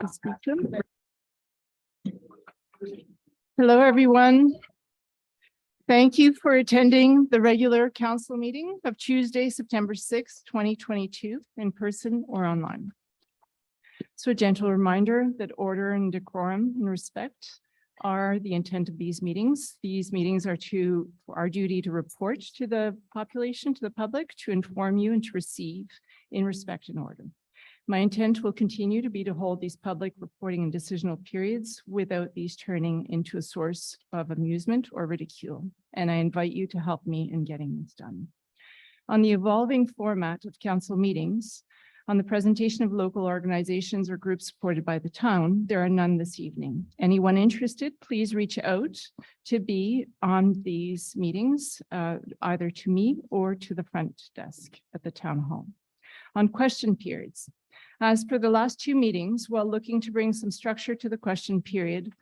to speak to him. Hello, everyone. Thank you for attending the regular council meeting of Tuesday, September 6th, 2022, in person or online. So a gentle reminder that order and decorum and respect are the intent of these meetings. These meetings are our duty to report to the population, to the public, to inform you and to receive in respect and order. My intent will continue to be to hold these public reporting and decisional periods without these turning into a source of amusement or ridicule. And I invite you to help me in getting this done. On the evolving format of council meetings, on the presentation of local organizations or groups supported by the town, there are none this evening. Anyone interested, please reach out to be on these meetings, either to me or to the front desk at the town hall. On question periods, as per the last two meetings, while looking to bring some structure to the question period,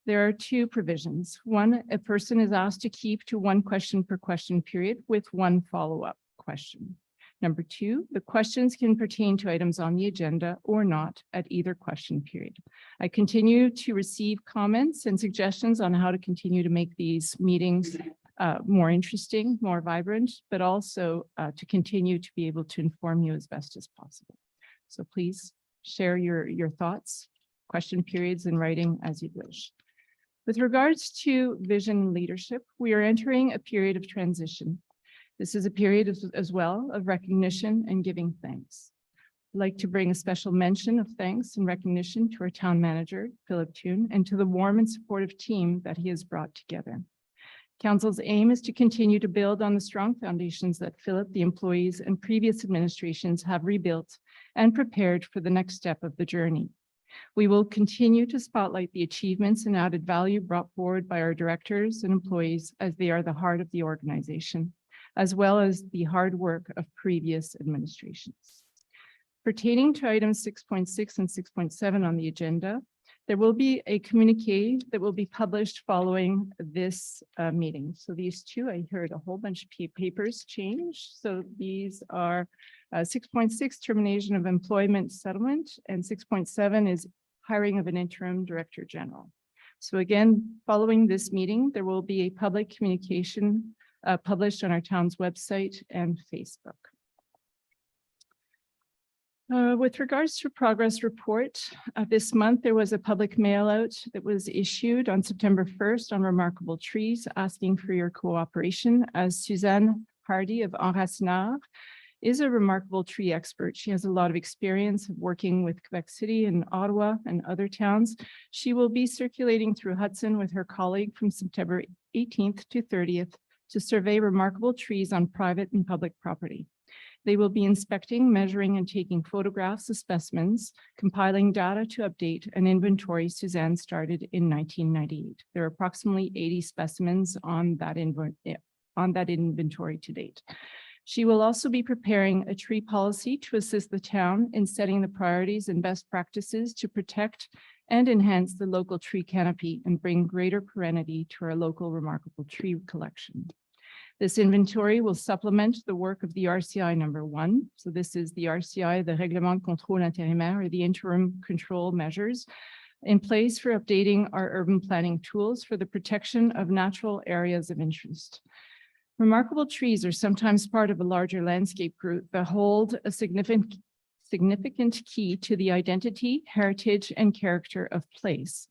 there are two provisions. One, a person is asked to keep to one question per question period with one follow-up question. Number two, the questions can pertain to items on the agenda or not at either question period. I continue to receive comments and suggestions on how to continue to make these meetings more interesting, more vibrant, but also to continue to be able to inform you as best as possible. So please share your thoughts, question periods in writing as you wish. With regards to vision and leadership, we are entering a period of transition. This is a period as well of recognition and giving thanks. I'd like to bring a special mention of thanks and recognition to our town manager, Philip Toon, and to the warm and supportive team that he has brought together. Council's aim is to continue to build on the strong foundations that Philip, the employees, and previous administrations have rebuilt and prepared for the next step of the journey. We will continue to spotlight the achievements and added value brought forward by our directors and employees as they are the heart of the organization, as well as the hard work of previous administrations. Pertaining to items 6.6 and 6.7 on the agenda, there will be a communique that will be published following this meeting. So these two, I heard a whole bunch of papers change. So these are 6.6, termination of employment settlement, and 6.7 is hiring of an interim director general. So again, following this meeting, there will be a public communication published on our town's website and Facebook. With regards to progress report, this month there was a public mail out that was issued on September 1st on remarkable trees, asking for your cooperation, as Suzanne Hardy of Enracinard is a remarkable tree expert. She has a lot of experience of working with Quebec City and Ottawa and other towns. She will be circulating through Hudson with her colleague from September 18th to 30th to survey remarkable trees on private and public property. They will be inspecting, measuring, and taking photographs of specimens, compiling data to update an inventory Suzanne started in 1998. There are approximately 80 specimens on that inventory to date. She will also be preparing a tree policy to assist the town in setting the priorities and best practices to protect and enhance the local tree canopy and bring greater perennially to our local remarkable tree collection. This inventory will supplement the work of the RCI number 1. So this is the RCI, the Règlement de Contrôle Intérimaire, or the interim control measures in place for updating our urban planning tools for the protection of natural areas of interest. Remarkable trees are sometimes part of a larger landscape group that hold a significant key to the identity, heritage, and character of place.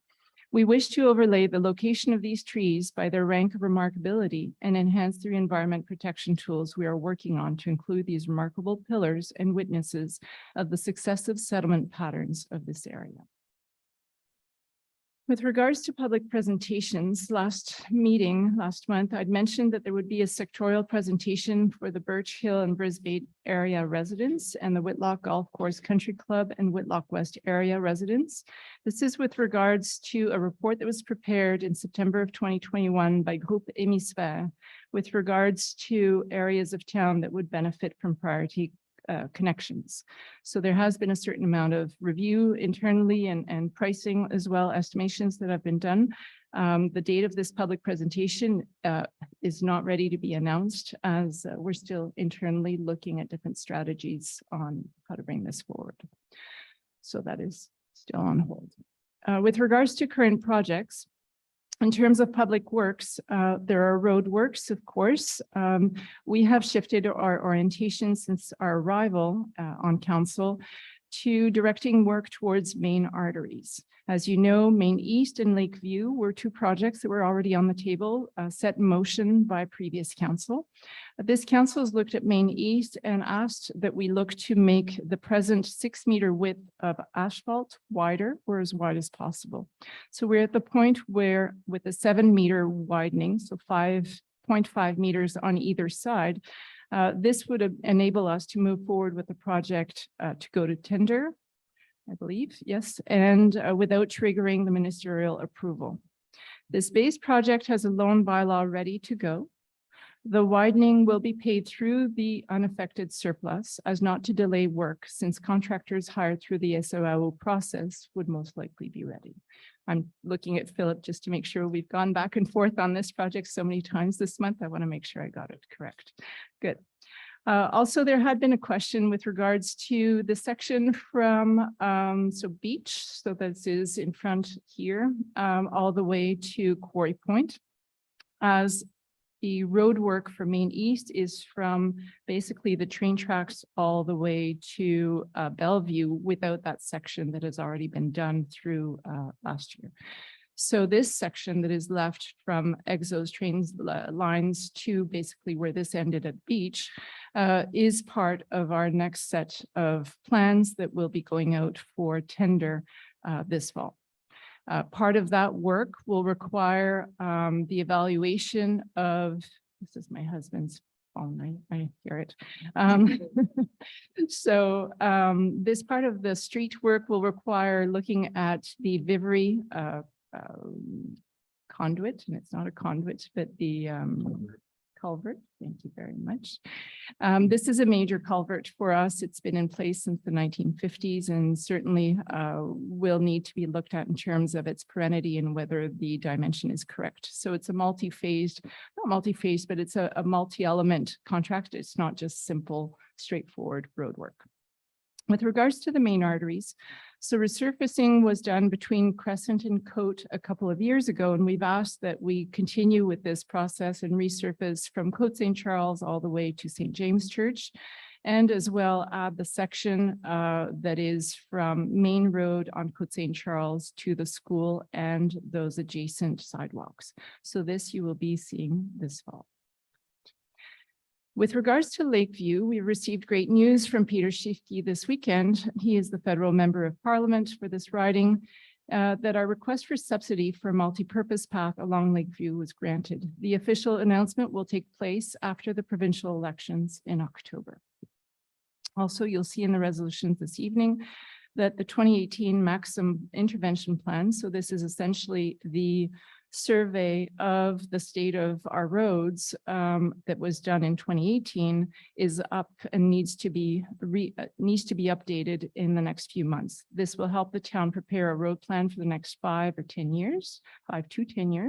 We wish to overlay the location of these trees by their rank of remarkability and enhance the environment protection tools we are working on to include these remarkable pillars and witnesses of the successive settlement patterns of this area. With regards to public presentations, last month, I'd mentioned that there would be a sectorial presentation for the Birch Hill and Brisbane area residents and the Whitlock Golf Course Country Club and Whitlock West area residents. This is with regards to a report that was prepared in September of 2021 by Groupe Hémisphère with regards to areas of town that would benefit from priority connections. So there has been a certain amount of review internally and pricing as well, estimations that have been done. The date of this public presentation is not ready to be announced as we're still internally looking at different strategies on how to bring this forward. So that is Still on hold. With regards to current projects, in terms of public works, there are road works, of course. We have shifted our orientation since our arrival on council to directing work towards main arteries. As you know, Main East and Lakeview were two projects that were already on the table, set in motion by previous council. This council has looked at Main East and asked that we look to make the present 6-meter width of asphalt wider or as wide as possible. So we're at the point where with a 7-meter widening, so 5.5 meters on either side, this would enable us to move forward with the project to go to tender, I believe, yes, and without triggering the ministerial approval. This base project has a loan bylaw ready to go. The widening will be paid through the unaffected surplus as not to delay work, since contractors hired through the SOAO process would most likely be ready. I'm looking at Philip just to make sure we've gone back and forth on this project so many times this month. I want to make sure I got it correct. Good. Also, there had been a question with regards to the section from beach, so this is in front here, all the way to Quarry Point. As the road work for Main East is from basically the train tracks all the way to Bellevue without that section that has already been done through last year. So this section that is left from Exo's trains lines to basically where this ended at Beach is part of our next set of plans that will be going out for tender this fall. Part of that work will require the evaluation of, this is my husband's phone, I hear it. So this part of the street work will require looking at the Vivry conduit, and it's not a conduit, but the culvert. Thank you very much. This is a major culvert for us. It's been in place since the 1950s and certainly will need to be looked at in terms of its perennity and whether the dimension is correct. So it's a multi-phased, not multi-phased, but it's a multi-element contract. It's not just simple, straightforward road work. With regards to the main arteries, so resurfacing was done between Crescent and Cote a couple of years ago, and we've asked that we continue with this process and resurface from Cote St. Charles all the way to St. James Church, and as well add the section that is from Main Road on Cote St. Charles to the school and those adjacent sidewalks. So this you will be seeing this fall. With regards to Lakeview, we received great news from Peter Schiefke this weekend. He is the federal member of parliament for this riding, that our request for subsidy for a multi-purpose path along Lakeview was granted. The official announcement will take place after the provincial elections in October. Also, you'll see in the resolutions this evening that the 2018 maximum intervention plan, so this is essentially the survey of the state of our roads that was done in 2018 is up and needs to be updated in the next few months. This will help the town prepare a road plan for the next 5 to 10 years.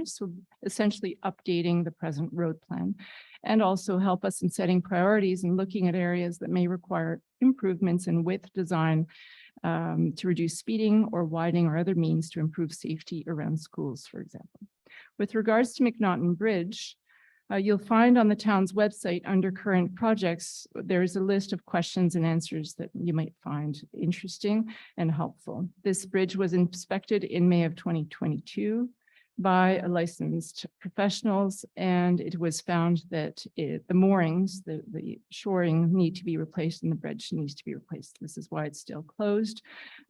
So essentially updating the present road plan, and also help us in setting priorities and looking at areas that may require improvements in width design to reduce speeding or widening or other means to improve safety around schools, for example. With regards to McNaughton Bridge, you'll find on the town's website under current projects, there is a list of questions and answers that you might find interesting and helpful. This bridge was inspected in May of 2022 by licensed professionals, and it was found that the moorings, the shoring need to be replaced and the bridge needs to be replaced. This is why it's still closed.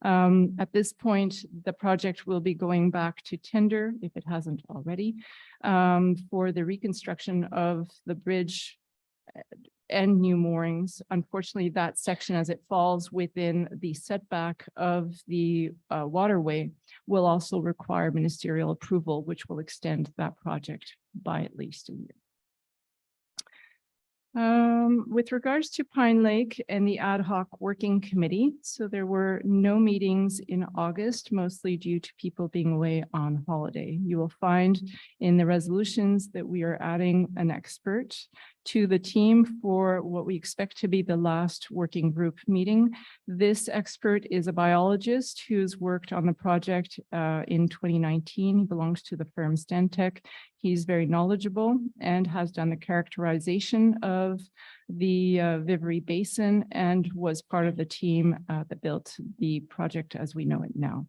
At this point, the project will be going back to tender, if it hasn't already, for the reconstruction of the bridge and new moorings. Unfortunately, that section, as it falls within the setback of the waterway, will also require ministerial approval, which will extend that project by at least a year. With regards to Pine Lake and the ad hoc working committee, so there were no meetings in August, mostly due to people being away on holiday. You will find in the resolutions that we are adding an expert to the team for what we expect to be the last working group meeting. This expert is a biologist who's worked on the project in 2019. He belongs to the firm Stantec. He's very knowledgeable and has done the characterization of the Vivery Basin and was part of the team that built the project as we know it now.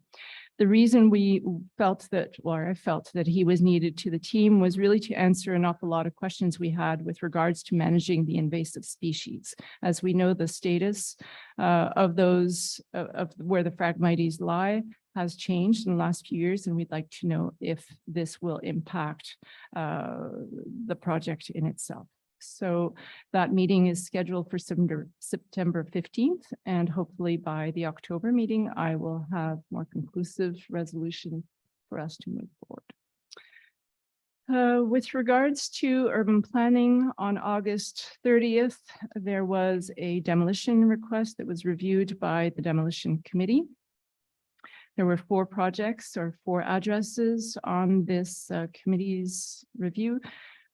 The reason we felt that, or I felt that he was needed to the team was really to answer an awful lot of questions we had with regards to managing the invasive species. As we know, the status of those, of where the Phragmites lie has changed in the last few years, and we'd like to know if this will impact the project in itself. So that meeting is scheduled for September 15th, and hopefully by the October meeting, I will have more conclusive resolution for us to move forward. With regards to urban planning, on August 30th, there was a demolition request that was reviewed by the demolition committee. There were 4 projects or 4 addresses on this committee's review.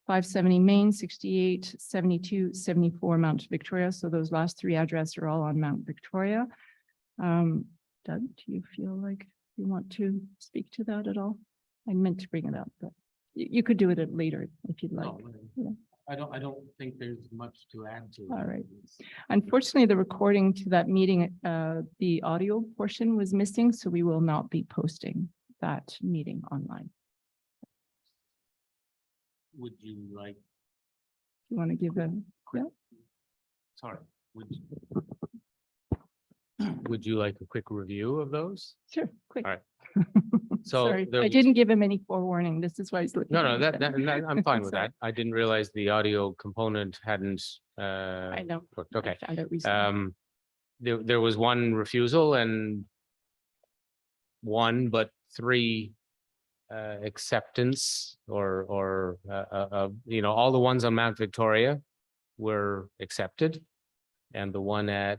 570 Main, 68, 72, 74 Mount Victoria. So those last 3 addresses are all on Mount Victoria. Doug, do you feel like you want to speak to that at all? I meant to bring it up, but you could do it later if you'd like. No, Yeah. I don't think there's much to add to it. All right. Unfortunately, the recording to that meeting, the audio portion was missing, so we will not be posting that meeting online. Would you like, You want to give a, yeah, sorry, would you like a quick review of those? sure, quick. All right. So Sorry, there I was- didn't give him any forewarning. This is why he's looking. No, at me. I'm fine with Sorry. that. I didn't realize the audio component hadn't. I know. Worked. Okay. I found it recently. There was one refusal and one, but 3 acceptance or all the ones on Mount Victoria were accepted, and the one at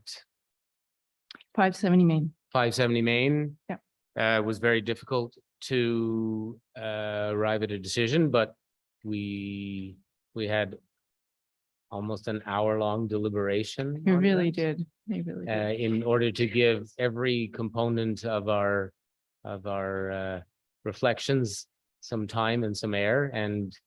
570 Main. 570 Main Yeah. was very difficult to arrive at a decision, but we had almost an hour-long deliberation. You on really that, did. They really did. in order to give every component of our reflections some time and some air, and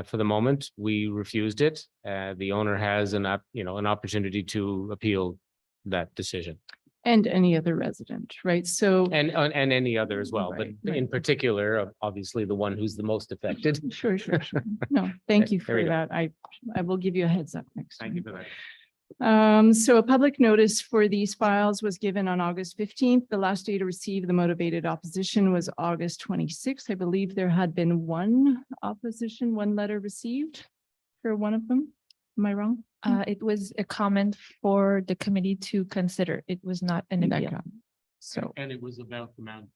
for the moment we refused it. The owner has an opportunity to appeal that decision, And any other resident, right? So. and any other as well, Right, but right. in particular, obviously the one who's the most affected. Sure. No, thank you There we for go. that. I will give you a heads up next time. Thank you for that. So a public notice for these files was given on August 15th. The last day to receive the motivated opposition was August 26th. I believe there had been one letter received for one of them. Am I wrong? It was a comment for the committee to consider. It was not an That appeal. guy. So, And it was about the Mount.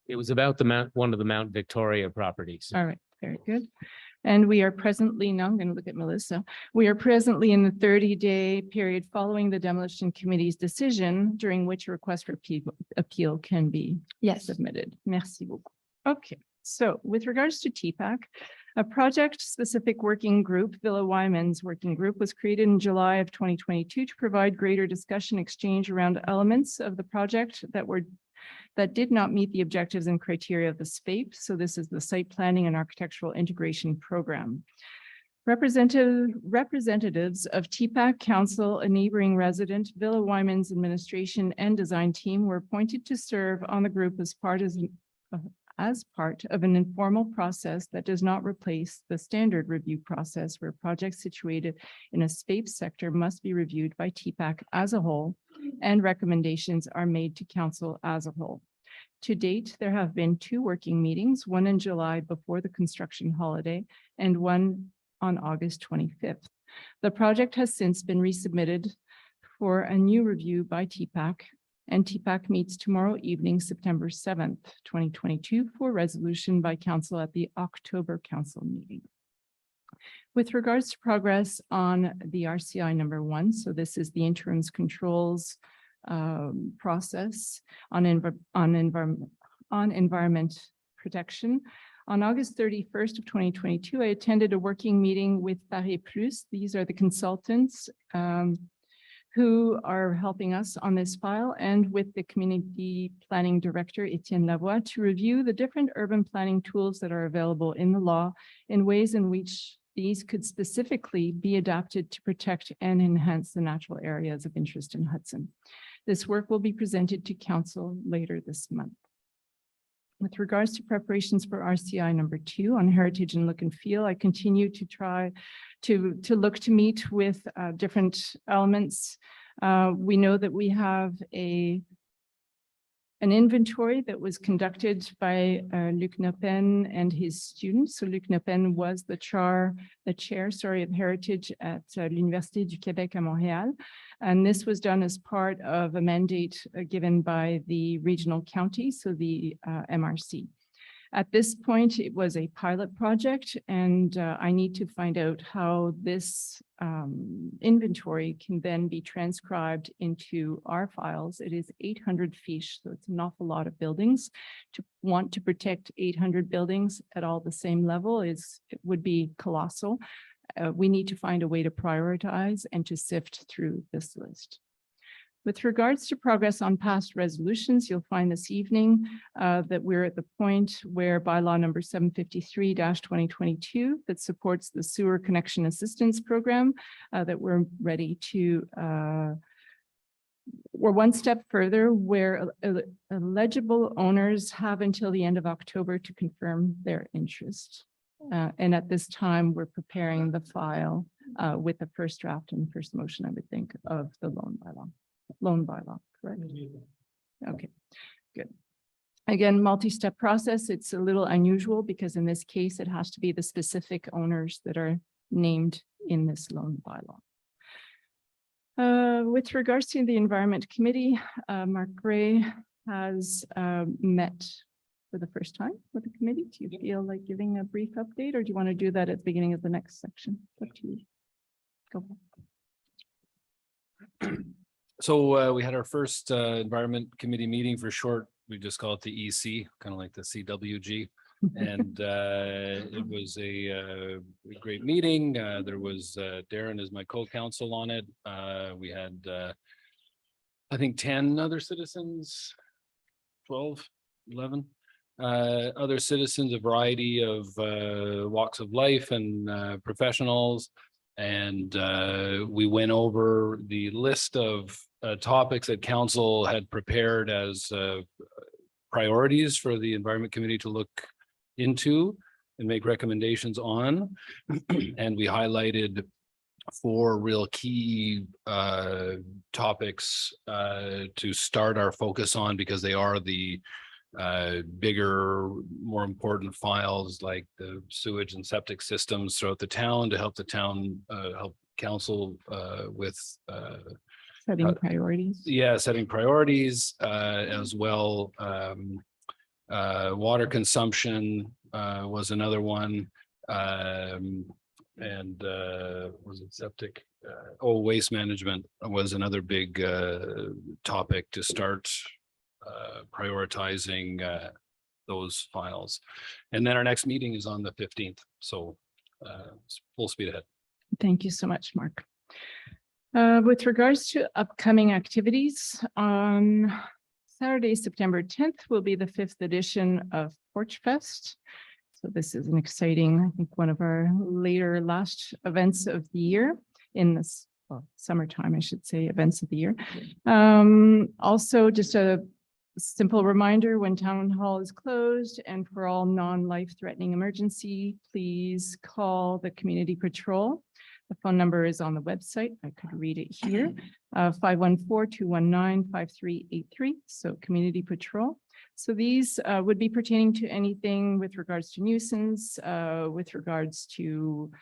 It was about the Mount, one of the Mount Victoria properties. all right, very good. And we are presently, now I'm going to look at Melissa. We are presently in the 30-day period following the demolition committee's decision, during which a request for appeal can be Yes. submitted. Merci beaucoup. Okay, so with regards to TPAC, a project-specific working group, Villa Wyman's working group, was created in July of 2022 to provide greater discussion exchange around elements of the project that did not meet the objectives and criteria of the SPAPE. So this is the Site Planning and Architectural Integration Program. Representatives of TPAC Council, a neighboring resident, Villa Wyman's administration and design team were appointed to serve on the group as part of an informal process that does not replace the standard review process where projects situated in a SPAPE sector must be reviewed by TPAC as a whole, and recommendations are made to council as a whole. To date, there have been 2 working meetings, one in July before the construction holiday and one on August 25th. The project has since been resubmitted for a new review by TPAC, and TPAC meets tomorrow evening, September 7th, 2022, for resolution by council at the October council meeting. With regards to progress on the RCI number 1, so this is the interims controls process on environment protection. On August 31st of 2022, I attended a working meeting with Paris Plus. These are the consultants who are helping us on this file, and with the Community Planning Director, Etienne Lavoie, to review the different urban planning tools that are available in the law in ways in which these could specifically be adapted to protect and enhance the natural areas of interest in Hudson. This work will be presented to Council later this month. With regards to preparations for RCI number 2 on heritage and look and feel, I continue to try to look to meet with different elements. We know that we have an inventory that was conducted by Luc Nopen and his students. So Luc Nopen was the chair of heritage at l'Université du Québec à Montréal. And this was done as part of a mandate given by the regional county, so the MRC. At this point, it was a pilot project, and I need to find out how this inventory can then be transcribed into our files. It is 800 fiches, so it's an awful lot of buildings. To want to protect 800 buildings at all the same level it would be colossal. We need to find a way to prioritize and to sift through this list. With regards to progress on past resolutions, you'll find this evening that we're at the point where bylaw number 753-2022 that supports the sewer connection assistance program, that we're ready to, we're one step further where eligible owners have until the end of October to confirm their interest. And at this time, we're preparing the file with the first draft and first motion, I would think, of the loan bylaw, correct? Okay, good. Again, multi-step process. It's a little unusual because in this case, it has to be the specific owners that are named in this loan bylaw. With regards to the Environment Committee, Mark Gray has met for the first time with the committee. Do you feel like giving a brief update, or do you want to do that at the beginning of the next section? Up to you. Go. So we had our first Environment Committee meeting for short. We just call it the EC, kind of like the CWG. And it was a great meeting. There was Darren as my co-counsel on it. We had, I think, 10 other citizens, 12, 11 other citizens, a variety of walks of life and professionals. And we went over the list of topics that council had prepared as priorities for the Environment Committee to look into and make recommendations on. And we highlighted 4 real key topics to start our focus on, because they are the bigger, more important files, like the sewage and septic systems throughout the town, to help the town help council with Setting priorities. Yeah, setting priorities as well. Water consumption was another one. And was it septic? Waste management was another big topic to start prioritizing those files. And then our next meeting is on the 15th. So full speed ahead. Thank you so much, Mark. With regards to upcoming activities, on Saturday, September 10th will be the 5th edition of Porch Fest. So this is an exciting, I think, one of our last events of the year in this, well, summertime, I should say, events of the year. Also, just a simple reminder, when town hall is closed and for all non-life-threatening emergency, please call the community patrol. The phone number is on the website. I could read it here, 514-219-5383. So community patrol. So these would be pertaining to anything with regards to nuisance, with regards to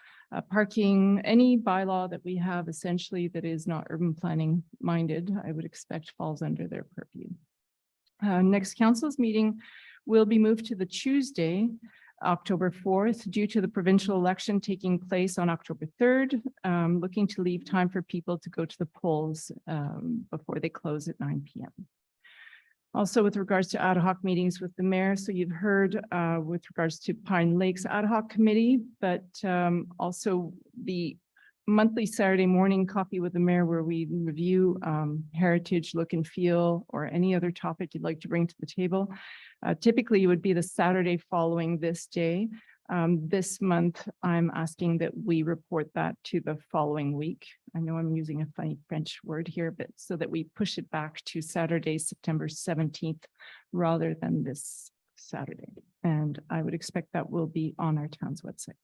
parking, any bylaw that we have essentially that is not urban planning minded, I would expect falls under their purview. Next council's meeting will be moved to the Tuesday, October 4th, due to the provincial election taking place on October 3rd, looking to leave time for people to go to the polls before they close at 9 p.m. Also, with regards to ad hoc meetings with the mayor, so you've heard with regards to Pine Lakes Ad Hoc Committee, but also the monthly Saturday morning coffee with the mayor where we review heritage, look and feel, or any other topic you'd like to bring to the table. Typically, it would be the Saturday following this day. This month, I'm asking that we report that to the following week. I know I'm using a funny French word here, but so that we push it back to Saturday, September 17th, rather than this Saturday. And I would expect that will be on our town's website.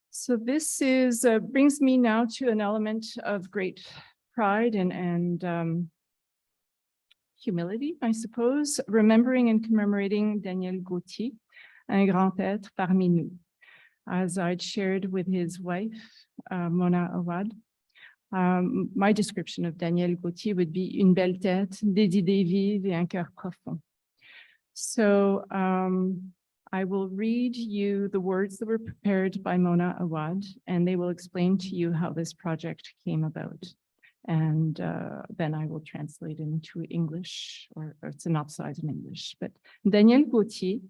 So this is brings me now to an element of great pride and humility, I suppose, remembering and commemorating Daniel Gauthier, un grand être parmi nous. As I'd shared with his wife, Mona Awad, my description of Daniel Gauthier would be une belle tête, des idées vives et un cœur profond. So I will read you the words that were prepared by Mona Awad, and they will explain to you how this project came about. And then I will translate into English or synopsize in English. But Daniel Gauthier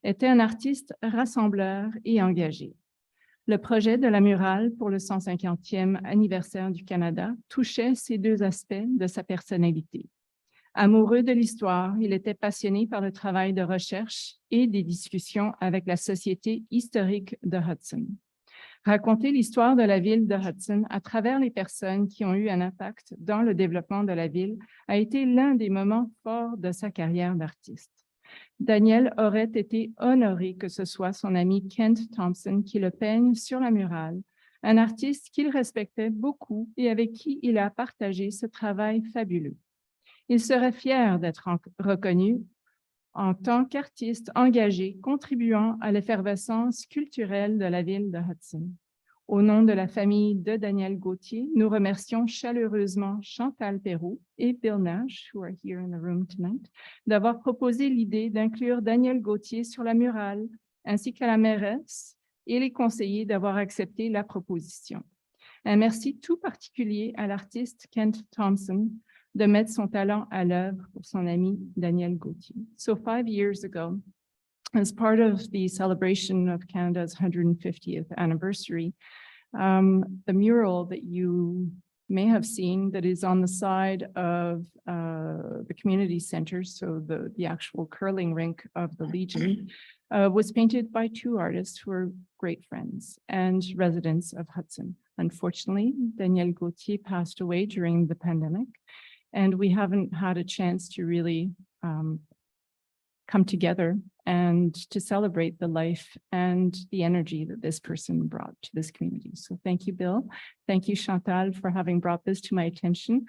était un artiste rassembleur et engagé. Le projet de la murale pour le 150e anniversaire du Canada touchait ces deux aspects de sa personnalité. Amoureux de l'histoire, il était passionné par le travail de recherche et des discussions avec la Société historique de Hudson. Raconter l'histoire de la ville de Hudson à travers les personnes qui ont eu un impact dans le développement de la ville a été l'un des moments forts de sa carrière d'artiste. Daniel aurait été honoré que ce soit son ami Kent Thompson qui le peigne sur la murale, un artiste qu'il respectait beaucoup et avec qui il a partagé ce travail fabuleux. Il serait fier d'être reconnu en tant qu'artiste engagé contribuant à l'effervescence culturelle de la ville de Hudson. Au nom de la famille de Daniel Gauthier, nous remercions chaleureusement Chantal Perrault et Bill Nash, who are here in the room tonight, d'avoir proposé l'idée d'inclure Daniel Gauthier sur la murale, ainsi qu'à la mairesse et les conseillers d'avoir accepté la proposition. Un merci tout particulier à l'artiste Kent Thompson de mettre son talent à l'œuvre pour son ami Daniel Gauthier. So 5 years ago, as part of the celebration of Canada's 150th anniversary, the mural that you may have seen that is on the side of the community center, so the actual curling rink of the Legion, was painted by two artists who are great friends and residents of Hudson. Unfortunately, Daniel Gauthier passed away during the pandemic, and we haven't had a chance to really come together and to celebrate the life and the energy that this person brought to this community. So thank you, Bill. Thank you, Chantal, for having brought this to my attention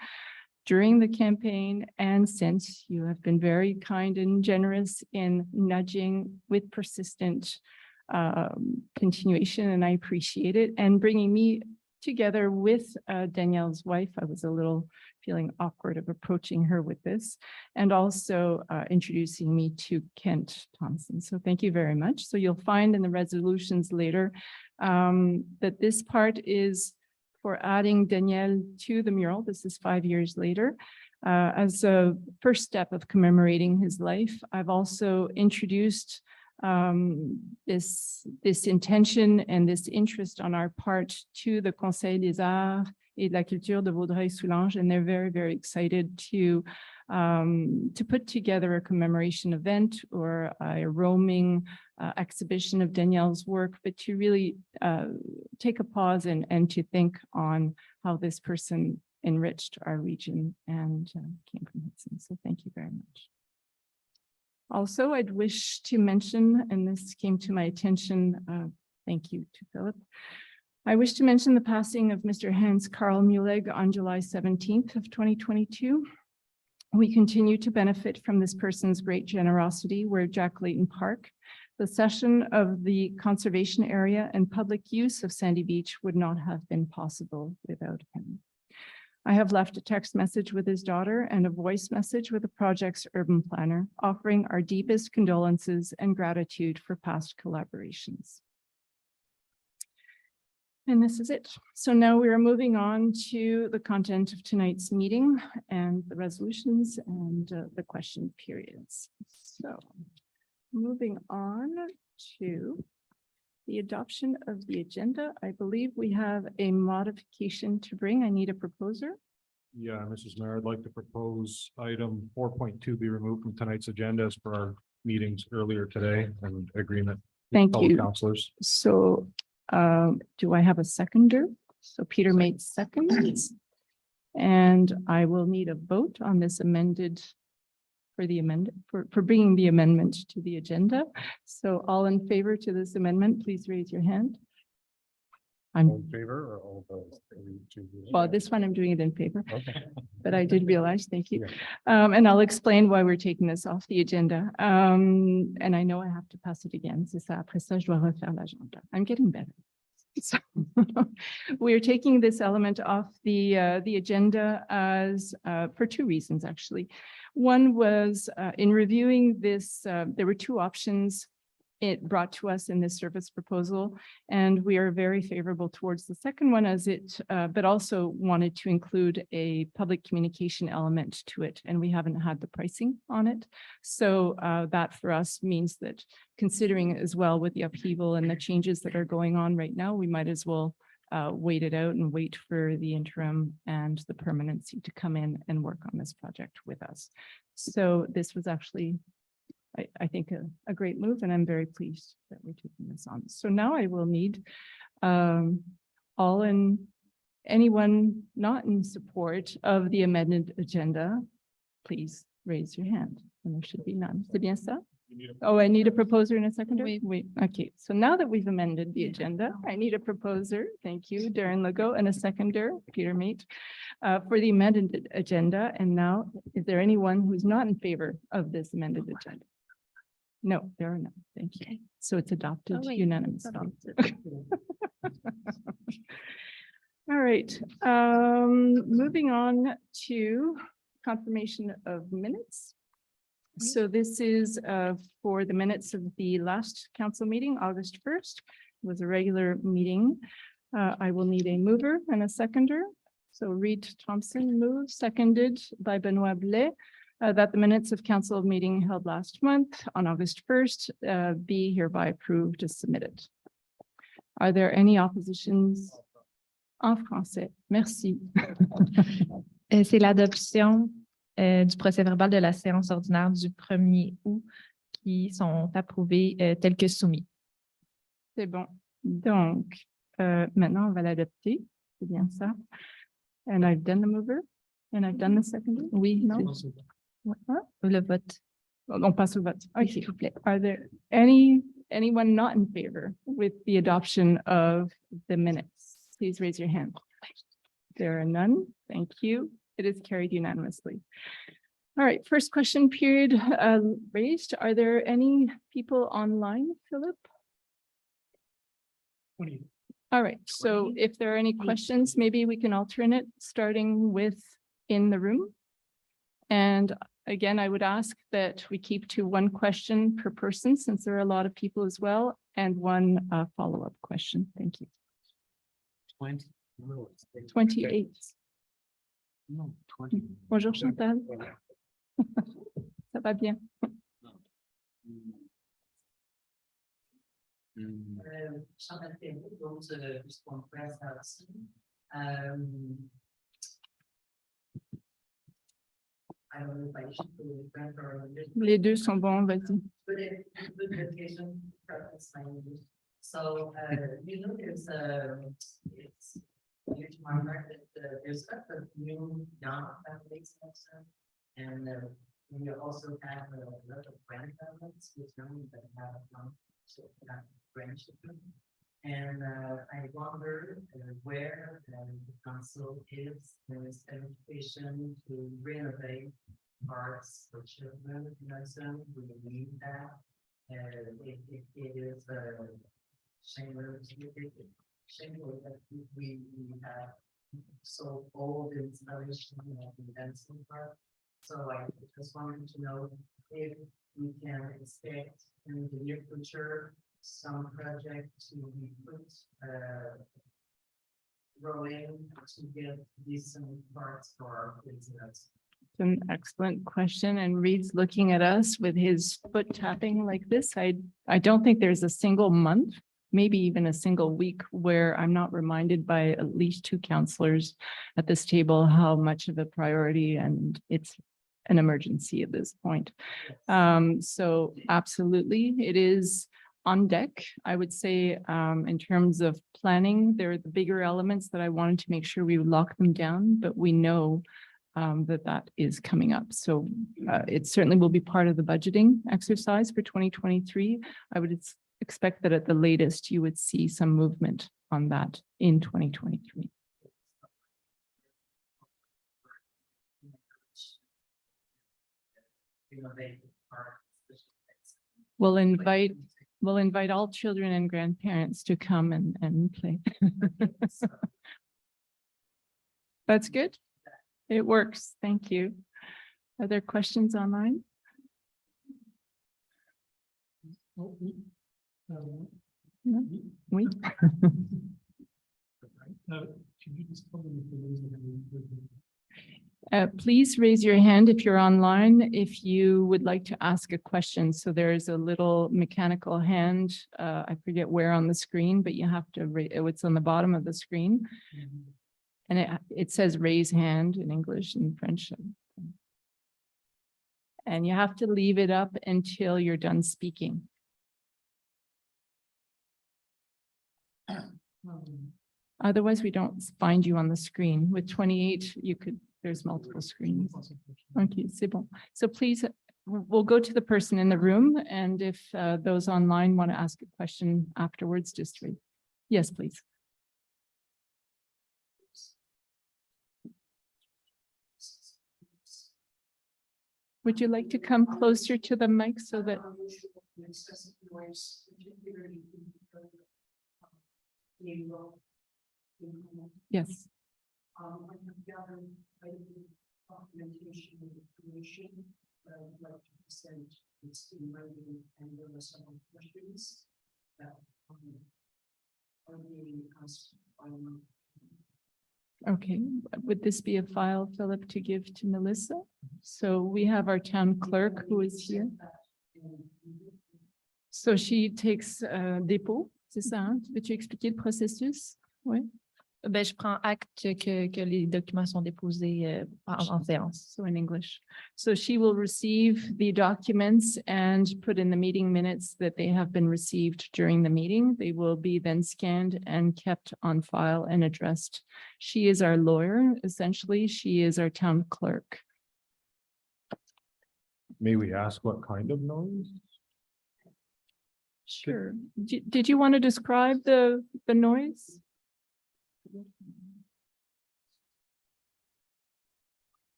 during the campaign and since. You have been very kind and generous in nudging with persistent continuation, and I appreciate it, and bringing me together with Danielle's wife. I was a little feeling awkward of approaching her with this, and also introducing me to Kent Thompson. So thank you very much. So you'll find in the resolutions later that this part is for adding Daniel to the mural. This is 5 years later. As a first step of commemorating his life, I've also introduced this intention and this interest on our part to the Conseil des Arts et de la Culture de Vaudreuil-Soulanges, and they're very, very excited to put together a commemoration event or a roaming exhibition of Danielle's work, but to really take a pause and to think on how this person enriched our region and came from Hudson. So thank you very much. Also, I'd wish to mention, and this came to my attention, thank you to Philip. I wish to mention the passing of Mr. Hans Carl Muleg on July 17th of 2022. We continue to benefit from this person's great generosity where Jack Layton Park, the cession of the conservation area and public use of Sandy Beach would not have been possible without him. I have left a text message with his daughter and a voice message with the project's urban planner, offering our deepest condolences and gratitude for past collaborations. And this is it. So now we are moving on to the content of tonight's meeting and the resolutions and the question periods. So moving on to the adoption of the agenda. I believe we have a modification to bring. I need a proposer. Yeah, Mrs. Mayor, I'd like to propose item 4.2 be removed from tonight's agenda as per our meetings earlier today and agreement. with Thank fellow you. Councilors. So do I have a seconder? So Peter made seconds. And I will need a vote on this amended for the amendment, for bringing the amendment to the agenda. So all in favor to this amendment, please raise your hand. All I'm, in favor or all opposed? well, this one I'm doing it in favor, Okay. but I did realize, thank you. And I'll explain why we're taking this off the agenda. And I know I have to pass it again. C'est ça. Après ça, je dois refaire l'agenda. I'm getting better. So we're taking this element off the agenda as for two reasons, actually. One was in reviewing this, there were two options it brought to us in this service proposal, and we are very favorable towards the second one as it, but also wanted to include a public communication element to it, and we haven't had the pricing on it. So that for us means that considering as well with the upheaval and the changes that are going on right now, we might as well wait it out and wait for the interim and the permanency to come in and work on this project with us. So this was actually, I think, a great move, and I'm very pleased that we're taking this on. So now I will need anyone not in support of the amended agenda, please raise your hand, and there should be none. C'est bien ça? Oh, I need a proposer and a seconder? Oui. Wait, okay, so now that we've amended the agenda, I need a proposer, thank you, Darren Legault, and a seconder, Peter Mate, for the amended agenda. And now, is there anyone who's not in favor of this amended agenda? No, there are none, thank you. So it's adopted Oh, wait. unanimously. All right, moving on to confirmation of minutes. So this is for the minutes of the last council meeting, August 1st, was a regular meeting. I will need a mover and a seconder. So Reed Thompson moves, seconded by Benoit Blais, that the minutes of council meeting held last month on August 1st be hereby approved as submitted. Are there any oppositions? En français, merci. C'est l'adoption du procès-verbal de la séance ordinaire du 1er août qui sont approuvés tels que soumis. C'est bon. Donc, maintenant, on va l'adopter. C'est bien ça. And I've done the mover and I've done the seconder. Oui, Non? le vote. On passe au vote. OK. S'il vous plaît. Are there anyone not in favor with the adoption of the minutes? Please raise your hand. There are none. Thank you. It is carried unanimously. All right, first question period raised. Are there any people online, Philip? All right, so if there are any questions, maybe we can alternate, starting with in the room. And again, I would ask that we keep to one question per person, since there are a lot of people as well, and one follow-up question. Thank you. 28. Bonjour Chantal. Ça va bien? Chantal Perrault, donc puisqu'on presse là-dessus. I don't know if I should put it back or Les deux sont bons, vas-y. put it with the occasion preference language. So you know it's new to my record that there's a new young families also, and we also have a lot of grandparents with young that have young grandchildren. And I wonder where the council is in its education to renovate parks for children. You know, so we need that. It is shameful that we have so old installation of the dancing park. So I just wanted to know if we can expect in the near future some project to be put growing to give decent parts for our kids. And that's An excellent question, and Reed's looking at us with his foot tapping like this. I don't think there's a single month, maybe even a single week where I'm not reminded by at least two counselors at this table how much of a priority and it's an emergency at this point. So absolutely, it is on deck. I would say, in terms of planning, there are the bigger elements that I wanted to make sure we would lock them down, but we know that is coming up. So it certainly will be part of the budgeting exercise for 2023. I would expect that at the latest, you would see some movement on that in 2023. innovate our. We'll invite all children and grandparents to come and play. That's good. It works. Thank you. Are there questions online? No? Oui. Please raise your hand if you're online, if you would like to ask a question. So there's a little mechanical hand. I forget where on the screen, but you have to, it's on the bottom of the screen. And it says raise hand in English and French. And you have to leave it up until you're done speaking. Otherwise, we don't find you on the screen. With 28, there's multiple screens. Okay, c'est bon. So please, we'll go to the person in the room, and if those online want to ask a question afterwards, just read. Yes, please. Would you like to come closer to the mic so that? Yes. I have gathered documentation and information that I would like to present. It's in writing, and there are several questions that are being asked by my. Okay, would this be a file, Philip, to give to Melissa? So we have our town clerk who is here. So she takes dépôt, c'est ça, hein? Veux-tu expliquer le processus? Oui. Ben, je prends acte que les documents sont déposés en séance. So in English. So she will receive the documents and put in the meeting minutes that they have been received during the meeting. They will be then scanned and kept on file and addressed. She is our lawyer, essentially. She is our town clerk. May we ask what kind of noise? Sure. Did you want to describe the noise?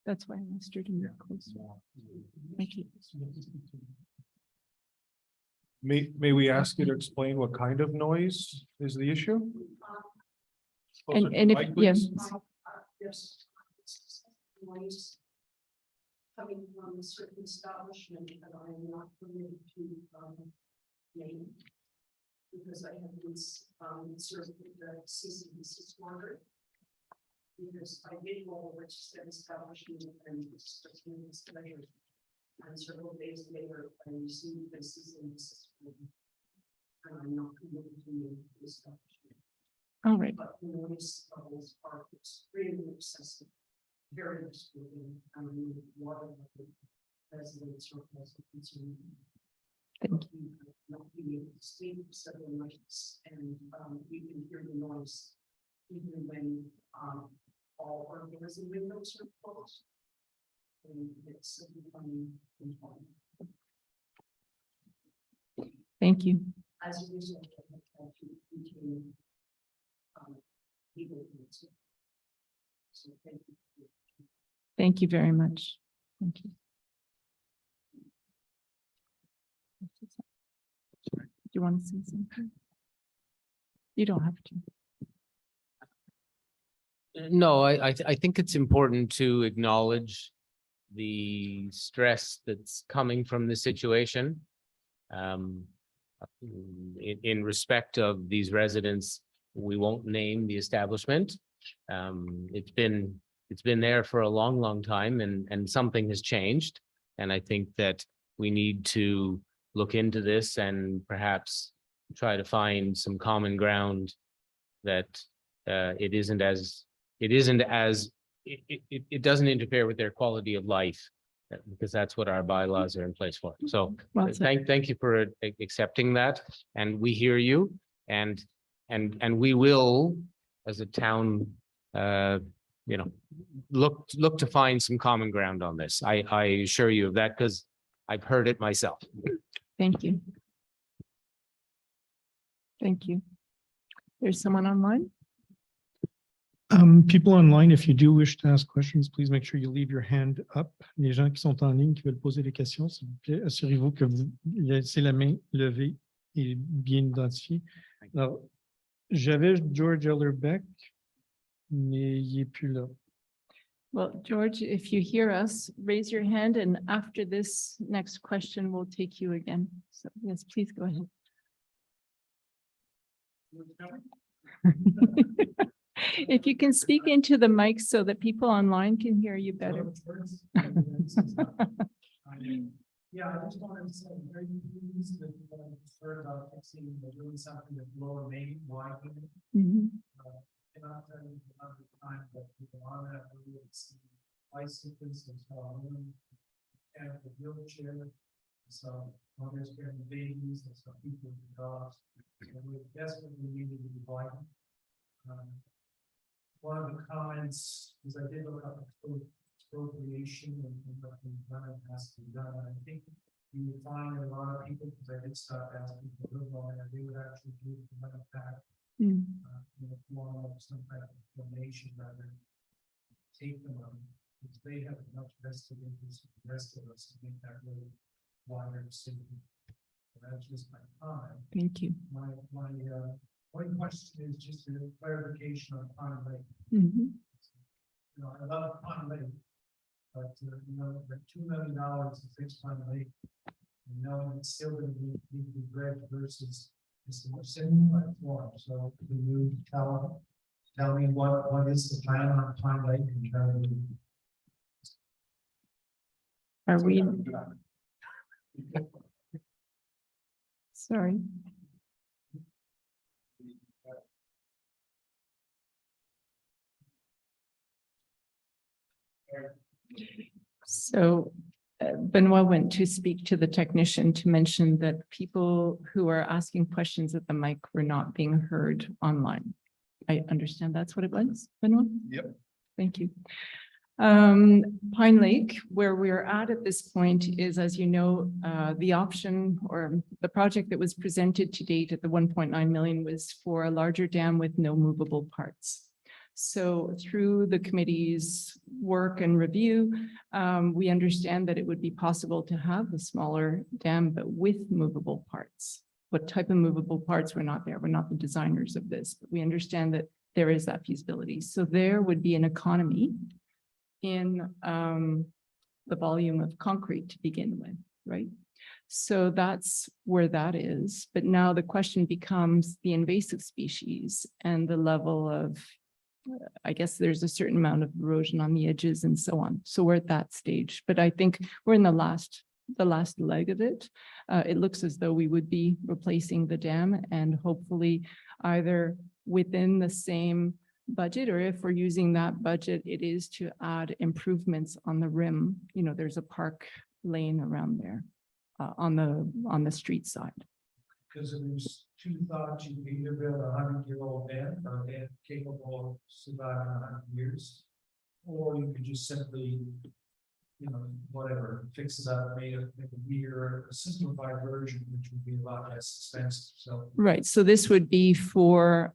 That's why I asked her to move closer. Thank you. May we ask you to explain what kind of noise is the issue? Closer to And the if, mic, yes, please. Yes. Noise coming from a certain establishment that I am not permitted to name. Because I have been served with the cease and desist order. Because I did know which said establishment and displeasure. And several days later, I received the cease and desist order. And I'm not permitted to name the establishment. all right. But the noise levels are extremely excessive. Very disturbing. I mean, water residents are also concerned. Thank you. Not being able to sleep for several nights, and you can hear the noise even when all our doors and windows are closed. And it's becoming confined. Thank you. As a result, I have had to continue legal counsel. So thank you. Thank you very much. Thank you. Do you want to say something? You don't have to. No, I think it's important to acknowledge the stress that's coming from the situation. In respect of these residents, we won't name the establishment. It's been there for a long, long time and something has changed. And I think that we need to look into this and perhaps try to find some common ground that it doesn't interfere with their quality of life, because that's what our bylaws are in place for. So Well said. thank you for accepting that, and we hear you, and we will, as a town, look to find some common ground on this. I assure you of that, because I've heard it myself. Thank you. Thank you. There's someone online? People online, if you do wish to ask questions, please make sure you leave your hand up. Les gens qui sont en ligne, qui veulent poser des questions, s'il vous plaît, assurez-vous que vous laissez la main levée et bien identifiée. Alors, j'avais George Ellerbeck, mais il n'est plus là. Well, George, if you hear us, raise your hand, and after this next question, we'll take you again. So yes, please go ahead. If you can speak into the mic so that people online can hear you better. Yeah, I just wanted to say, I'm very pleased that you heard about fixing, doing something with lower main widening. Mhm. Cannot tell you the amount of time that people on that road see bicycles, and and the wheelchair. So mothers carrying babies, and some people with dogs. So we desperately needed to be widened. One of the comments is I did look up expropriation and what can be done and has to be done. And I think you would find a lot of people, because I did stop asking for a little and they would actually do the money back Mm. in the form of some kind of donation rather than take the money, because they have a much vested interest in the rest of us to make that really wider city. So that's just my comment. Thank you. My one question is just a clarification on Pond Lake. Mhm. I love Pond Lake, but the $2 million to fix Pond Lake, it's still going to be great versus just a simple platform. So can you tell me what is the plan on Pond Lake in terms of? Are we? Sorry. So Benoit went to speak to the technician to mention that people who are asking questions at the mic were not being heard online. I understand that's what it was, Benoit? Yep. Thank you. Pine Lake, where we're at this point is, as you know, the option or the project that was presented to date at the 1.9 million was for a larger dam with no movable parts. So through the committee's work and review, we understand that it would be possible to have a smaller dam, but with movable parts. What type of movable parts were not there? We're not the designers of this, but we understand that there is that feasibility. So there would be an economy in the volume of concrete to begin with, right? So that's where that is. But now the question becomes the invasive species and the level of, I guess there's a certain amount of erosion on the edges and so on. So we're at that stage, but I think we're in the last leg of it. It looks as though we would be replacing the dam and hopefully either within the same budget, or if we're using that budget, it is to add improvements on the rim. There's a park lane around there on the street side. Because there's two thoughts: you can either build a 100-year-old dam or a dam capable of surviving 100 years, or you could just simply, whatever, fix it up, make a bigger, a simplified version, which would be a lot less expensive. So Right. So this would be for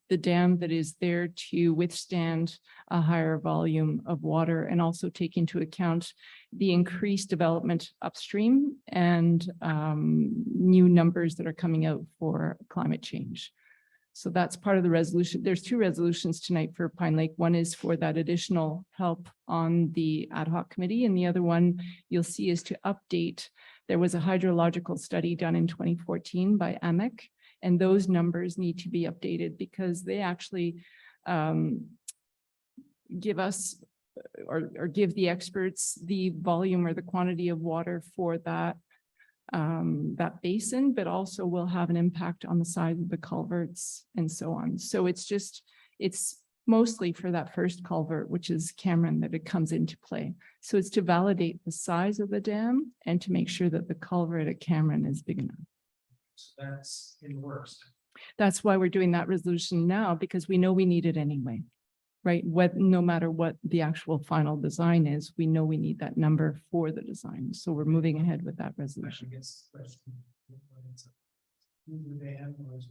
the dam that is there to withstand a higher volume of water and also take into account the increased development upstream and new numbers that are coming out for climate change. So that's part of the resolution. There's two resolutions tonight for Pine Lake. One is for that additional help on the ad hoc committee, and the other one you'll see is to update There was a hydrological study done in 2014 by AMEC, and those numbers need to be updated because they actually give us or give the experts the volume or the quantity of water for that that basin, but also will have an impact on the size of the culverts and so on. So it's mostly for that first culvert, which is Cameron, that it comes into play. So it's to validate the size of the dam and to make sure that the culvert at Cameron is big enough. So that's in the works. That's why we're doing that resolution now, because we know we need it anyway, right? No matter what the actual final design is, we know we need that number for the design. So we're moving ahead with that resolution. I guess the question, whether it's a new dam or is it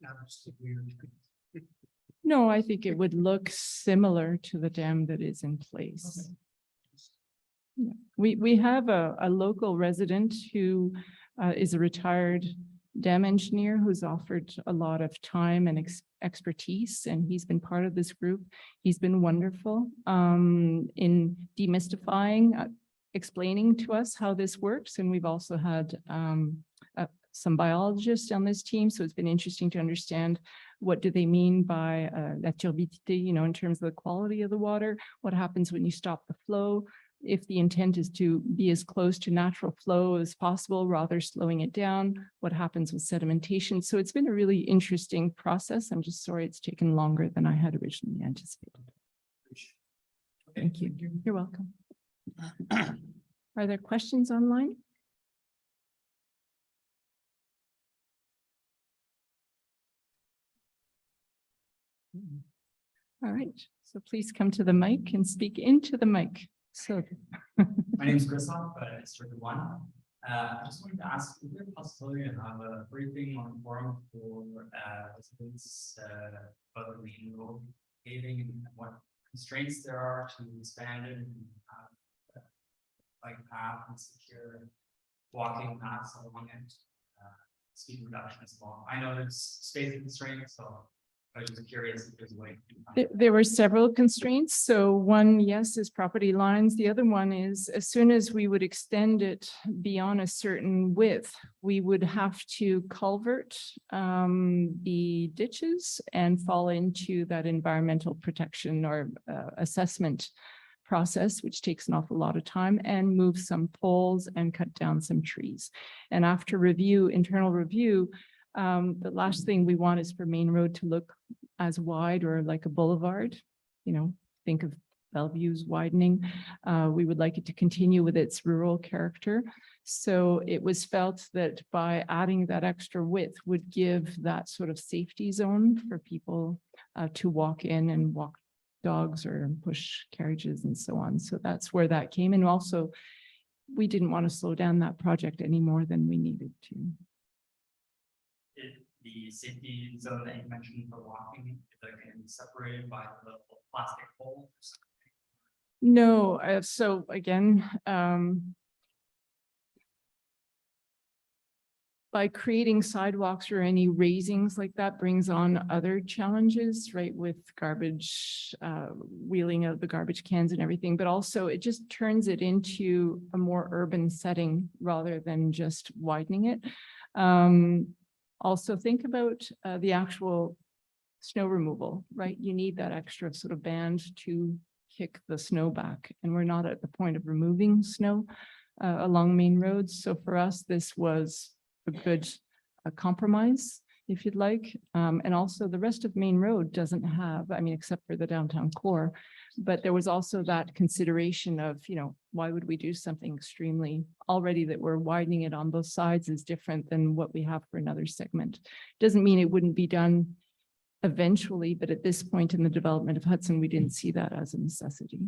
not just a weird? No, I think it would look similar to the dam that is in place. Yeah. We have a local resident who is a retired dam engineer who's offered a lot of time and expertise, and he's been part of this group. He's been wonderful in demystifying, explaining to us how this works. And we've also had some biologists on this team, so it's been interesting to understand what do they mean by la turbidité, you know, in terms of the quality of the water, what happens when you stop the flow, if the intent is to be as close to natural flow as possible, rather slowing it down, what happens with sedimentation. So it's been a really interesting process. I'm just sorry it's taken longer than I had originally anticipated. Thank you. You're welcome. Are there questions online? All right, so please come to the mic and speak into the mic. So. My name is Christoph, District 1. I just wanted to ask, is there a possibility to have a briefing on the forum for residents about the main road paving and what constraints there are to expand it and have bike path and secure walking paths along it, speed reduction as well. I know there's space constraints, so I was just curious if there's a way to do that. There were several constraints. So one, yes, is property lines. The other one is as soon as we would extend it beyond a certain width, we would have to culvert the ditches and fall into that environmental protection or assessment process, which takes an awful lot of time, and move some poles and cut down some trees. And after review, internal review, the last thing we want is for Main Road to look as wide or like a boulevard, you know, think of Bellevue's widening. We would like it to continue with its rural character. So it was felt that by adding that extra width would give that sort of safety zone for people to walk in and walk dogs or push carriages and so on. So that's where that came. And also, we didn't want to slow down that project any more than we needed to. The safety zone that you mentioned for walking, if they're going to be separated by the plastic pole or something? No, so again, by creating sidewalks or any raisings like that brings on other challenges, right? With garbage, wheeling of the garbage cans and everything, but also it just turns it into a more urban setting rather than just widening it. Also think about the actual snow removal, right? You need that extra sort of band to kick the snow back, and we're not at the point of removing snow along main roads. So for us, this was a good compromise, if you'd like. And also the rest of Main Road doesn't have, I mean, except for the downtown core, but there was also that consideration of, you know, why would we do something extremely already that we're widening it on both sides is different than what we have for another segment. Doesn't mean it wouldn't be done eventually, but at this point in the development of Hudson, we didn't see that as a necessity.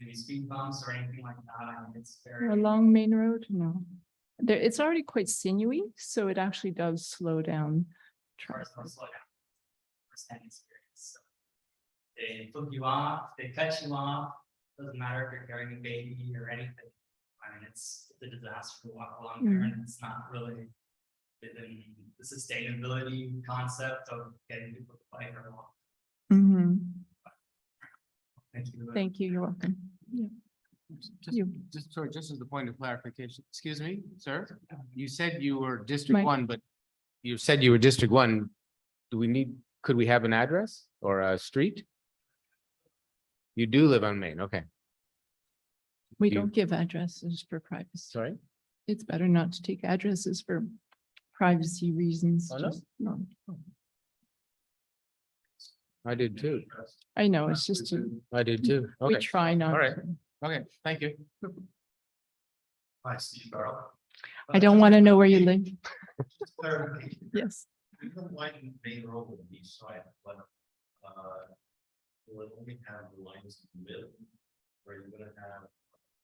Any speed bumps or anything like that? I mean, it's very Along Main Road, no. There, it's already quite sinewy, so it actually does slow down. cars don't slow down. First-hand experience. So they flip you off, they cut you off. Doesn't matter if you're carrying a baby or anything. I mean, it's a disaster to walk along there, and it's not really within the sustainability concept of getting people to bike or walk. Mm-hmm. Thank you. Thank you. You're welcome. Yeah. You. Just as the point of clarification, excuse me, sir, you said you were District Mike. 1, but you said you were District 1. Could we have an address or a street? You do live on Main, okay, We You- don't give addresses for privacy. sorry. It's better not to take addresses for privacy reasons. Oh, no? just- No, I did too. I know, it's just, I did too. we Okay, try not. All right. to. okay, thank you. Hi, Steve Barlow. I don't want to know where you live. Clarification. Yes. We don't widen Main Road on the east side, but, we'll only have the lines in the middle, where you're gonna have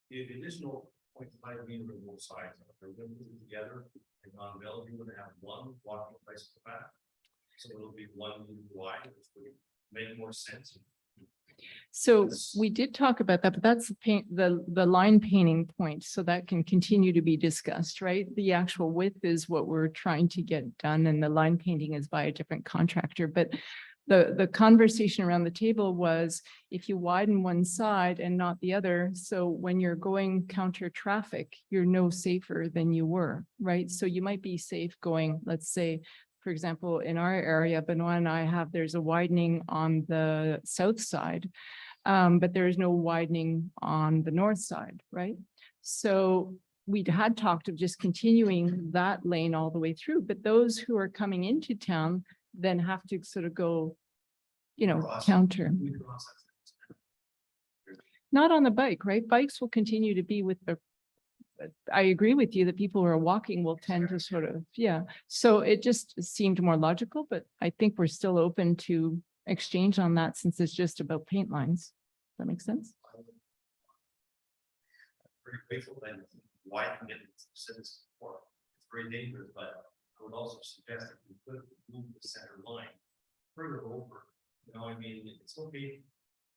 the additional 0.5 meter on both sides. If we're gonna put it together, and on Bell, you're gonna have one walking place at the back. So it'll be one wide, which would make more sense. So we did talk about that, but that's the paint, the line painting point, so that can continue to be discussed, right? The actual width is what we're trying to get done, and the line painting is by a different contractor, but the conversation around the table was if you widen one side and not the other, so when you're going counter traffic, you're no safer than you were, right? So you might be safe going, let's say, for example, in our area, Benoit and I there's a widening on the south side, but there is no widening on the north side, right? So we had talked of just continuing that lane all the way through, but those who are coming into town then have to sort of go, counter. Not on the bike, right? Bikes will continue to be with the, I agree with you that people who are walking will tend to sort of, yeah. So it just seemed more logical, but I think we're still open to exchange on that since it's just about paint lines. Does that make sense? Very grateful and widen it, said this before, it's very dangerous, but I would also suggest that we could move the center line further over. I mean, it's okay.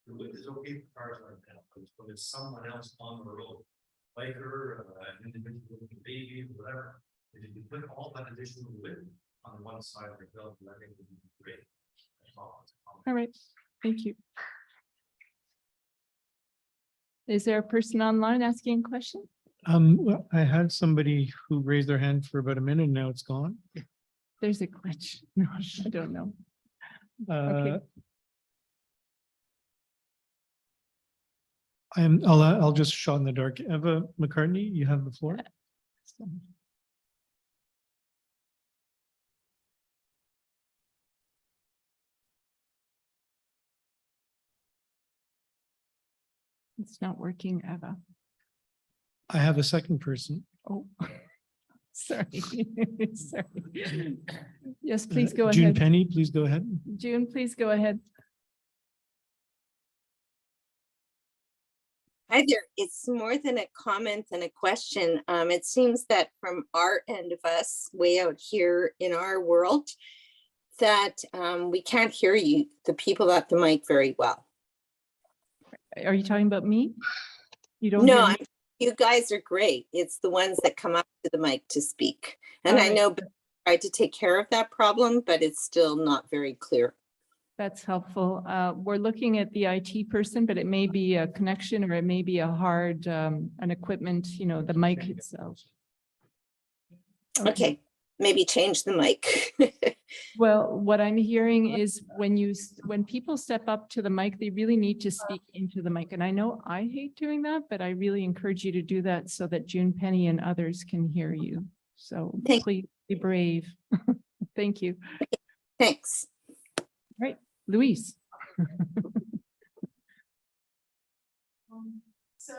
The width is okay for cars like that, but when there's someone else on the road, biker, an individual with a baby, whatever, if you put all that additional width on one side of the building, I think would be great. That's all. All right, thank you. Is there a person online asking a question? Well, I had somebody who raised their hand for about a minute, now it's gone. There's a glitch. No, I don't know. Uh, I'll just shot in the dark. Eva McCartney, you have the floor. It's not working, Eva. I have a second person. Oh, sorry. Sorry. Yes, please go June ahead. Penny, please go ahead. June, please go ahead. Hi there. It's more than a comment and a question. It seems that from our end of us, way out here in our world, that we can't hear you, the people at the mic, very well. Are you talking about me? You don't? No, hear me? you guys are great. It's the ones that come up to the mic to speak. And I Alright. know Ben tried to take care of that problem, but it's still not very clear. That's helpful. We're looking at the IT person, but it may be a connection or it may be a hard, an equipment, the mic itself. Okay, maybe change the mic. Well, what I'm hearing is when people step up to the mic, they really need to speak into the mic. And I know I hate doing that, but I really encourage you to do that so that June Penny and others can hear you. So Thank- please be brave. Thank you. Thanks. Right, Louise. So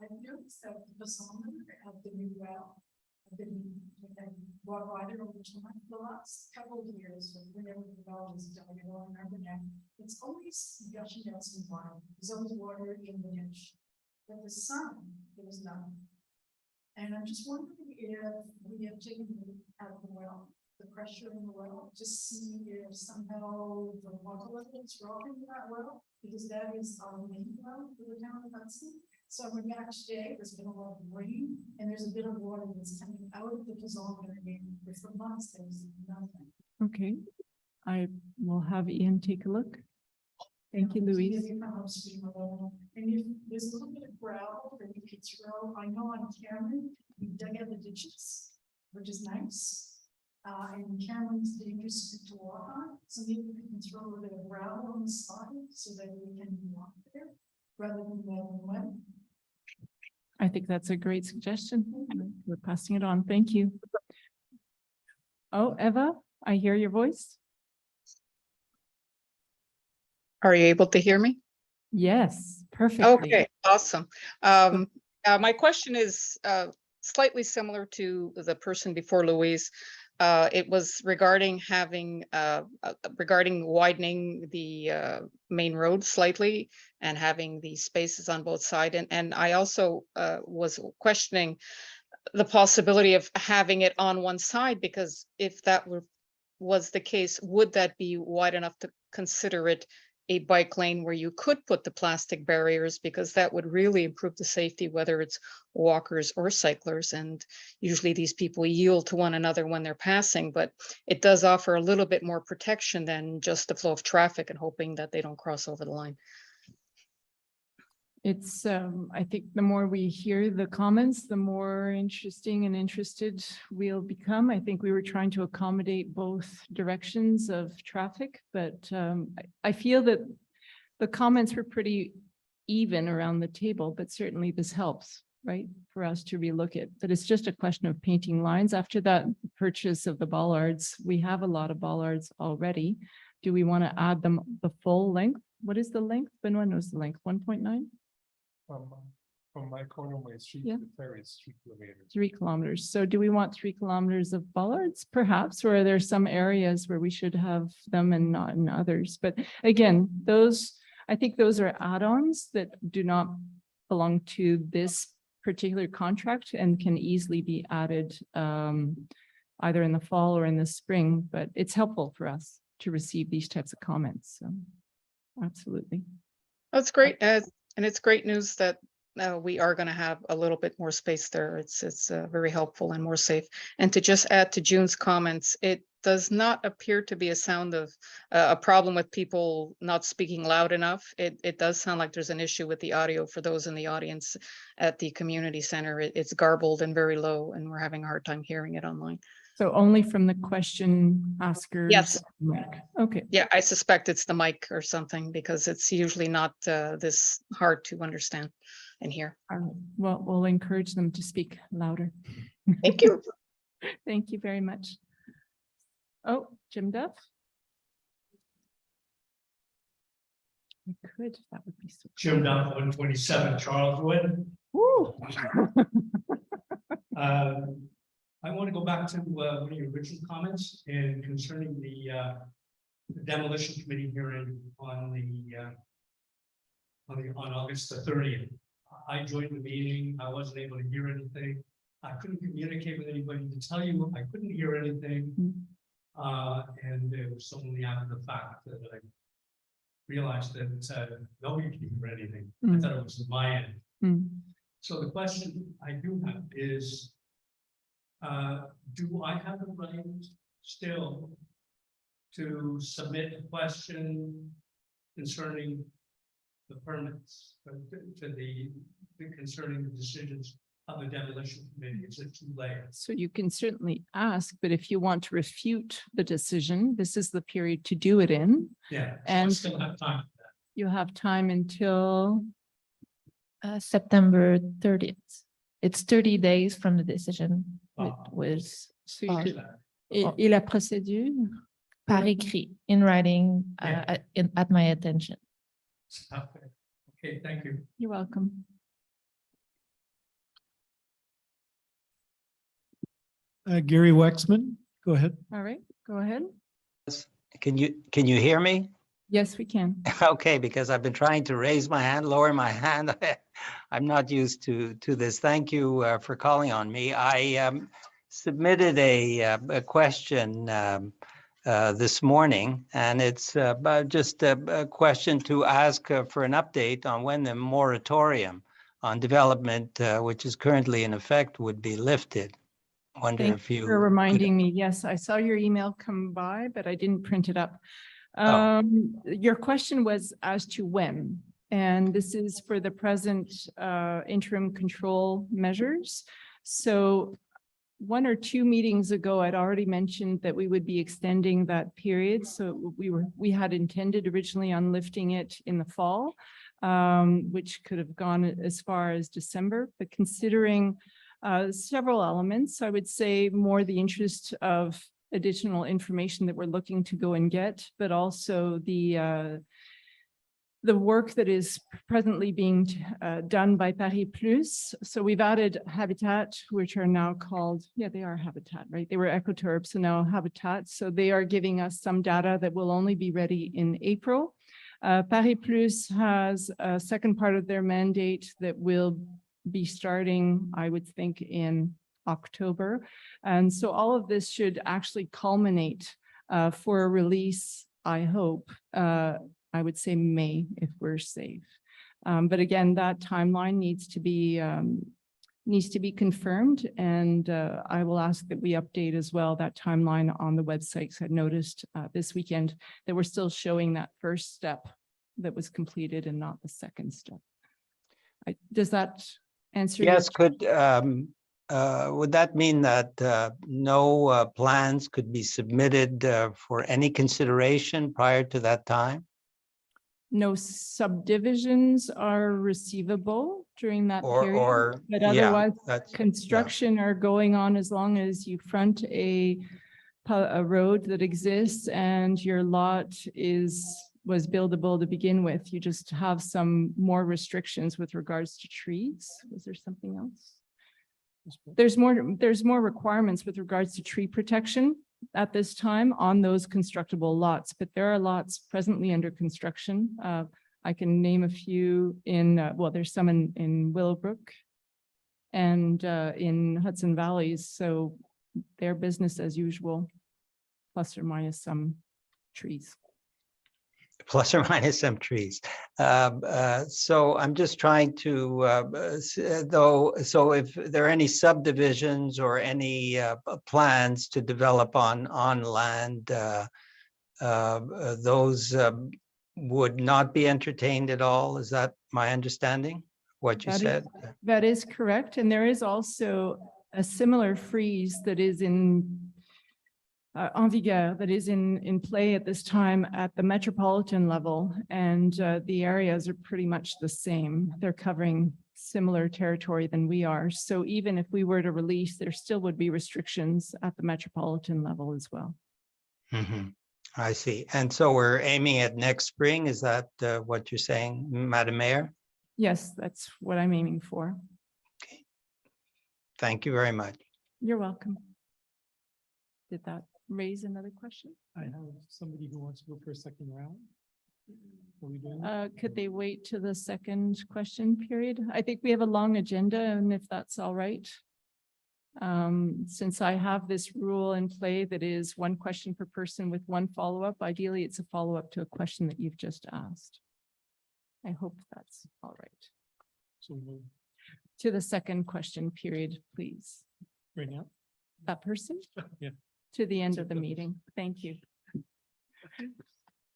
I've noticed that the facade of the new well, I've been riding over time the last couple of years, whenever the well is done, I don't remember now. It's always gushing out some water, there's always water in the ditch. But the sun, there was none. And I'm just wondering if we have taken out the well, the pressure in the well, to see if somehow the water level is dropping in that well, because that is our main well for the town of Hudson. So when back today, there's been a lot of rain, and there's a bit of water that's coming out of the facade again, but for months, there's nothing. Okay, I will have Ian take a look. Thank you, So Louise. getting from upstream a little. And if there's a little bit of gravel that you could throw, I know on Cameron, we dug out the ditches, which is nice. And Cameron's dangerous to walk on, so maybe we can throw a little bit of gravel on the side so that we can walk there rather than mud. I think that's a great suggestion. We're passing it on. Thank you. Oh, Eva, I hear your voice. Are you able to hear me? Yes, perfectly. Okay, awesome. My question is slightly similar to the person before Louise. It was regarding regarding widening the main road slightly and having the spaces on both sides. And I also was questioning the possibility of having it on one side, because if that was the case, would that be wide enough to consider it a bike lane where you could put the plastic barriers, because that would really improve the safety, whether it's walkers or cyclists. And usually these people yield to one another when they're passing, but it does offer a little bit more protection than just the flow of traffic and hoping that they don't cross over the line. It's, I think the more we hear the comments, the more interesting and interested we'll become. I think we were trying to accommodate both directions of traffic, but I feel that the comments were pretty even around the table, but certainly this helps, right? For us to relook it, but it's just a question of painting lines. After that purchase of the bollards, we have a lot of bollards already. Do we want to add them the full length? What is the length? Benoit knows the length, 1.9? From my corner of my street Yeah. to the ferry, it's 3 kilometers. 3 kilometers. So do we want 3 kilometers of bollards perhaps, or are there some areas where we should have them and not in others? But again, I think those are add-ons that do not belong to this particular contract and can easily be added either in the fall or in the spring, but it's helpful for us to receive these types of comments. So absolutely. That's great. And it's great news that we are going to have a little bit more space there. It's very helpful and more safe. And to just add to June's comments, it does not appear to be a sound of a problem with people not speaking loud enough. It does sound like there's an issue with the audio for those in the audience at the community center. It's garbled and very low, and we're having a hard time hearing it online. So only from the question askers? Yes. Okay. Yeah, I suspect it's the mic or something, because it's usually not this hard to understand and hear. All right. Well, we'll encourage them to speak louder. Thank you. Thank you very much. Oh, Jim Duff. I could, that would be so. Jim Duff, 127 Charleswood. Woo. I want to go back to one of your original comments and concerning the demolition committee hearing on August the 30th. I joined the meeting. I wasn't able to hear anything. I couldn't communicate with anybody to tell you I couldn't hear anything. And it was only after the fact that I realized that nobody could hear anything. I thought it was my end. So the question I do have is, do I have the right still to submit a question concerning the permits, to the concerning the decisions of the demolition committee? Is it too late? So you can certainly ask, but if you want to refute the decision, this is the period to do it in. Yeah, so I And still have time for that. you have time until, September 30th. It's 30 days from the decision. It Oh. was so you could- Oh. et la procédure? par écrit, in writing, Yeah. at my attention. Okay, thank you. You're welcome. Gary Waxman, go ahead. All right, go ahead. Can you hear me? Yes, we can. Okay, because I've been trying to raise my hand, lower my hand. I'm not used to this. Thank you for calling on me. I submitted a question this morning, and it's just a question to ask for an update on when the moratorium on development, which is currently in effect, would be lifted. Wonder Thank if you you for reminding me. Yes, I saw your email come by, but I didn't print it up. Your question was as to when, and this is for the present interim control measures. So 1 or 2 meetings ago, I'd already mentioned that we would be extending that period. So we had intended originally on lifting it in the fall, which could have gone as far as December, but considering several elements, I would say more the interest of additional information that we're looking to go and get, but also the work that is presently being done by Paris Plus. So we've added Habitat, which are now called, yeah, they are Habitat, right? They were Ecoturb, so now Habitat. So they are giving us some data that will only be ready in April. Paris Plus has a second part of their mandate that will be starting, I would think, in October. And so all of this should actually culminate for a release, I hope, I would say May, if we're safe. But again, that timeline needs to be confirmed, and I will ask that we update as well that timeline on the website. So I noticed this weekend that we're still showing that first step that was completed and not the second step. Does that answer? Yes, would that mean that no plans could be submitted for any consideration prior to that time? No subdivisions are receivable during that period, but yeah, otherwise that's- construction are going on as long as you front a road that exists and your lot was buildable to begin with. You just have some more restrictions with regards to trees. Was there something else? There's more requirements with regards to tree protection at this time on those constructible lots, but there are lots presently under construction. I can name a few in, well, there's some in Willowbrook and in Hudson Valleys. So they're business as usual, plus or minus some trees. Plus or minus some trees. So I'm just trying to, so if there are any subdivisions or any plans to develop on land, those would not be entertained at all. Is that my understanding, what you said? That is correct. And there is also a similar freeze that is in en vigueur, that is in play at this time at the metropolitan level, and the areas are pretty much the same. They're covering similar territory than we are. So even if we were to release, there still would be restrictions at the metropolitan level as well. Mm-hmm. I see. And so we're aiming at next spring. Is that what you're saying, Madam Mayor? Yes, that's what I'm aiming for. Okay. Thank you very much. You're welcome. Did that raise another question? I have somebody who wants to go for a second round. Are we doing? Could they wait to the second question period? I think we have a long agenda, and if that's all right. Since I have this rule in play that is 1 question per person with 1 follow-up, ideally it's a follow-up to a question that you've just asked. I hope that's all right. So we'll- To the second question period, please. right now? That person? Yeah. To the end of the meeting. Thank you.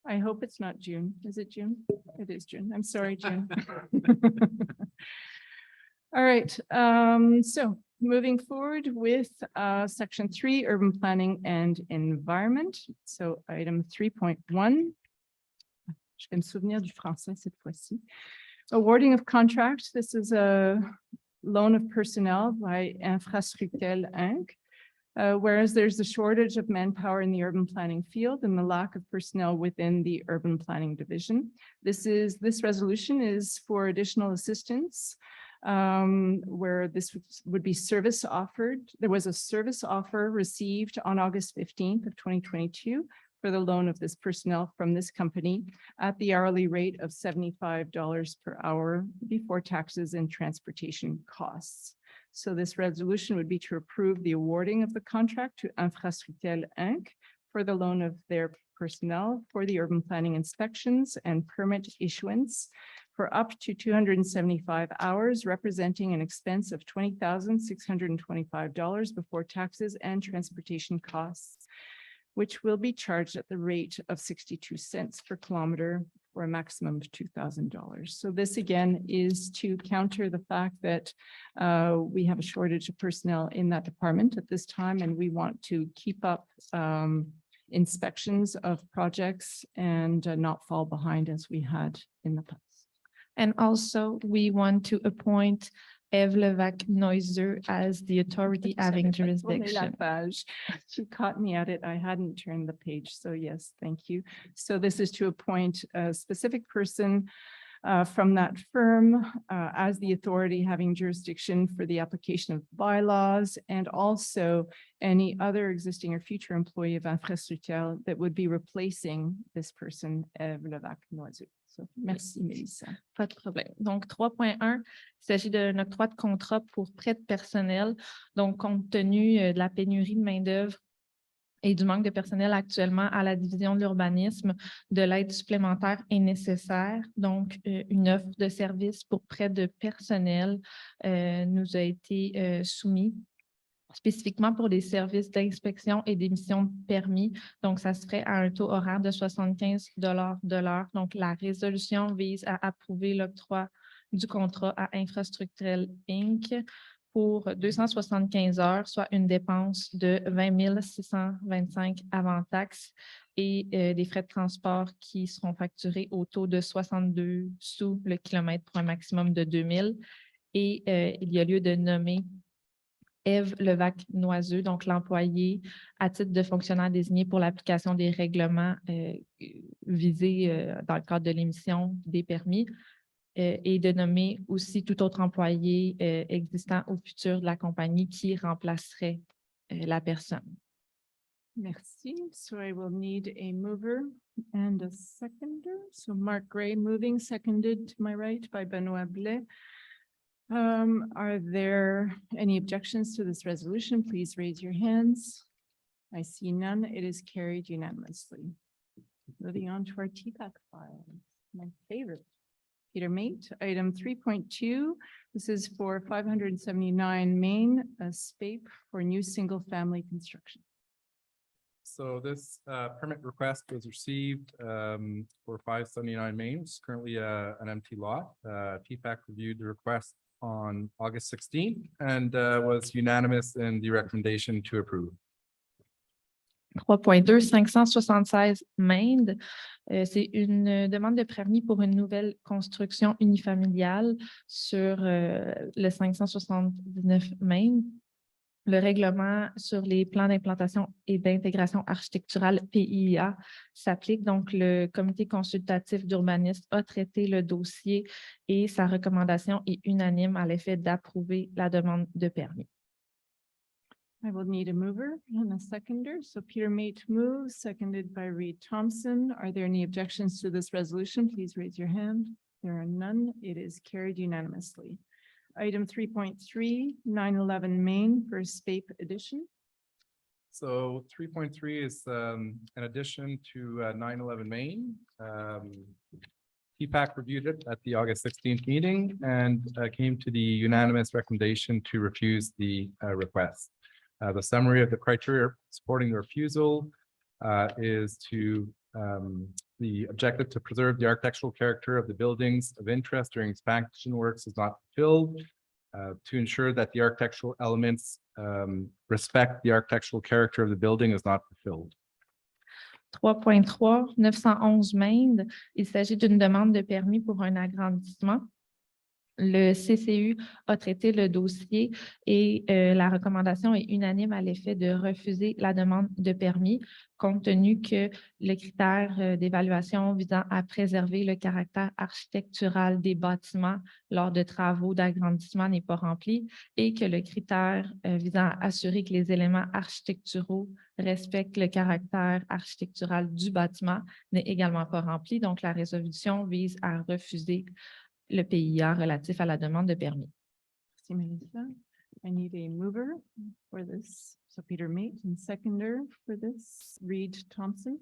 I hope it's not June. Is it June? It is June. I'm sorry, June. All right. So moving forward with section 3, urban planning and environment. So item 3.1. Je vais me souvenir du français cette fois-ci. Awarding of contract. This is a loan of personnel by Infrastructel Inc. Whereas there's a shortage of manpower in the urban planning field and the lack of personnel within the urban planning division. This resolution is for additional assistance, where this would be service offered. There was a service offer received on August 15th of 2022 for the loan of this personnel from this company at the hourly rate of $75 per hour before taxes and transportation costs. So this resolution would be to approve the awarding of the contract to Infrastructel Inc. for the loan of their personnel for the urban planning inspections and permit issuance for up to 275 hours, representing an expense of $20,625 before taxes and transportation costs. which will be charged at the rate of 62 cents per kilometer for a maximum of $2,000. So this again is to counter the fact that we have a shortage of personnel in that department at this time, and we want to keep up inspections of projects and not fall behind as we had in the past. And also, we want to appoint Eve Levac-Noiseux as the authority having jurisdiction. She caught me at it. I hadn't turned the page. So yes, thank you. So this is to appoint a specific person from that firm as the authority having jurisdiction for the application of bylaws, and also any other existing or future employee of Infrastructure that would be replacing this person, Eve Levac-Noiseux. So, merci, Mélissa. Pas de problème. Donc, 3.1, il s'agit d'un octroi de contrat pour prêt de personnel. Donc, compte tenu de la pénurie de main-d'œuvre et du manque de personnel actuellement à la division de l'urbanisme, de l'aide supplémentaire est nécessaire. Donc, une offre de service pour prêt de personnel nous a été soumise, spécifiquement pour les services d'inspection et d'émission de permis. Donc, ça se ferait à un taux horaire de 75 de l'heure. Donc, la résolution vise à approuver l'octroi du contrat à Infrastructurel Inc. pour 275 heures, soit une dépense de 20 625 avant taxes et des frais de transport qui seront facturés au taux de 62 sous le kilomètre pour un maximum de 2000. Et il y a lieu de nommer Eve Levac-Noiseux, donc l'employé à titre de fonctionnaire désigné pour l'application des règlements visés dans le cadre de l'émission des permis et de nommer aussi tout autre employé existant au futur de la compagnie qui remplacerait la personne. Merci. So I will need a mover and a seconder. So Mark Gray moving, seconded to my right by Benoit Blais. Are there any objections to this resolution? Please raise your hands. I see none. It is carried unanimously. Moving on to our TPAC file, my favorite. Peter Mate, item 3.2. This is for 579 Main, a SPAPE for new single-family construction. So this permit request was received for 579 Main. It's currently an empty lot. PPAC reviewed the request on August 16th and was unanimous in the recommendation to approve. 3.2, 576 Main. C'est une demande de permis pour une nouvelle construction unifamiliale sur le 579 Main. Le règlement sur les plans d'implantation et d'intégration architecturale PIA s'applique. Donc, le comité consultatif d'urbanisme a traité le dossier et sa recommandation est unanime à l'effet d'approuver la demande de permis. I will need a mover and a seconder. So Peter Mate moves, seconded by Reed Thompson. Are there any objections to this resolution? Please raise your hand. There are none. It is carried unanimously. Item 3.3, 911 Main for SPAPE addition. So 3.3 is an addition to 911 Main. PPAC reviewed it at the August 16th meeting and came to the unanimous recommendation to refuse the request. The summary of the criteria supporting the refusal is to the objective to preserve the architectural character of the buildings of interest during expansion works is not fulfilled. To ensure that the architectural elements respect the architectural character of the building is not fulfilled. 3.3, 911 Main. Il s'agit d'une demande de permis pour un agrandissement. Le CCU a traité le dossier et la recommandation est unanime à l'effet de refuser la demande de permis, compte tenu que le critère d'évaluation visant à préserver le caractère architectural des bâtiments lors de travaux d'agrandissement n'est pas rempli et que le critère visant à assurer que les éléments architecturaux respectent le caractère architectural du bâtiment n'est également pas rempli. Donc, la résolution vise à refuser le PIA relatif à la demande de permis. Merci, Melissa. I need a mover for this. So Peter Mate and seconder for this, Reed Thompson.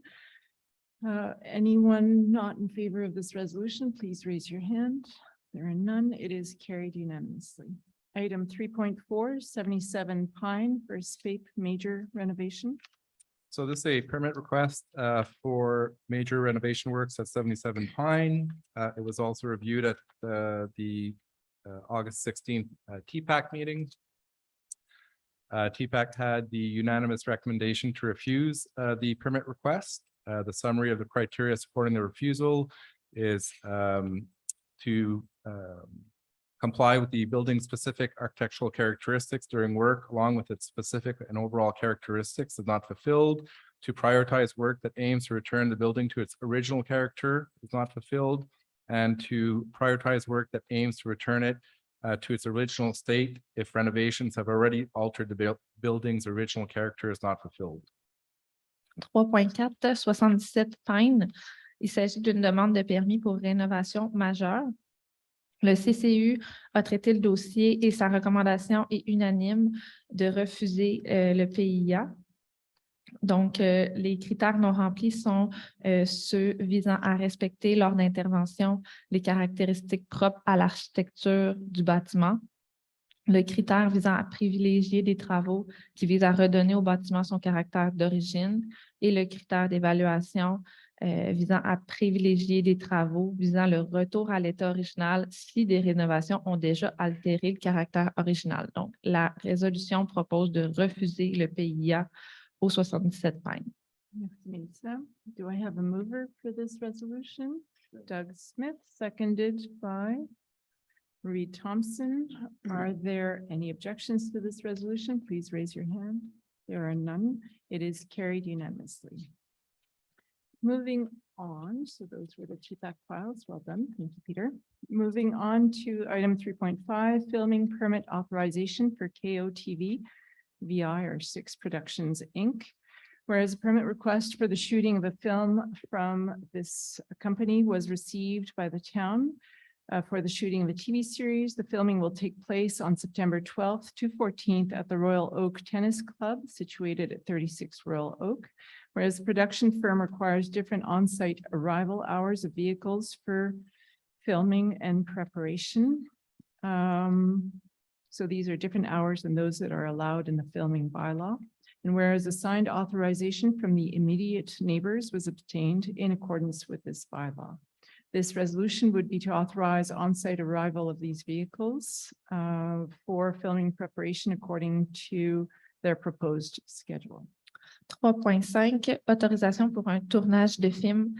Anyone not in favor of this resolution, please raise your hand. There are none. It is carried unanimously. Item 3.4, 77 Pine for SPAPE major renovation. So this is a permit request for major renovation works at 77 Pine. It was also reviewed at the August 16th TPAC meeting. TPAC had the unanimous recommendation to refuse the permit request. The summary of the criteria supporting the refusal is to comply with the building-specific architectural characteristics during work, along with its specific and overall characteristics is not fulfilled, to prioritize work that aims to return the building to its original character is not fulfilled, and to prioritize work that aims to return it to its original state if renovations have already altered the building's original character is not fulfilled. 3.4, 77 Pine. Il s'agit d'une demande de permis pour rénovation majeure. Le CCU a traité le dossier et sa recommandation est unanime de refuser le PIA. Donc, les critères non remplis sont ceux visant à respecter lors d'intervention les caractéristiques propres à l'architecture du bâtiment, le critère visant à privilégier des travaux qui visent à redonner au bâtiment son caractère d'origine et le critère d'évaluation visant à privilégier des travaux visant le retour à l'état original si des rénovations ont déjà altéré le caractère original. Donc, la résolution propose de refuser le PIA au 77 Pine. Merci, Melissa. Do I have a mover for this resolution? Doug Smith, seconded by Reed Thompson. Are there any objections to this resolution? Please raise your hand. There are none. It is carried unanimously. Moving on, so those were the TPAC files. Well done. Thank you, Peter. Moving on to item 3.5, filming permit authorization for KOTV VI or 6 Productions, Inc. Whereas a permit request for the shooting of a film from this company was received by the town for the shooting of a TV series. The filming will take place on September 12th to 14th at the Royal Oak Tennis Club situated at 36 Royal Oak. Whereas the production firm requires different on-site arrival hours of vehicles for filming and preparation. So these are different hours than those that are allowed in the filming bylaw. And whereas a signed authorization from the immediate neighbors was obtained in accordance with this bylaw. This resolution would be to authorize on-site arrival of these vehicles for filming preparation according to their proposed schedule. 3.5, autorisation pour un tournage de film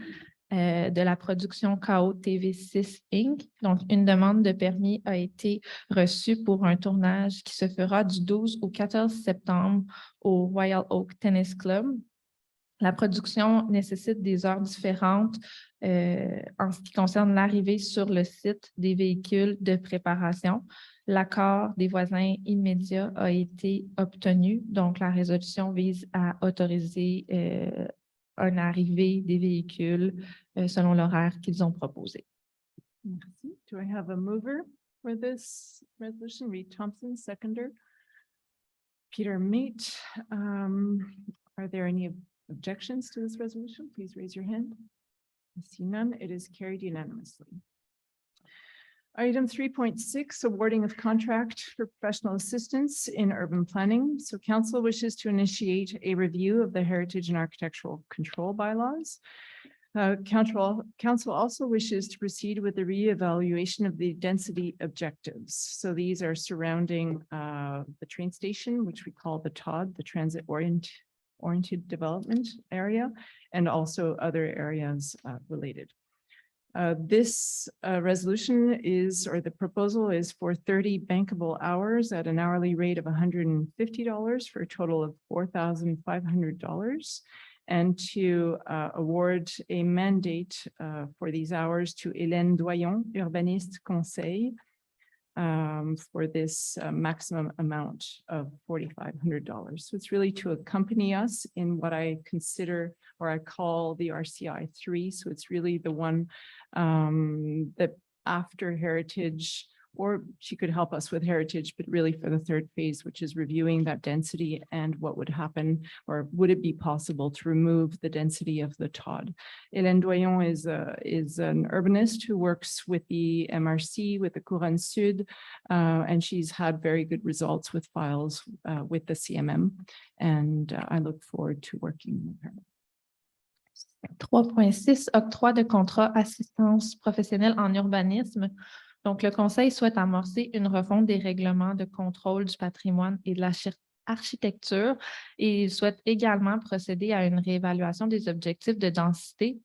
de la production KOTV6 Inc. Donc, une demande de permis a été reçue pour un tournage qui se fera du 12 au 14 septembre au Royal Oak Tennis Club. La production nécessite des heures différentes en ce qui concerne l'arrivée sur le site des véhicules de préparation. L'accord des voisins immédiats a été obtenu, donc la résolution vise à autoriser une arrivée des véhicules selon l'horaire qu'ils ont proposé. Merci. Do I have a mover for this resolution? Reed Thompson, seconder. Peter Mate. Are there any objections to this resolution? Please raise your hand. I see none. It is carried unanimously. Item 3.6, awarding of contract for professional assistance in urban planning. So council wishes to initiate a review of the heritage and architectural control bylaws. Council also wishes to proceed with the reevaluation of the density objectives. So these are surrounding the train station, which we call the TOD, the transit oriented development area, and also other areas related. This resolution is, or the proposal is for 30 bankable hours at an hourly rate of $150 for a total of $4,500. And to award a mandate for these hours to Hélène Doyon, urbaniste conseil, for this maximum amount of $4,500. So it's really to accompany us in what I consider, or I call the RCI 3. So it's really the one that after heritage or she could help us with heritage, but really for the third phase, which is reviewing that density and what would happen, or would it be possible to remove the density of the Todd. Hélène Doyon is an urbanist who works with the MRC, with the Couronne Sud, and she's had very good results with files with the CMM, and I look forward to working with her. 3.6, octroi de contrat assistance professionnelle en urbanisme. Donc, le conseil souhaite amorcer une refonte des règlements de contrôle du patrimoine et de l'architecture et il souhaite également procéder à une réévaluation des objectifs de densité.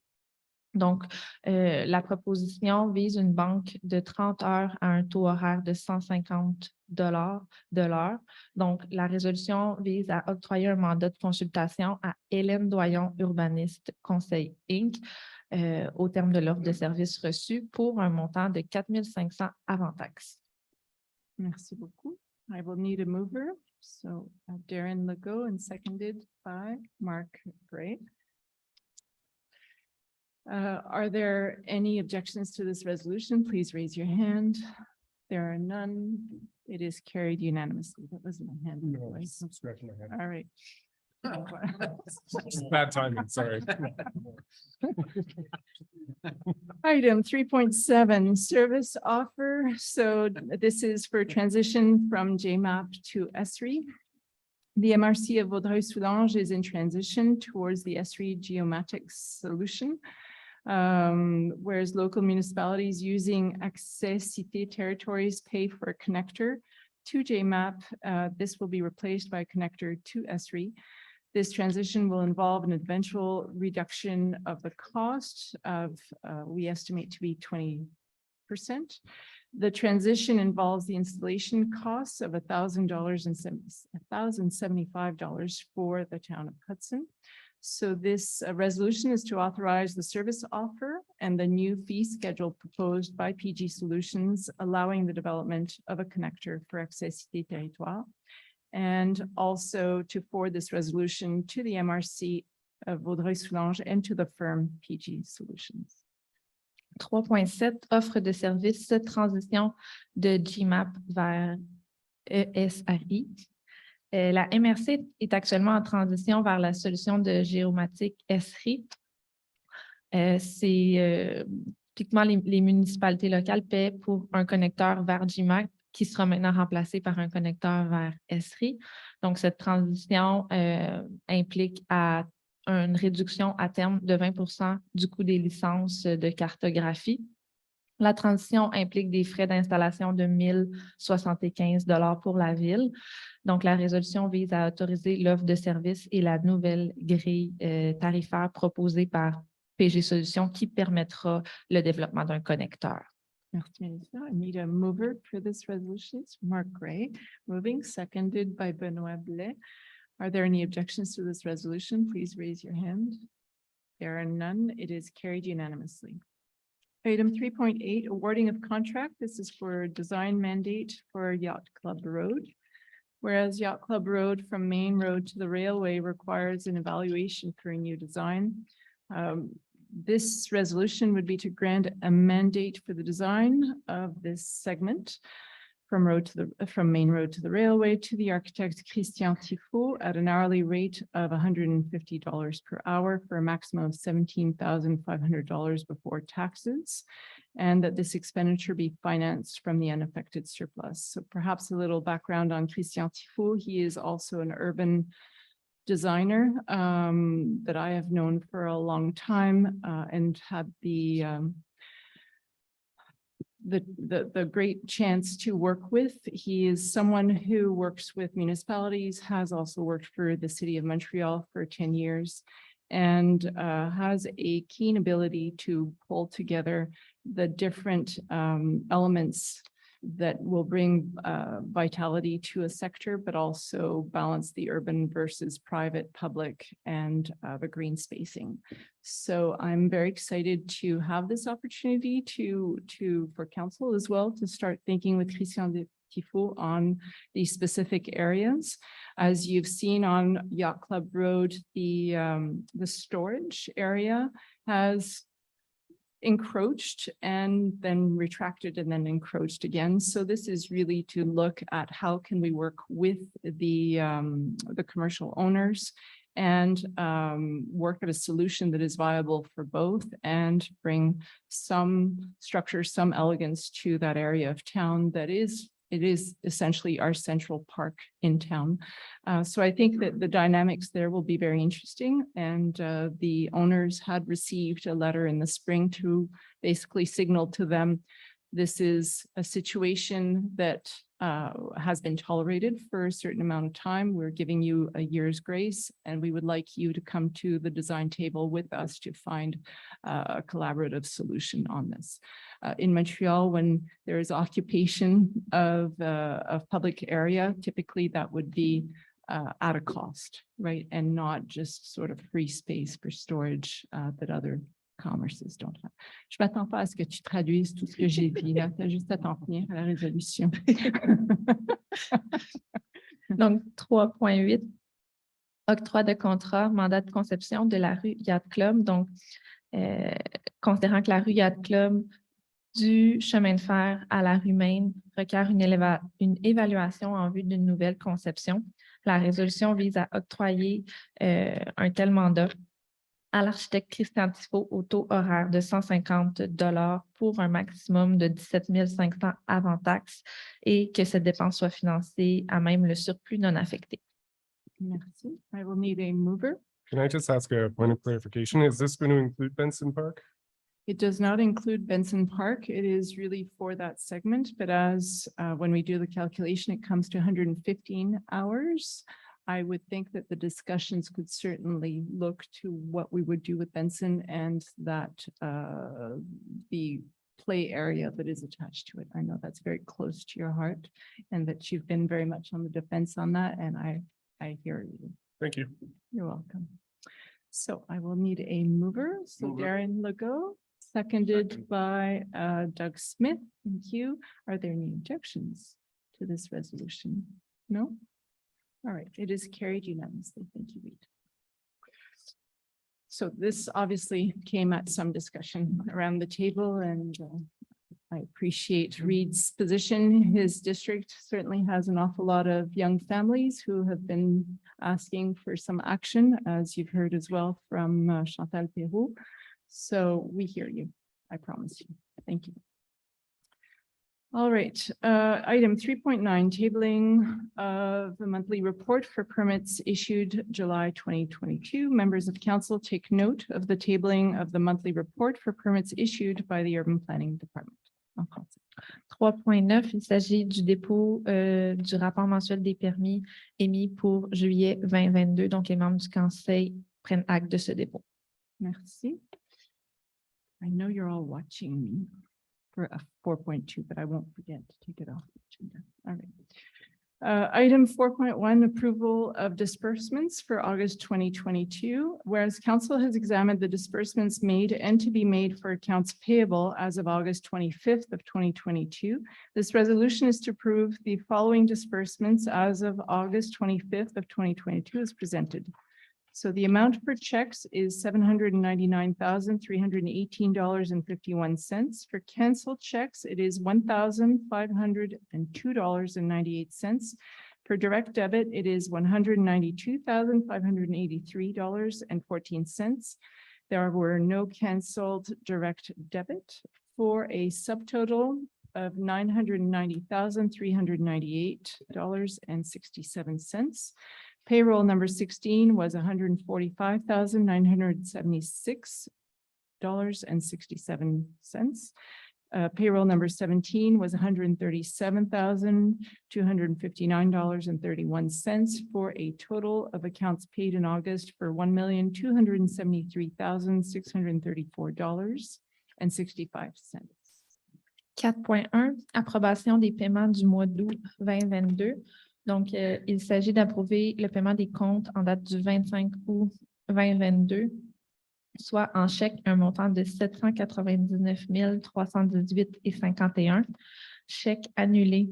Donc, la proposition vise une banque de 30 heures à un taux horaire de 150 $ de l'heure. Donc, la résolution vise à octroyer un mandat de consultation à Hélène Doyon, urbaniste, conseil Inc., au terme de l'offre de services reçue pour un montant de 4 500 avant taxe. Merci beaucoup. I will need a mover. So Darren Legault and seconded by Mark Gray. Are there any objections to this resolution? Please raise your hand. There are none. It is carried unanimously. That wasn't my hand. Right? Scratching my head. All right. Bad timing, sorry. Item 3.7, service offer. So this is for transition from JMAP to ESRI. The MRC of Vaudreuil-Soulanges is in transition towards the ESRI geomatics solution. Whereas local municipalities using access-cité territories pay for a connector to JMAP, this will be replaced by a connector to ESRI. This transition will involve an eventual reduction of the cost of, we estimate to be 20%. The transition involves the installation costs of $1,075 for the town of Hudson. So this resolution is to authorize the service offer and the new fee schedule proposed by PG Solutions, allowing the development of a connector for Access-Cité Territoire, and also to forward this resolution to the MRC of Vaudreuil-Soulanges and to the firm PG Solutions. 3.7, offre de service transition de GMAP vers ESRI. La MRC est actuellement en transition vers la solution de géomatique ESRI. Typiquement, les municipalités locales paient pour un connecteur vers GMAP qui sera maintenant remplacé par un connecteur vers ESRI. Donc, cette transition implique une réduction à terme de 20% du coût des licences de cartographie. La transition implique des frais d'installation de 1 075 $ pour la ville. Donc, la résolution vise à autoriser l'offre de service et la nouvelle grille tarifaire proposée par PG Solutions qui permettra le développement d'un connecteur. Merci, Melissa. I need a mover for this resolution. It's Mark Gray, moving, seconded by Benoit Blais. Are there any objections to this resolution? Please raise your hand. There are none. It is carried unanimously. Item 3.8, awarding of contract. This is for design mandate for Yacht Club Road. Whereas Yacht Club Road from Main Road to the railway requires an evaluation for a new design. This resolution would be to grant a mandate for the design of this segment from Main Road to the railway to the architect Christian Tifo at an hourly rate of $150 per hour for a maximum of $17,500 before taxes, and that this expenditure be financed from the unaffected surplus. So perhaps a little background on Christian Tifo. He is also an urban designer that I have known for a long time and had the great chance to work with. He is someone who works with municipalities, has also worked for the city of Montreal for 10 years, and has a keen ability to pull together the different elements that will bring vitality to a sector, but also balance the urban versus private, public, and the green spacing. So I'm very excited to have this opportunity for council as well to start thinking with Christian Tifo on these specific areas. As you've seen on Yacht Club Road, the storage area has encroached and then retracted and then encroached again. So this is really to look at how can we work with the commercial owners and work at a solution that is viable for both and bring some structure, some elegance to that area of town that is essentially our central park in town. So I think that the dynamics there will be very interesting. And the owners had received a letter in the spring to basically signal to them, this is a situation that has been tolerated for a certain amount of time. We're giving you a year's grace, and we would like you to come to the design table with us to find a collaborative solution on this. In Montreal, when there is occupation of public area, typically that would be at a cost, right? And not just sort of free space for storage that other commerces don't have. Je m'attends pas à ce que tu traduises tout ce que j'ai dit là. Tu as juste à t'en tenir à la résolution. Donc, 3.8, octroi de contrat, mandat de conception de la rue Yacht Club. Donc, considérant que la rue Yacht Club du chemin de fer à la rue Maine requiert une évaluation en vue d'une nouvelle conception. La résolution vise à octroyer un tel mandat à l'architecte Christian Tifo au taux horaire de 150 $ pour un maximum de 17 500 avant taxes et que cette dépense soit financée à même le surplus non affecté. Merci. I will need a mover. Can I just ask a point of clarification? Is this going to include Benson Park? It does not include Benson Park. It is really for that segment, but as when we do the calculation, it comes to 115 hours. I would think that the discussions could certainly look to what we would do with Benson and that the play area that is attached to it. I know that's very close to your heart and that you've been very much on the defense on that, and I hear you. Thank you. You're welcome. So I will need a mover. So Mover. Darren Legault, seconded by Doug Smith. Thank you. Are there any objections to this resolution? No? All right, it is carried unanimously. Thank you, Reed. So this obviously came at some discussion around the table, and I appreciate Reed's position. His district certainly has an awful lot of young families who have been asking for some action, as you've heard as well from Chantal Perrault. So we hear you, I promise you. Thank you. All right, item 3.9, tabling of the monthly report for permits issued July 2022. Members of council take note of the tabling of the monthly report for permits issued by the Urban Planning Department. 3.9, il s'agit du dépôt du rapport mensuel des permis émis pour juillet 2022. Donc, les membres du conseil prennent acte de ce dépôt. Merci. I know you're all watching me for a 4.2, but I won't forget to take it off the agenda. All right. Item 4.1, approval of disbursements for August 2022. Whereas council has examined the disbursements made and to be made for accounts payable as of August 25th of 2022. This resolution is to approve the following disbursements as of August 25th of 2022 as presented. So the amount for checks is $799,318.51. For canceled checks, it is $1,502.98. For direct debit, it is $192,583.14. There were no canceled direct debit for a subtotal of $990,398.67. Payroll number 16 was $145,976.67. Payroll number 17 was $137,259.31 for a total of accounts paid in August for $1,273,634.65. 4.1, approbation des paiements du mois d'août 2022. Donc, il s'agit d'approuver le paiement des comptes en date du 25 août 2022, soit en chèque un montant de 799 318,51, chèque annulé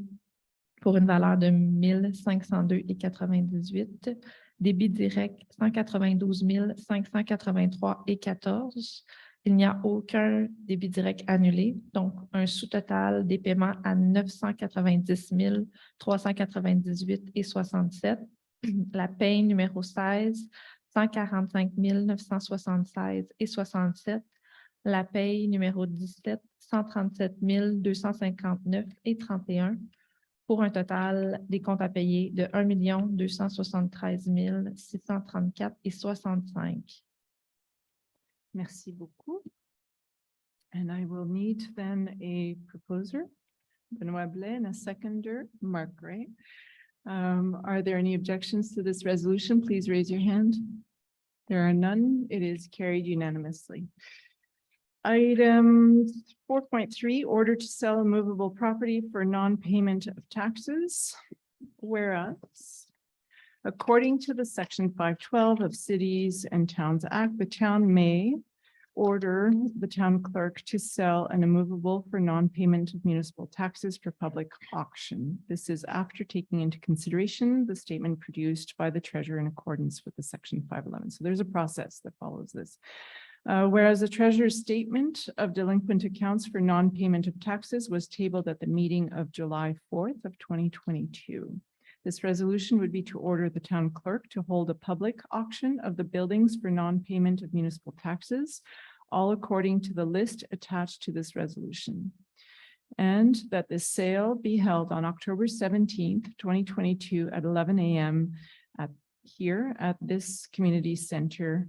pour une valeur de 1 502,98, débit direct 192 583,14 il n'y a aucun débit direct annulé, donc un sous-total des paiements à 990 398 et 67. La paye numéro 16, 145 976 et 67. La paye numéro 17, 137 259 et 31, pour un total des comptes à payer de 1 273 634 et 65. Merci beaucoup. And I will need then a proposer, Benoit Blais, and a seconder, Mark Gray. Are there any objections to this resolution? Please raise your hand. There are none. It is carried unanimously. Item 4.3, order to sell a movable property for non-payment of taxes. Whereas, according to the Section 512 of Cities and Towns Act, the town may order the town clerk to sell an immovable for non-payment of municipal taxes for public auction. This is after taking into consideration the statement produced by the treasurer in accordance with the Section 511. So there's a process that follows this. Whereas the treasurer's statement of delinquent accounts for non-payment of taxes was tabled at the meeting of July 4th of 2022. This resolution would be to order the town clerk to hold a public auction of the buildings for non-payment of municipal taxes, all according to the list attached to this resolution. And that the sale be held on October 17th, 2022 at 11 a.m. here at this community center.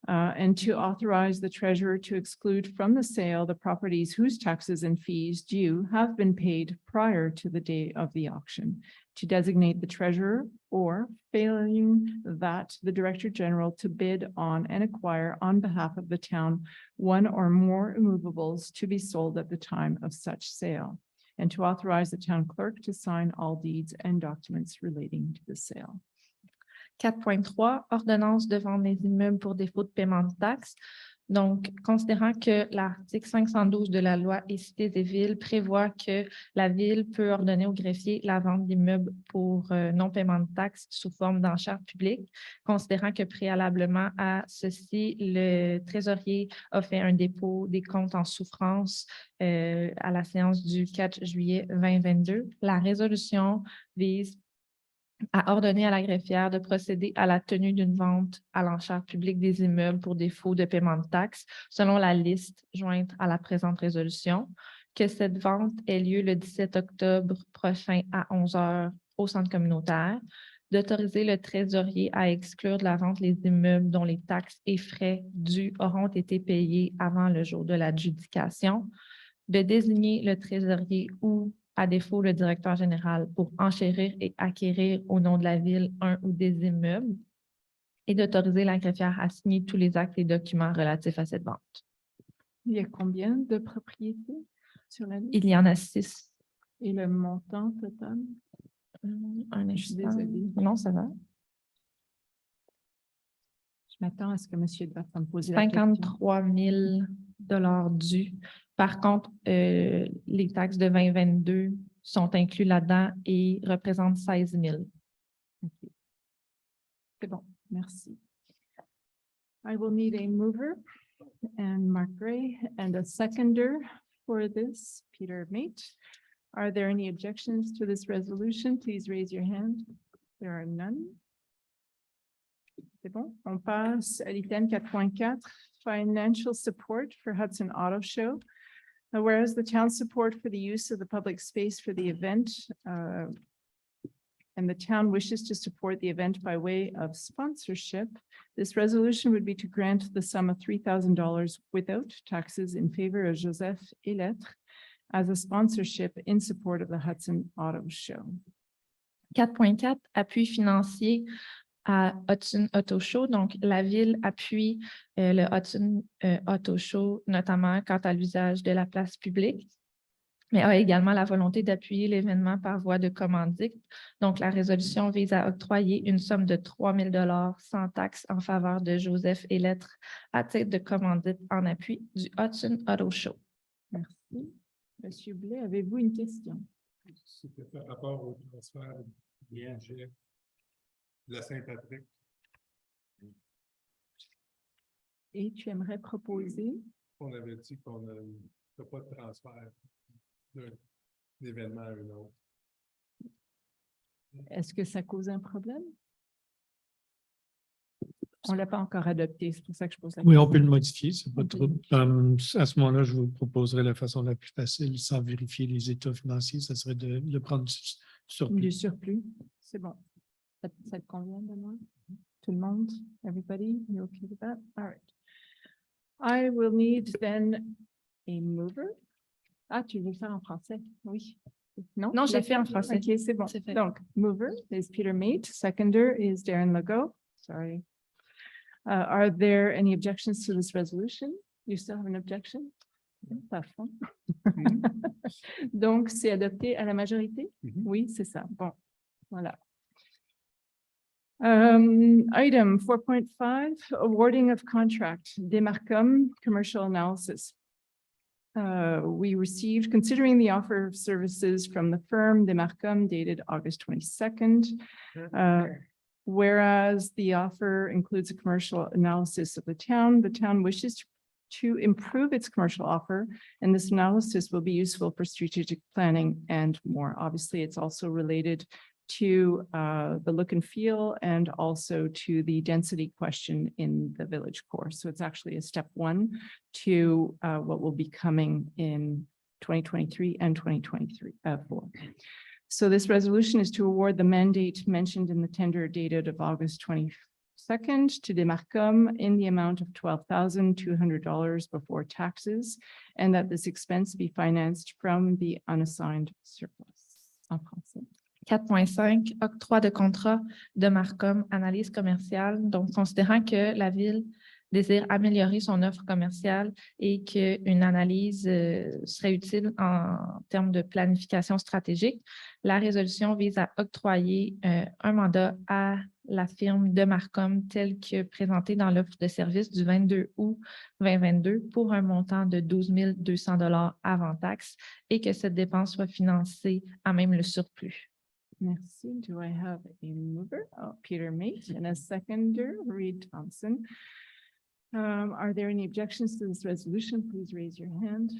And to authorize the treasurer to exclude from the sale the properties whose taxes and fees due have been paid prior to the day of the auction, to designate the treasurer, or failing that, the director general, to bid on and acquire on behalf of the town one or more immovables to be sold at the time of such sale, and to authorize the town clerk to sign all deeds and documents relating to the sale. 4.3, ordonnance de vendre les immeubles pour défaut de paiement de taxes. Donc, considérant que l'article 512 de la loi et Cités et Villes prévoit que la Ville peut ordonner au greffier la vente d'immeubles pour non-paiement de taxes sous forme d'enchère publique, considérant que préalablement à ceci, le trésorier a fait un dépôt des comptes en souffrance à la séance du 4 juillet 2022, la résolution vise à ordonner à la greffière de procéder à la tenue d'une vente à l'enchère publique des immeubles pour défaut de paiement de taxes selon la liste jointe à la présente résolution, que cette vente ait lieu le 17 octobre prochain à 11 h au centre communautaire, d'autoriser le trésorier à exclure de la vente les immeubles dont les taxes et frais dus auront été payés avant le jour de l'adjudication, de désigner le trésorier ou à défaut, le directeur général pour enchérir et acquérir au nom de la Ville un ou des immeubles et d'autoriser la greffière à signer tous les actes et documents relatifs à cette vente. Il y a combien de propriétés sur la liste? Il y en a 6. Et le montant total? Un Je suis instant. désolée. Non, ça va. Je m'attends à ce que monsieur doive me poser la question. 53 000 dus. Par contre, les taxes de 2022 sont inclus là-dedans et représentent 16 000. Okay. C'est bon, merci. I will need a mover and Mark Gray and a seconder for this, Peter Mate. Are there any objections to this resolution? Please raise your hand. There are none. C'est bon. On passe à l'item 4.4, financial support for Hudson Auto Show. Now, whereas the town support for the use of the public space for the event, and the town wishes to support the event by way of sponsorship, this resolution would be to grant the sum of $3,000 without taxes in favor of Joseph Elettre as a sponsorship in support of the Hudson Auto Show. 4.4, appui financier à Hudson Auto Show. Donc, la Ville appuie le Hudson Auto Show, notamment quant à l'usage de la place publique, mais a également la volonté d'appuyer l'événement par voie de commandite. Donc, la résolution vise à octroyer une somme de 3 000 $ sans taxe en faveur de Joseph Elettre à titre de commandite en appui du Hudson Auto Show. Merci. Monsieur Blais, avez-vous une question? C'était par rapport au transfert d'ING de la Saint-Patrick. Et tu aimerais proposer? On avait dit qu'on n'a pas de transfert d'un événement à un autre. Est-ce que ça cause un problème? On ne l'a pas encore adopté, c'est pour ça que je pose la Oui, question. on peut le modifier, c'est pas On de peut le trouble. À ce moment-là, je vous proposerai la façon la plus facile, sans vérifier les états financiers, ça serait de prendre du surplus. Du surplus, c'est bon. Ça te convient, Benoît? Tout le monde? Everybody? You okay with that? All right. I will need then a mover. Ah, tu veux le faire en français? Oui. Non? Non, tu l'as j'ai fait en français. OK, c'est bon. C'est fait. Donc, mover is Peter Mate. Seconder is Darren Legault. Sorry. Are there any objections to this resolution? You still have an objection? Parfait. Donc, c'est adopté à la majorité? Oui, c'est ça. Bon, voilà. Item 4.5, awarding of contract, Demarcom Commercial Analysis. We received, considering the offer of services from the firm Demarcom dated August 22nd. Whereas the offer includes a commercial analysis of the town wishes to improve its commercial offer, and this analysis will be useful for strategic planning and more. Obviously, it's also related to the look and feel and also to the density question in the village core. So it's actually a step one to what will be coming in 2023 and 2024. So this resolution is to award the mandate mentioned in the tender dated of August 22nd to Demarcom in the amount of $12,200 before taxes, and that this expense be financed from the unassigned surplus. En français. 4.5, octroi de contrat de Marcom, analyse commerciale. Donc, considérant que la ville désire améliorer son offre commerciale et qu'une analyse serait utile en termes de planification stratégique, la résolution vise à octroyer un mandat à la firme de Marcom tel que présenté dans l'offre de service du 22 août 2022 pour un montant de 12 200 $ avant taxe et que cette dépense soit financée à même le surplus. Merci. Do I have a mover? Oh, Peter Mate, and a seconder, Reed Thompson. Are there any objections to this resolution? Please raise your hand.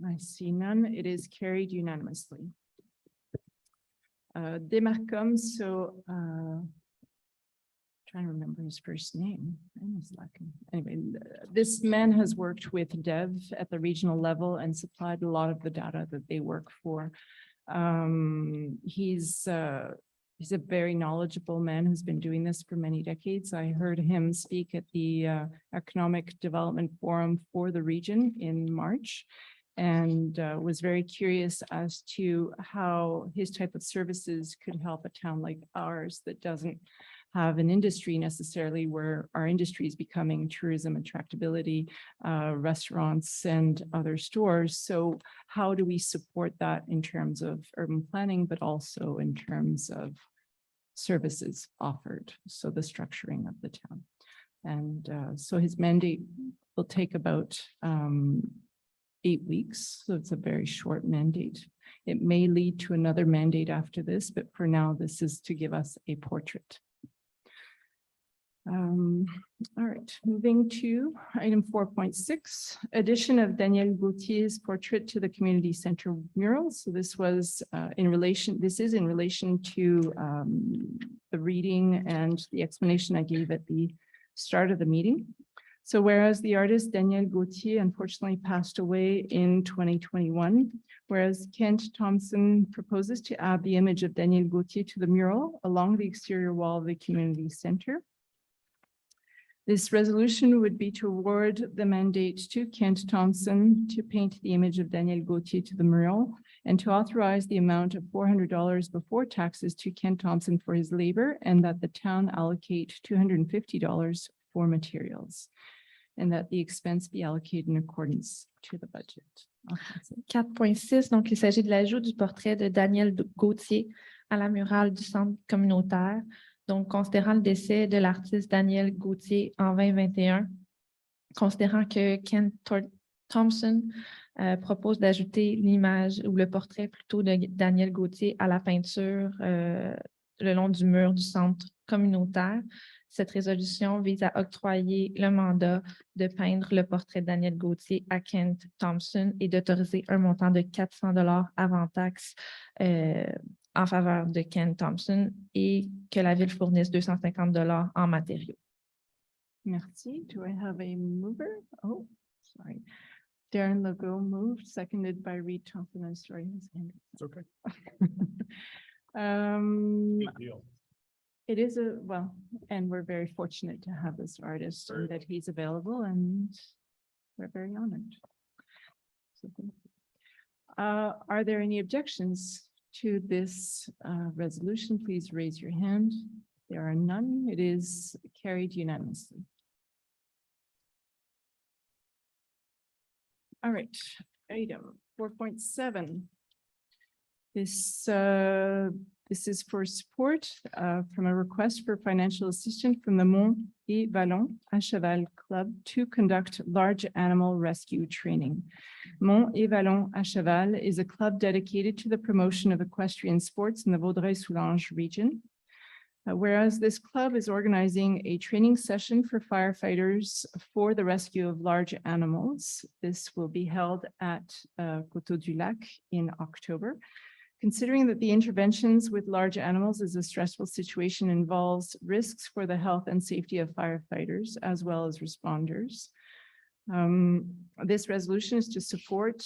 I see none. It is carried unanimously. Demarcom, so trying to remember his first name. Anyway, this man has worked with Dev at the regional level and supplied a lot of the data that they work for. He's a very knowledgeable man who's been doing this for many decades. I heard him speak at the Economic Development Forum for the region in March and was very curious as to how his type of services could help a town like ours that doesn't have an industry necessarily, where our industry is becoming tourism attractability, restaurants and other stores. So how do we support that in terms of urban planning, but also in terms of services offered? So the structuring of the town. And so his mandate will take about 8 weeks. So it's a very short mandate. It may lead to another mandate after this, but for now, this is to give us a portrait. All right, moving to item 4.6, addition of Daniel Gautier's portrait to the community center mural. So this was in relation to the reading and the explanation I gave at the start of the meeting. So whereas the artist Daniel Gautier unfortunately passed away in 2021, whereas Kent Thompson proposes to add the image of Daniel Gautier to the mural along the exterior wall of the community center. This resolution would be to award the mandate to Kent Thompson to paint the image of Daniel Gautier to the mural and to authorize the amount of $400 before taxes to Kent Thompson for his labor, and that the town allocate $250 for materials, and that the expense be allocated in accordance to the budget. 4.6, donc il s'agit de l'ajout du portrait de Daniel Gautier à la murale du centre communautaire. Donc, considérant le décès de l'artiste Daniel Gautier en 2021, considérant que Ken Thompson propose d'ajouter l'image ou le portrait plutôt de Daniel Gautier à la peinture le long du mur du centre communautaire. Cette résolution vise à octroyer le mandat de peindre le portrait de Daniel Gauthier à Kent Thompson et d'autoriser un montant de 400 $ avant taxe en faveur de Kent Thompson et que la ville fournisse 250 $ en matériaux. Merci. Do I have a mover? Oh, sorry. Darren Legault moved, seconded by Reed Thompson. I'm sorry. His hand. It's okay. Um, deal. it is well, and we're very fortunate to have this artist and that he's available, and we're very honored. So thank you. Are there any objections to this resolution? Please raise your hand. There are none. It is carried unanimously. All right, item 4.7. This is for support from a request for financial assistance from the Mont et Vallon à Cheval Club to conduct large animal rescue training. Mont et Vallon à Cheval is a club dedicated to the promotion of equestrian sports in the Vaudreuil-Soulanges region. Whereas this club is organizing a training session for firefighters for the rescue of large animals. This will be held at Coteau du Lac in October. Considering that the interventions with large animals is a stressful situation, involves risks for the health and safety of firefighters as well as responders. This resolution is to support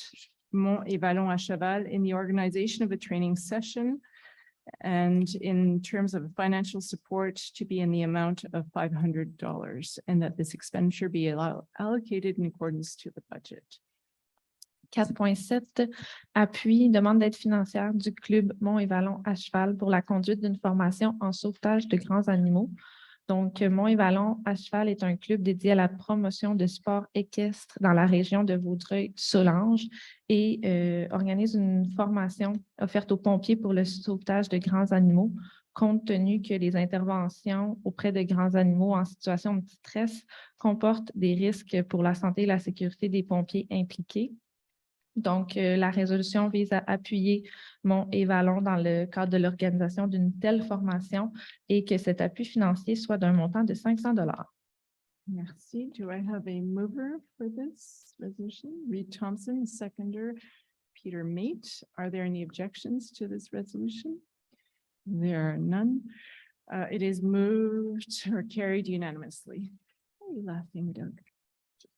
Mont et Vallon à Cheval in the organization of a training session, and in terms of financial support to be in the amount of $500, and that this expenditure be allocated in accordance to the budget. 4.7, appui, demande d'aide financière du club Mont et Vallon à Cheval pour la conduite d'une formation en sauvetage de grands animaux. Donc, Mont et Vallon à Cheval est un club dédié à la promotion de sports équestres dans la région de Vaudreuil-Soulanges et organise une formation offerte aux pompiers pour le sauvetage de grands animaux, compte tenu que les interventions auprès de grands animaux en situation de stress comportent des risques pour la santé et la sécurité des pompiers impliqués. Donc, la résolution vise à appuyer Mont et Vallon dans le cadre de l'organisation d'une telle formation et que cet appui financier soit d'un montant de 500 $. Merci. Do I have a mover for this resolution? Reed Thompson, seconder, Peter Mate. Are there any objections to this resolution? There are none. It is moved or carried unanimously. Why are you laughing, Doug?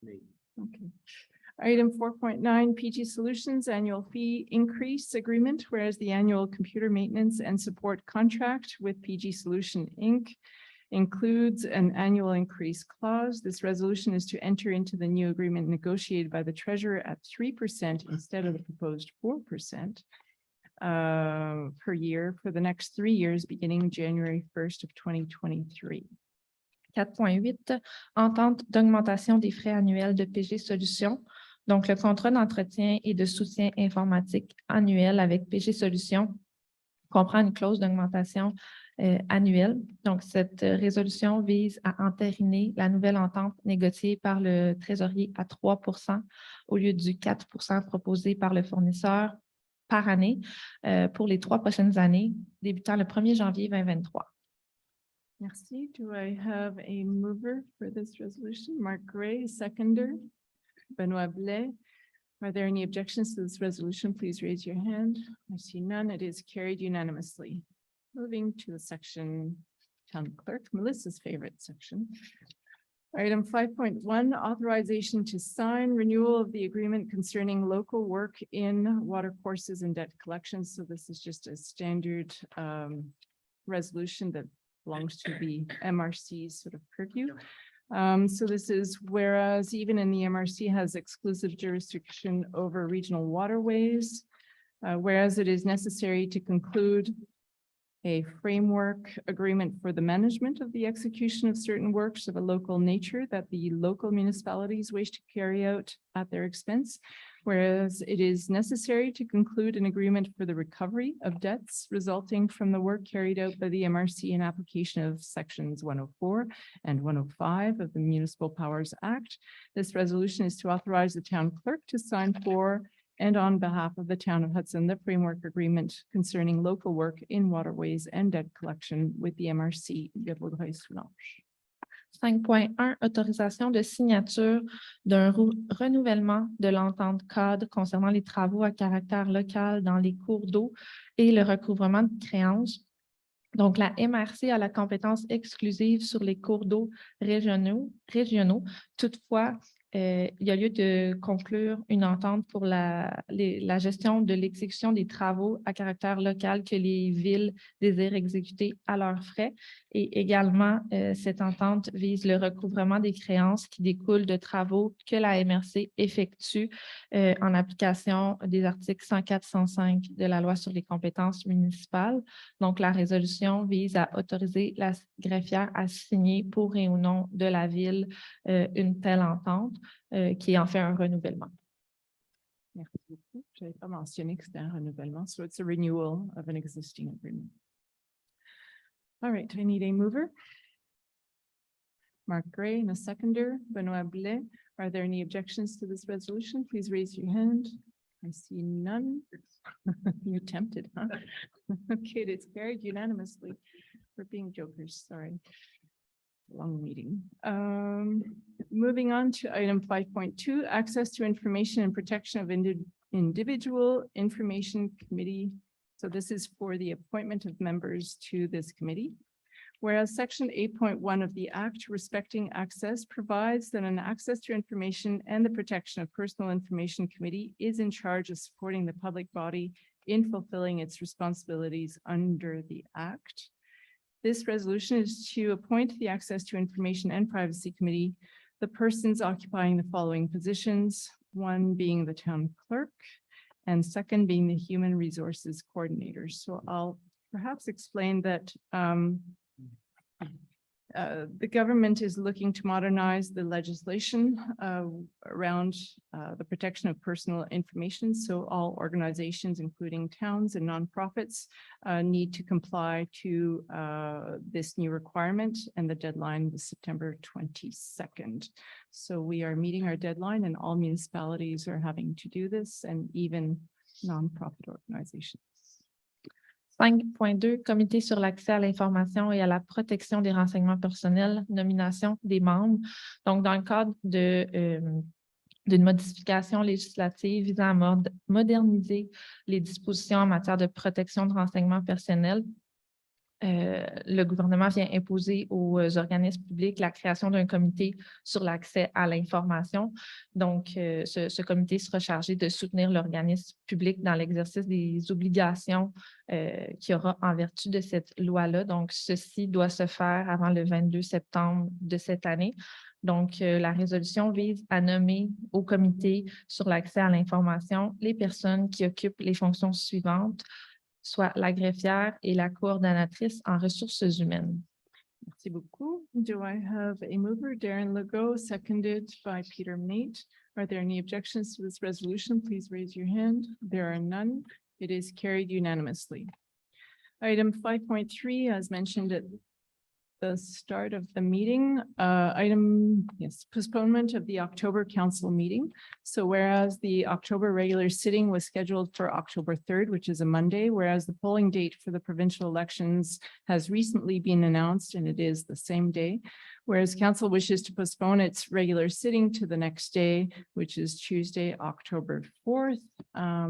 Okay. Item 4.9, PG Solutions Annual Fee Increase Agreement, whereas the annual computer maintenance and support contract with PG Solution, Inc. includes an annual increase clause. This resolution is to enter into the new agreement negotiated by the treasurer at 3% instead of the proposed 4% per year for the next 3 years, beginning January 1st of 2023. 4.8, entente d'augmentation des frais annuels de PG Solutions. Donc, le contrat d'entretien et de soutien informatique annuel avec PG Solutions comprend une clause d'augmentation annuelle. Donc, cette résolution vise à entériner la nouvelle entente négociée par le trésorier à 3% au lieu du 4% proposé par le fournisseur par année pour les 3 prochaines années, débutant le 1er janvier 2023. Merci. Do I have a mover for this resolution? Mark Gray, seconder. Benoit Blais. Are there any objections to this resolution? Please raise your hand. I see none. It is carried unanimously. Moving to the section, Town Clerk, Melissa's favorite section. Item 5.1, authorization to sign renewal of the agreement concerning local work in water courses and debt collections. So this is just a standard resolution that belongs to the MRC's sort of purview. So this is whereas even in the MRC has exclusive jurisdiction over regional waterways, whereas it is necessary to conclude a framework agreement for the management of the execution of certain works of a local nature that the local municipalities wish to carry out at their expense, whereas it is necessary to conclude an agreement for the recovery of debts resulting from the work carried out by the MRC in application of sections 104 and 105 of the Municipal Powers Act. This resolution is to authorize the town clerk to sign for and on behalf of the town of Hudson, the framework agreement concerning local work in waterways and debt collection with the MRC de Vaudreuil-Soulanges. 5.1, autorisation de signature d'un renouvellement de l'entente cadre concernant les travaux à caractère local dans les cours d'eau et le recouvrement de créances. Donc, la MRC a la compétence exclusive sur les cours d'eau régionaux. Toutefois, il y a lieu de conclure une entente pour la gestion de l'exécution des travaux à caractère local que les villes désirent exécuter à leurs frais. Et également, cette entente vise le recouvrement des créances qui découlent de travaux que la MRC effectue en application des articles 104-105 de la loi sur les compétences municipales. Donc, la résolution vise à autoriser la greffière à signer pour et au nom de la ville une telle entente qui est en fait un renouvellement. Merci beaucoup. Je n'avais pas mentionné que c'était un renouvellement, so it's a renewal of an existing agreement. All right, I need a mover. Mark Gray and a seconder, Benoit Blais. Are there any objections to this resolution? Please raise your hand. I see none. You're tempted, huh? Okay, it's carried unanimously. We're being jokers, sorry. Long meeting. Moving on to item 5.2, access to information and protection of individual information committee. So this is for the appointment of members to this committee. Whereas section 8.1 of the Act respecting access provides that an access to information and the protection of personal information committee is in charge of supporting the public body in fulfilling its responsibilities under the Act. This resolution is to appoint the Access to Information and Privacy Committee, the persons occupying the following positions, one being the town clerk, and second being the human resources coordinator. So I'll perhaps explain that the government is looking to modernize the legislation around the protection of personal information. So all organizations, including towns and nonprofits, need to comply to this new requirement, and the deadline was September 22nd. So we are meeting our deadline, and all municipalities are having to do this, and even nonprofit organizations. 5.2, Comité sur l'accès à l'information et à la protection des renseignements personnels, nomination des membres. Donc, dans le cadre d'une modification législative visant à moderniser les dispositions en matière de protection de renseignements personnels, le gouvernement vient imposer aux organismes publics la création d'un comité sur l'accès à l'information. Donc, ce comité sera chargé de soutenir l'organisme public dans l'exercice des obligations qu'il y aura en vertu de cette loi-là. Donc, ceci doit se faire avant le 22 septembre de cette année. Donc, la résolution vise à nommer au comité sur l'accès à l'information les personnes qui occupent les fonctions suivantes, soit la greffière et la coordonnatrice en ressources humaines. Merci beaucoup. Do I have a mover? Darren Legault, seconded by Peter Mate. Are there any objections to this resolution? Please raise your hand. There are none. It is carried unanimously. Item 5.3, as mentioned at the start of the meeting, postponement of the October council meeting. So whereas the October regular sitting was scheduled for October 3rd, which is a Monday, whereas the polling date for the provincial elections has recently been announced, and it is the same day. Whereas council wishes to postpone its regular sitting to the next day, which is Tuesday, October 4th.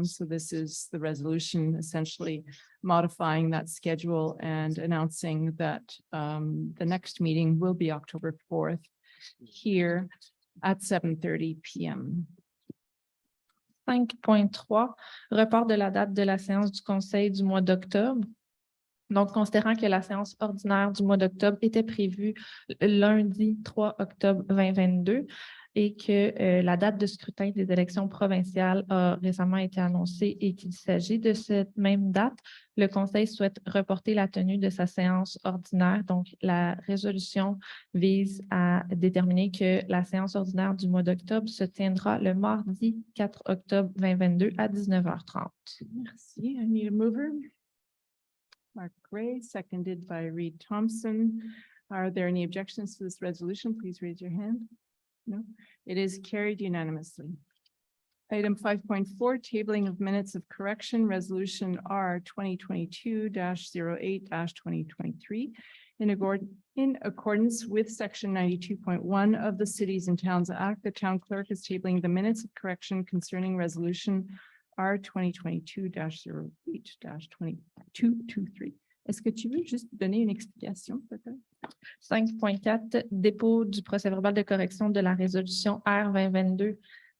So this is the resolution essentially modifying that schedule and announcing that the next meeting will be October 4th here at 7:30 p.m. 5.3, report de la date de la séance du conseil du mois d'octobre. Donc, considérant que la séance ordinaire du mois d'octobre était prévue lundi 3 octobre 2022 et que la date de scrutin des élections provinciales a récemment été annoncée et qu'il s'agit de cette même date, le conseil souhaite reporter la tenue de sa séance ordinaire. Donc, la résolution vise à déterminer que la séance ordinaire du mois d'octobre se tiendra le mardi 4 octobre 2022 à 19h30. Merci. I need a mover. Mark Gray, seconded by Reed Thompson. Are there any objections to this resolution? Please raise your hand. No, it is carried unanimously. Item 5.4, tabling of minutes of correction, resolution R 2022-08-2023. In accordance with section 92.1 of the Cities and Towns Act, the town clerk is tabling the minutes of correction concerning resolution R 2022-08-2223. Est-ce que tu veux juste donner une explication, peut-être? 5.4, dépôt du procès-verbal de correction de la résolution R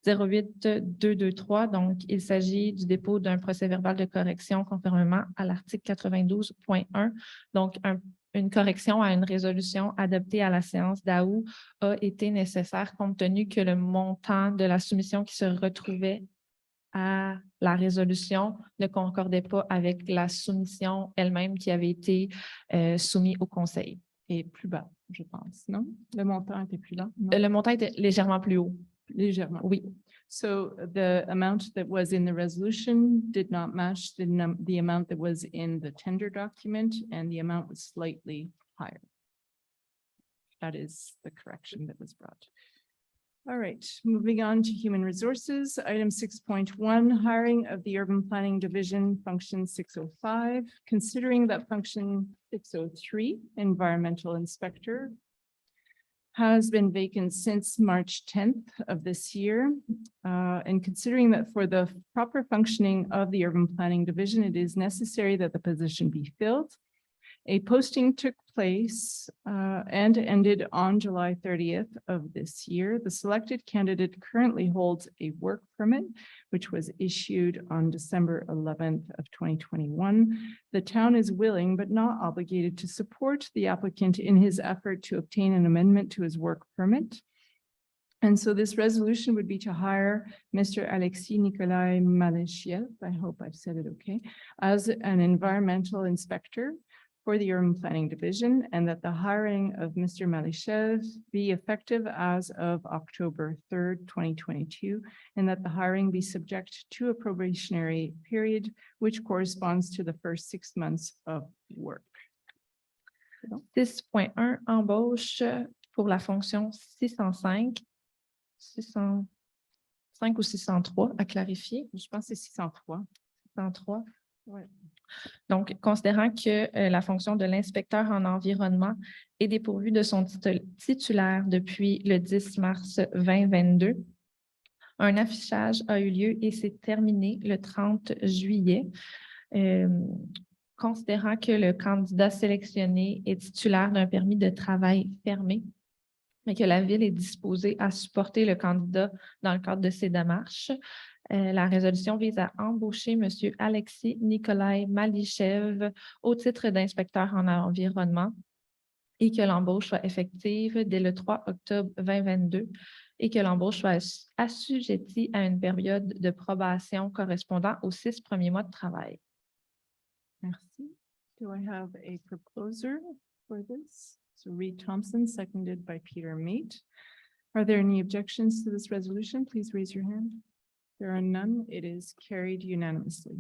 2022-08-223. Donc, il s'agit du dépôt d'un procès-verbal de correction conformément à l'article 92.1. Donc, une correction à une résolution adoptée à la séance d'août a été nécessaire compte tenu que le montant de la soumission qui se retrouvait à la résolution ne concordait pas avec la soumission elle-même qui avait été soumise au conseil. Et plus bas, je pense, non? Le montant était plus bas? Non? Le montant était légèrement plus haut. Légèrement. Oui. So the amount that was in the resolution did not match the amount that was in the tender document, and the amount was slightly higher. That is the correction that was brought. All right, moving on to human resources, item 6.1, hiring of the urban planning division, function 605. Considering that function 603, environmental inspector, has been vacant since March 10th of this year. And considering that for the proper functioning of the urban planning division, it is necessary that the position be filled. A posting took place and ended on July 30th of this year. The selected candidate currently holds a work permit, which was issued on December 11th of 2021. The town is willing but not obligated to support the applicant in his effort to obtain an amendment to his work permit. And so this resolution would be to hire Mr. Alexis Nikolai Malechiev, I hope I've said it okay, as an environmental inspector for the urban planning division, and that the hiring of Mr. Malechiev be effective as of October 3rd, 2022, and that the hiring be subject to a probationary period, which corresponds to the first 6 months of work. 6.1, embauche pour la fonction 605, 605 ou 603 à clarifier. Je pense que c'est 603. 603. Ouais. Donc, considérant que la fonction de l'inspecteur en environnement est dépourvue de son titulaire depuis le 10 mars 2022, un affichage a eu lieu et s'est terminé le 30 juillet. Considérant que le candidat sélectionné est titulaire d'un permis de travail fermé, mais que la Ville est disposée à supporter le candidat dans le cadre de ses démarches, la résolution vise à embaucher M. Alexis Nikolai Malechiev au titre d'inspecteur en environnement et que l'embauche soit effective dès le 3 octobre 2022 et que l'embauche soit assujettie à une période de probation correspondant aux 6 premiers mois de travail. Merci. Do I have a proposer for this? So Reed Thompson, seconded by Peter Mate. Are there any objections to this resolution? Please raise your hand. There are none. It is carried unanimously.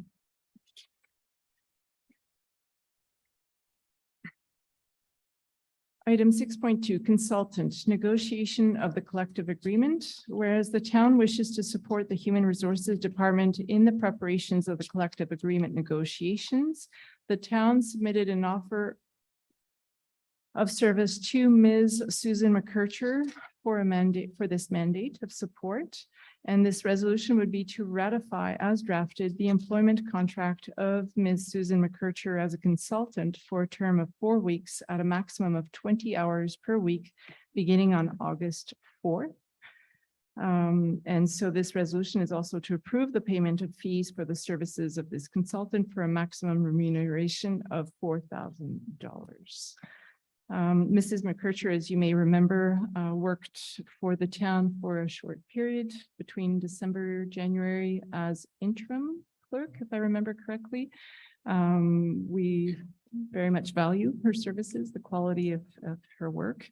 Item 6.2, consultant, negotiation of the collective agreement. Whereas the town wishes to support the Human Resources Department in the preparations of the collective agreement negotiations, the town submitted an offer of service to Ms. Susan McKercher for this mandate of support. And this resolution would be to ratify as drafted the employment contract of Ms. Susan McKercher as a consultant for a term of 4 weeks at a maximum of 20 hours per week, beginning on August 4th. And so this resolution is also to approve the payment of fees for the services of this consultant for a maximum remuneration of $4,000. Mrs. McKercher, as you may remember, worked for the town for a short period between December, January as interim clerk, if I remember correctly. We very much value her services, the quality of her work.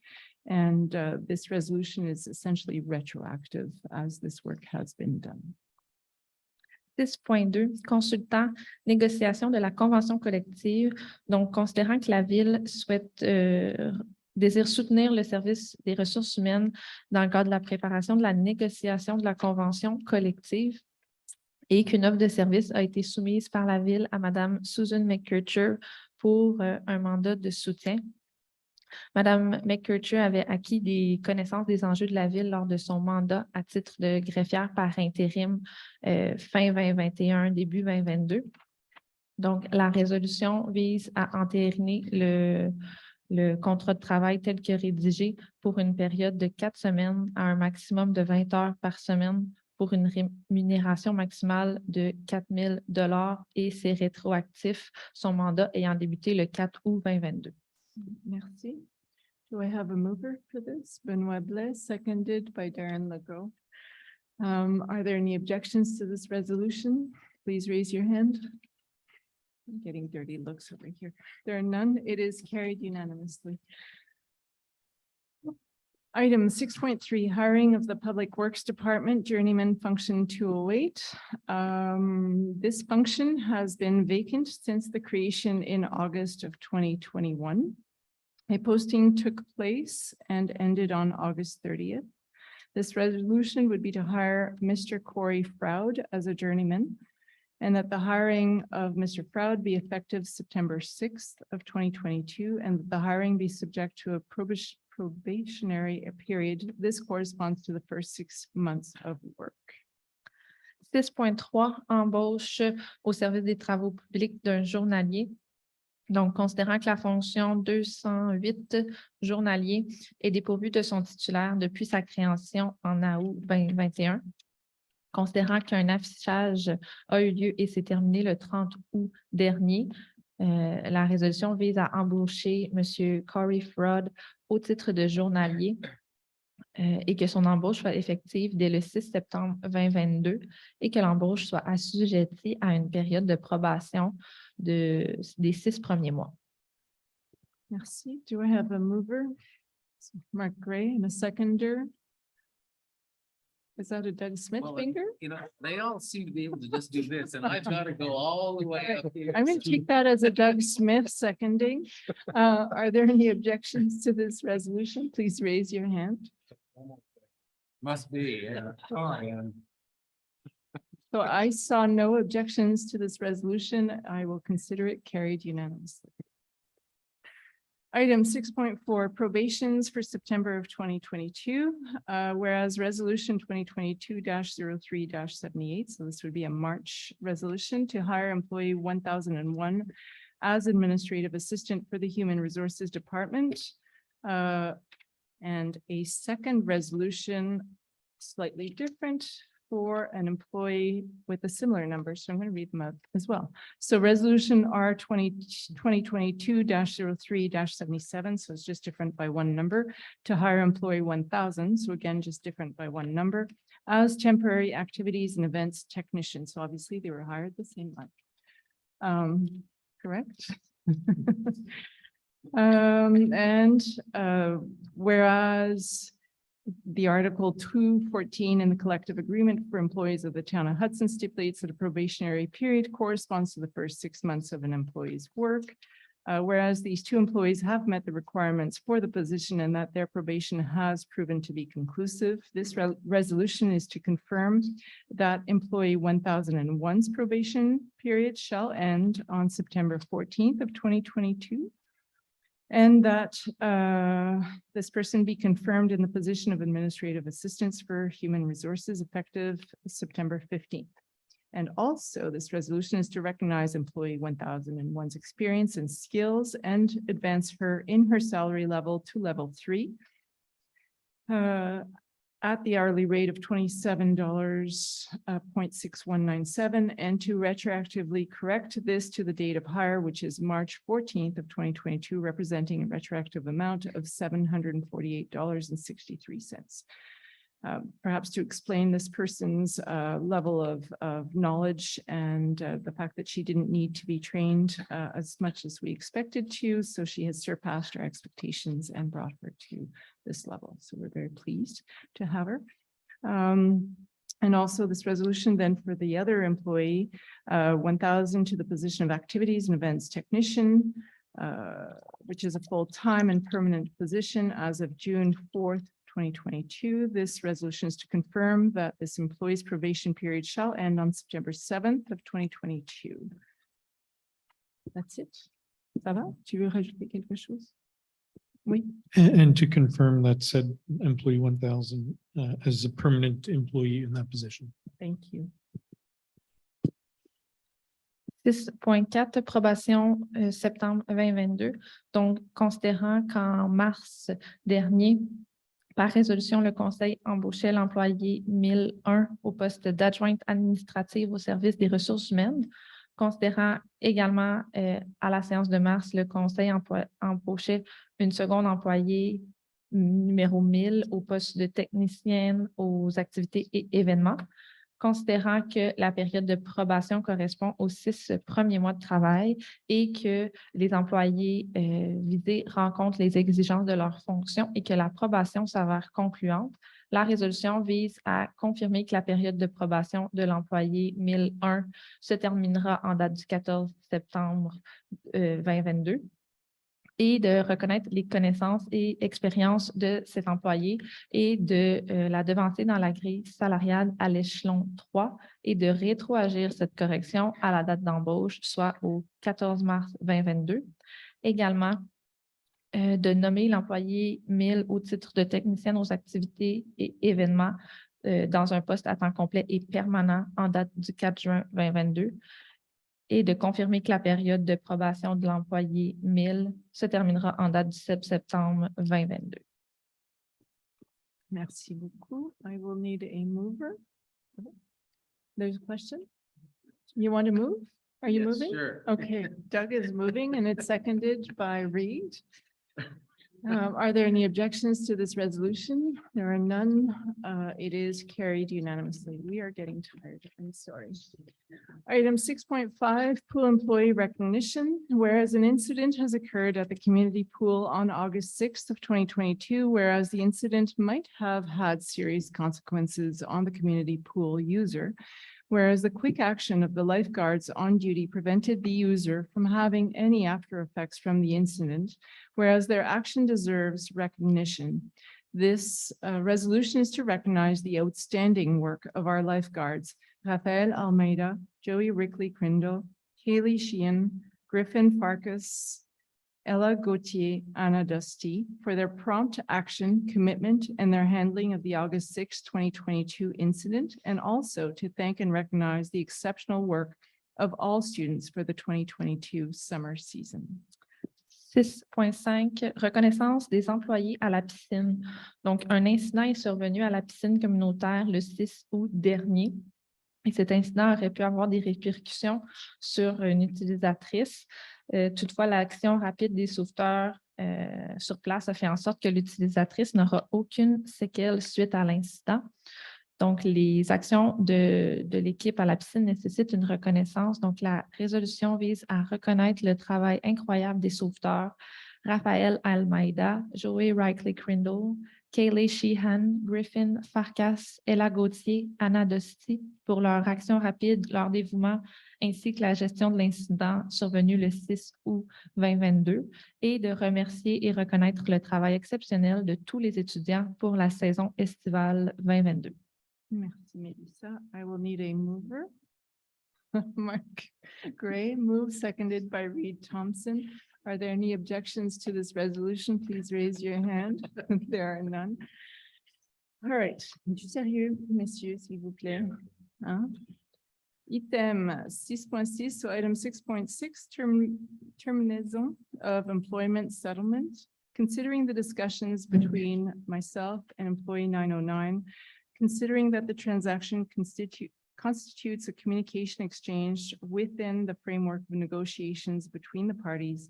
And this resolution is essentially retroactive as this work has been done. 6.2, consultant, négociation de la convention collective. Donc, considérant que la Ville désire soutenir le service des ressources humaines dans le cadre de la préparation de la négociation de la convention collective, et qu'une offre de service a été soumise par la Ville à Madame Susan McCurcher pour un mandat de soutien. Madame McCurcher avait acquis des connaissances des enjeux de la Ville lors de son mandat à titre de greffière par intérim fin 2021, début 2022. Donc, la résolution vise à entériner le contrat de travail tel que rédigé pour une période de 4 semaines à un maximum de 20 heures par semaine pour une rémunération maximale de 4 000 $ et c'est rétroactif, son mandat ayant débuté le 4 août 2022. Merci. Do I have a mover for this? Benoit Blais, seconded by Darren Legault. Are there any objections to this resolution? Please raise your hand. I'm getting dirty looks over here. There are none. It is carried unanimously. Item 6.3, hiring of the Public Works Department Journeyman Function 208. This function has been vacant since the creation in August of 2021. A posting took place and ended on August 30th. This resolution would be to hire Mr. Corey Froud as a journeyman, and that the hiring of Mr. Froud be effective September 6th of 2022, and that the hiring be subject to a probationary period. This corresponds to the first 6 months of work. 6.3, embauche au service des travaux publics d'un journalier. Donc, considérant que la fonction 208 journalier est dépourvue de son titulaire depuis sa création en août 2021, considérant qu'un affichage a eu lieu et s'est terminé le 30 août dernier, la résolution vise à embaucher M. Corey Froud au titre de journalier et que son embauche soit effective dès le 6 septembre 2022 et que l'embauche soit assujettie à une période de probation des 6 premiers mois. Merci. Do I have a mover? Mark Gray, and a seconder? Is that a Doug Smith finger? You know, they all seem to be able to just do this and I've got to go all the way up here. I'm going to take that as a Doug Smith seconding. Are there any objections to this resolution? Please raise your hand. Must be, yeah. Sorry. So I saw no objections to this resolution. I will consider it carried unanimously. Item 6.4, probations for September of 2022, whereas resolution 2022-03-78, so this would be a March resolution to hire employee 1001 as administrative assistant for the Human Resources Department. And a second resolution, slightly different, for an employee with a similar number. So I'm going to read them out as well. So resolution R 2022-03-77. So it's just different by one number, to hire employee 1000. So again, just different by one number, as temporary activities and events technician. So obviously they were hired the same month. Correct? Whereas the Article 214 in the collective agreement for employees of the town of Hudson stipulates that a probationary period corresponds to the first 6 months of an employee's work. Whereas these two employees have met the requirements for the position and that their probation has proven to be conclusive, this resolution is to confirm that employee 1001's probation period shall end on September 14th of 2022. And that this person be confirmed in the position of administrative assistants for human resources effective September 15th. And also this resolution is to recognize employee 1001's experience and skills and advance her in her salary level to level 3 at the hourly rate of $27.6197, and to retroactively correct this to the date of hire, which is March 14th of 2022, representing a retroactive amount of $748.63. Perhaps to explain this person's level of knowledge and the fact that she didn't need to be trained as much as we expected to. So she has surpassed our expectations and brought her to this level. So we're very pleased to have her. And also this resolution then for the other employee, 1000 to the position of activities and events technician, which is a full-time and permanent position as of June 4th, 2022. This resolution is to confirm that this employee's probation period shall end on September 7th of 2022. That's it. Ça va? Tu veux rajouter quelque chose? Oui. And to confirm that said employee 1,000 as a permanent employee in that position. Thank you. 6.4, probation septembre 2022. Donc, considérant qu'en mars dernier, par résolution, le conseil embauchait l'employé 1001 au poste d'adjointe administrative au service des ressources humaines. Considérant également à la séance de mars, le conseil embauchait une seconde employée numéro 1000 au poste de technicienne aux activités et événements. Considérant que la période de probation correspond aux 6 premiers mois de travail et que les employés visés rencontrent les exigences de leur fonction et que la probation s'avère concluante, la résolution vise à confirmer que la période de probation de l'employé 1001 se terminera en date du 14 septembre 2022. Et de reconnaître les connaissances et expériences de cet employé et de la devancer dans la grille salariale à l'échelon 3 et de rétroagir cette correction à la date d'embauche, soit au 14 mars 2022. Également, de nommer l'employé 1000 au titre de technicienne aux activités et événements dans un poste à temps complet et permanent en date du 4 juin 2022. Et de confirmer que la période de probation de l'employé 1000 se terminera en date du 7 septembre 2022. Merci beaucoup. I will need a mover. There's a question? You want to move? Are you moving? Sure. Okay, Doug is moving and it's seconded by Reed. Are there any objections to this resolution? There are none. It is carried unanimously. We are getting tired. I'm sorry. Item 6.5, pool employee recognition. Whereas an incident has occurred at the community pool on August 6th of 2022, whereas the incident might have had serious consequences on the community pool user. Whereas the quick action of the lifeguards on duty prevented the user from having any after effects from the incident, whereas their action deserves recognition. This resolution is to recognize the outstanding work of our lifeguards, Rafael Almeida, Joey Rickley-Crindle, Kaylee Sheehan, Griffin Farkas, Ella Gauthier, Anna Dusty, for their prompt action, commitment, and their handling of the August 6, 2022 incident, and also to thank and recognize the exceptional work of all students for the 2022 summer season. 6.5, reconnaissance des employés à la piscine. Donc, un incident est survenu à la piscine communautaire le 6 août dernier. Et cet incident aurait pu avoir des répercussions sur une utilisatrice. Toutefois, l'action rapide des sauveteurs sur place a fait en sorte que l'utilisatrice n'aura aucune séquelle suite à l'incident. Donc, les actions de l'équipe à la piscine nécessitent une reconnaissance. Donc, la résolution vise à reconnaître le travail incroyable des sauveteurs, Rafael Almeida, Joey Rickley-Crindle, Kaylee Sheehan, Griffin Farkas, Ella Gauthier, Anna Dusty pour leur action rapide, leur dévouement, ainsi que la gestion de l'incident survenu le 6 août 2022 et de remercier et reconnaître le travail exceptionnel de tous les étudiants pour la saison estivale 2022. Merci, Melissa. I will need a mover. Mark Gray, move seconded by Reed Thompson. Are there any objections to this resolution? Please raise your hand. There are none. All right. Du sérieux, messieurs, s'il vous plaît. Hein? Item 6.6, so item 6.6, termination of employment settlement. Considering the discussions between myself and employee 909, considering that the transaction constitutes a communication exchange within the framework of negotiations between the parties,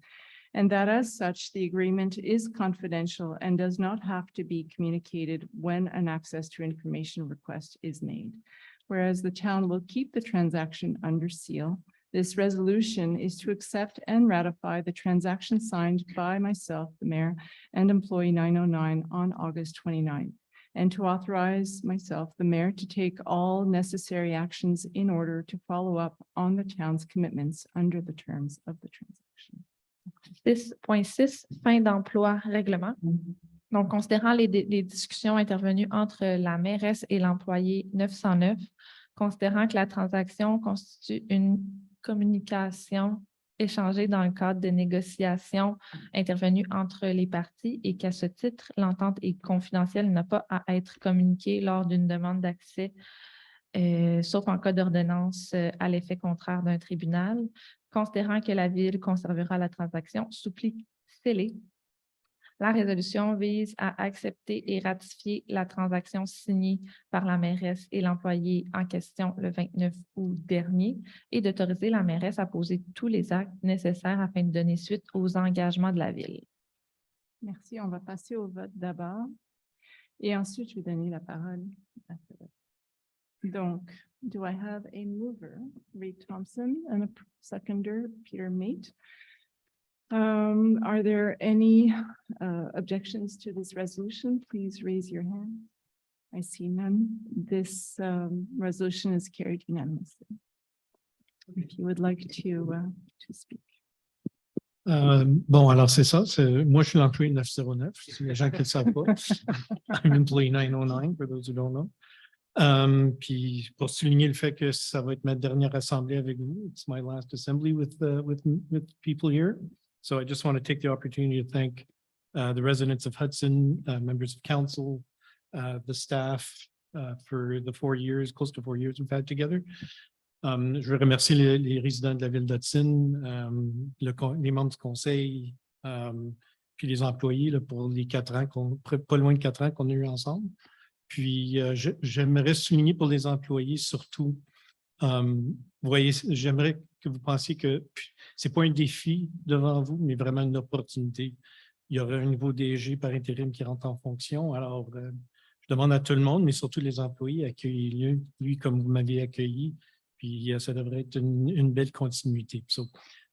and that as such, the agreement is confidential and does not have to be communicated when an access to information request is made. Whereas the town will keep the transaction under seal, this resolution is to accept and ratify the transaction signed by myself, the mayor, and employee 909 on August 29th. And to authorize myself, the mayor, to take all necessary actions in order to follow up on the town's commitments under the terms of the transaction. 6.6, fin d'emploi règlement. Donc, considérant les discussions intervenues entre la mairesse et l'employé 909, considérant que la transaction constitue une communication échangée dans le cadre de négociations intervenues entre les parties et qu'à ce titre, l'entente est confidentielle, n'a pas à être communiquée lors d'une demande d'accès, sauf en cas d'ordonnance à l'effet contraire d'un tribunal, considérant que la Ville conservera la transaction sous pli scellé. La résolution vise à accepter et ratifier la transaction signée par la mairesse et l'employé en question le 29 août dernier et d'autoriser la mairesse à poser tous les actes nécessaires afin de donner suite aux engagements de la Ville. Merci. On va passer au vote d'abord. Et ensuite, je vais donner la parole à Philippe. Donc, do I have a mover, Ray Thompson, and a seconder, Peter Mate? Are there any objections to this resolution? Please raise your hand. I see none. This resolution is carried unanimously. If you would like to speak. Bon, alors c'est ça. Moi, je suis l'employé 909, si les gens qui ne le savent pas. I'm employee 909, for those who don't know. Puis pour souligner le fait que ça va être ma dernière assemblée avec vous, it's my last assembly with people here. So I just want to take the opportunity to thank the residents of Hudson, members of council, the staff for the 4 years, close to 4 years we've had together. Je veux remercier les résidents de la ville d'Hudson, les membres du conseil, puis les employés là, pour les 4 ans, pas loin de 4 ans qu'on a eu ensemble. Puis j'aimerais souligner pour les employés surtout, vous voyez, j'aimerais que vous pensiez que c'est pas un défi devant vous, mais vraiment une opportunité. Il y aura un nouveau DG par intérim qui rentre en fonction. Alors, je demande à tout le monde, mais surtout les employés, accueillez-le, lui comme vous m'avez accueilli. Puis ça devrait être une belle continuité. So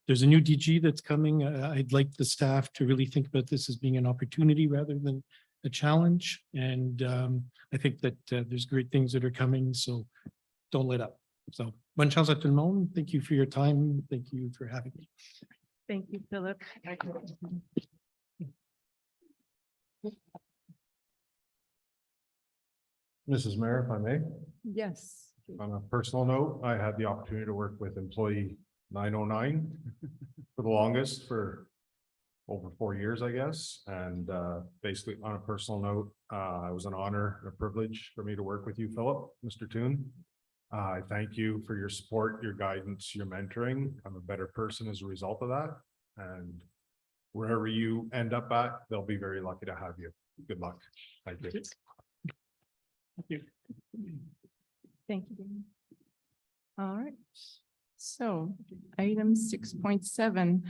there's a new DG that's coming. I'd like the staff to really think about this as being an opportunity rather than a challenge. And I think that there's great things that are coming, so don't let up. So, bonne chance à tout le monde. Thank you for your time. Thank you for having me. Thank you, Philip. Mrs. Mayor, if I may, Yes. on a personal note, I had the opportunity to work with employee 909 for the longest, for over 4 years, I guess. And basically, on a personal note, it was an honor and a privilege for me to work with you, Philip, Mr. Toon. I thank you for your support, your guidance, your mentoring. I'm a better person as a result of that. And wherever you end up at, they'll be very lucky to have you. Good luck. Thank you. Thank you. Thank you. All right. So item 6.7,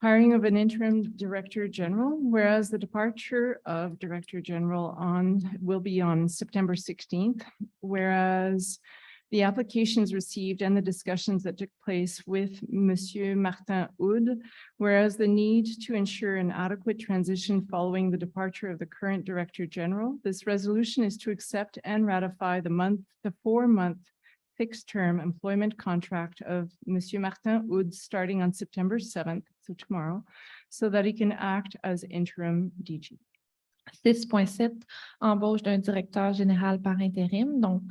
hiring of an interim director general, whereas the departure of director general will be on September 16th, whereas the applications received and the discussions that took place with Monsieur Martin Houd, whereas the need to ensure an adequate transition following the departure of the current Director General, this resolution is to accept and ratify the 4-month fixed-term employment contract of Monsieur Martin Houd starting on September 7th, so tomorrow, so that he can act as interim DG. 6.7, embauche d'un directeur général par intérim. Donc,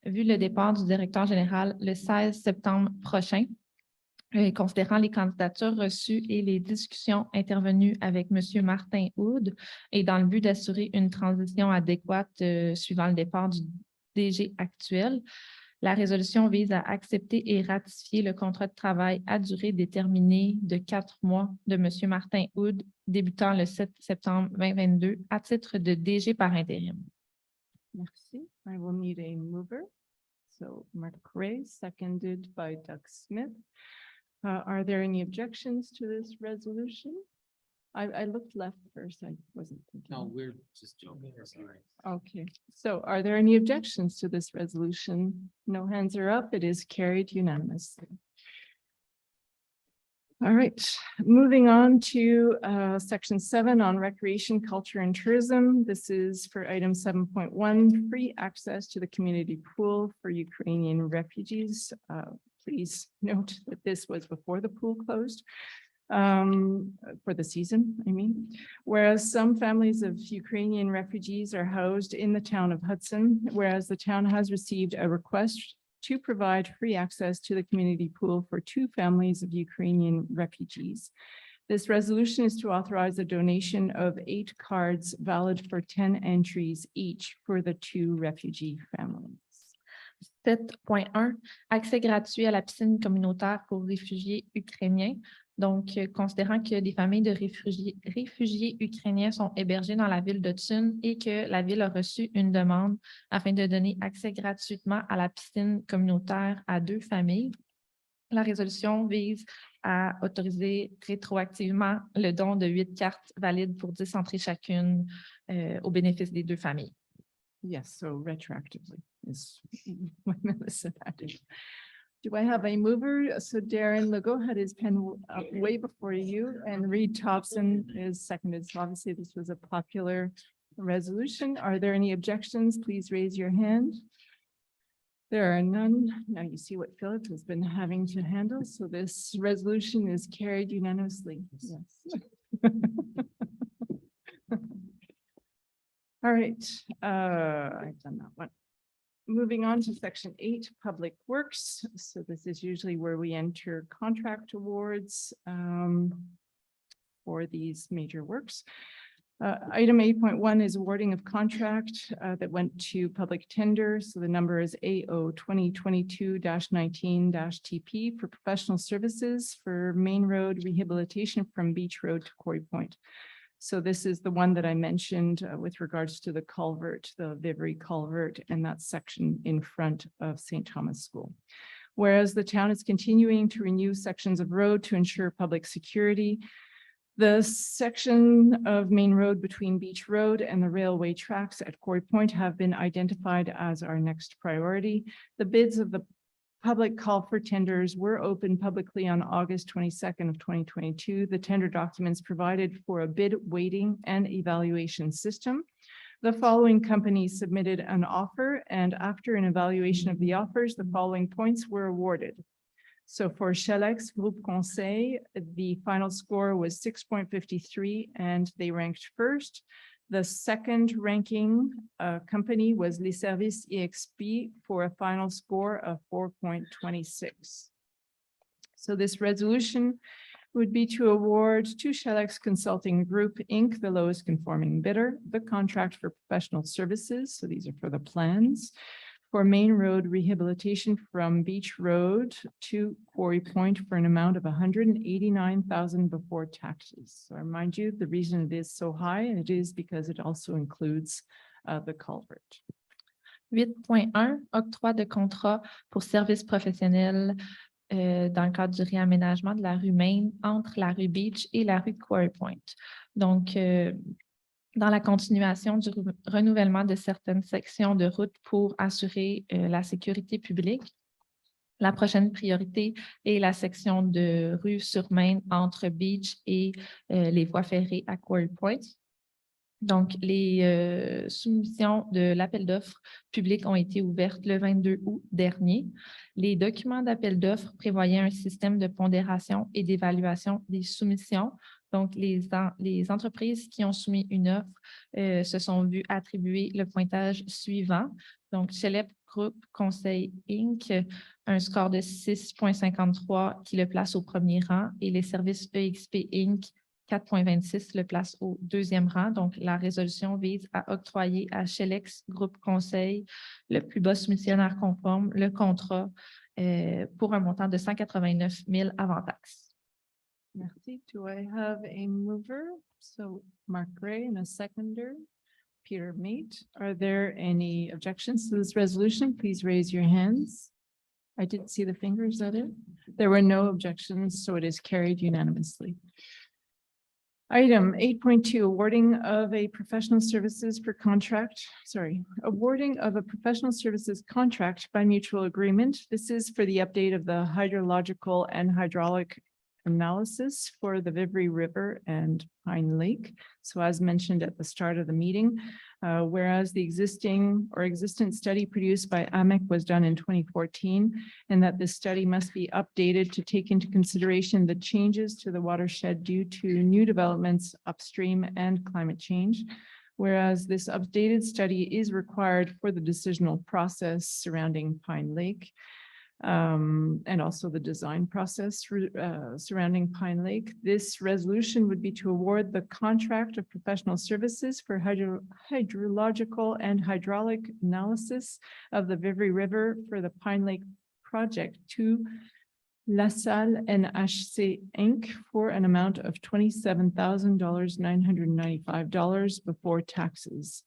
vu le départ du directeur général le 16 septembre prochain, considérant les candidatures reçues et les discussions intervenues avec M. Martin Houd et dans le but d'assurer une transition adéquate suivant le départ du DG actuel, la résolution vise à accepter et ratifier le contrat de travail à durée déterminée de 4 mois de M. Martin Houd, débutant le 7 septembre 2022 à titre de DG par intérim. Merci. I will need a mover. So Mark Ray, seconded by Doug Smith. Are there any objections to this resolution? I looked left first. I wasn't thinking. No, we're just joking. Sorry. Okay, so are there any objections to this resolution? No hands are up. It is carried unanimously. All right, moving on to section 7 on recreation, culture, and tourism. This is for item 7.1, free access to the community pool for Ukrainian refugees. Please note that this was before the pool closed. for the season, I mean. Whereas some families of Ukrainian refugees are housed in the town of Hudson, whereas the town has received a request to provide free access to the community pool for 2 families of Ukrainian refugees. This resolution is to authorize a donation of 8 cards valid for 10 entries each for the 2 refugee families. 7.1, accès gratuit à la piscine communautaire pour réfugiés ukrainiens. Donc, considérant que des familles de réfugiés ukrainiens sont hébergées dans la ville de Thun et que la ville a reçu une demande afin de donner accès gratuitement à la piscine communautaire à 2 familles, la résolution vise à autoriser rétroactivement le don de 8 cartes valides pour 10 entrées chacune au bénéfice des 2 familles. Yes, so retroactively is what Melissa added. Do I have a mover? So Darren Legault had his pen up way before you, and Reed Thompson is seconded. So obviously this was a popular resolution. Are there any objections? Please raise your hand. There are none. Now you see what Philip has been having to handle. So this resolution is carried unanimously. Yes. All right, I've done that one. Moving on to section 8, Public Works. So this is usually where we enter contract awards for these major works. Item 8.1 is awarding of contract that went to public tender. So the number is AO 2022-19-TP for professional services for main road rehabilitation from Beach Road to Quarry Point. So this is the one that I mentioned with regards to the culvert, the Vivry culvert, and that section in front of St. Thomas School. Whereas the town is continuing to renew sections of road to ensure public security, the section of main road between Beach Road and the railway tracks at Quarry Point have been identified as our next priority. The bids of the public call for tenders were opened publicly on August 22nd of 2022. The tender documents provided for a bid weighting and evaluation system. The following companies submitted an offer, and after an evaluation of the offers, the following points were awarded. So for Shelex Group Conseil, the final score was 6.53 and they ranked first. The second ranking company was Les Services EXP for a final score of 4.26. So this resolution would be to award to Shelex Consulting Group, Inc., the lowest conforming bidder, the contract for professional services. So these are for the plans for main road rehabilitation from Beach Road to Quarry Point for an amount of $189,000 before taxes. So I remind you, the reason it is so high, and it is because it also includes the culvert. 8.1, octroi de contrat pour services professionnels dans le cadre du réaménagement de la rue Main entre la rue Beach et la rue Quarry Point. Donc, dans la continuation du renouvellement de certaines sections de route pour assurer la sécurité publique. La prochaine priorité est la section de rue sur Main entre Beach et les voies ferrées à Quarry Point. Donc, les soumissions de l'appel d'offres public ont été ouvertes le 22 août dernier. Les documents d'appel d'offres prévoyaient un système de pondération et d'évaluation des soumissions. Donc, les entreprises qui ont soumis une offre se sont vues attribuer le pointage suivant. Donc, Shelex Group Conseil Inc., un score de 6.53 qui le place au premier rang et les services EXP Inc., 4.26 le place au deuxième rang. Donc, la résolution vise à octroyer à Shelex Group Conseil, le plus bas soumissionnaire conforme, le contrat pour un montant de 189 000 avant taxes. Merci. Do I have a mover? So Mark Gray and a seconder, Peter Meat. Are there any objections to this resolution? Please raise your hands. I didn't see the fingers, is that it? There were no objections, so it is carried unanimously. Item 8.2, awarding of a professional services by mutual agreement. This is for the update of the hydrological and hydraulic analysis for the Vivry River and Pine Lake. So as mentioned at the start of the meeting, whereas the existent study produced by AMEC was done in 2014, and that this study must be updated to take into consideration the changes to the watershed due to new developments upstream and climate change. Whereas this updated study is required for the decisional process surrounding Pine Lake, and also the design process surrounding Pine Lake. This resolution would be to award the contract of professional services for hydrological and hydraulic analysis of the Vivry River for the Pine Lake project to LaSalle NHC Inc. for an amount of $27,995 before taxes.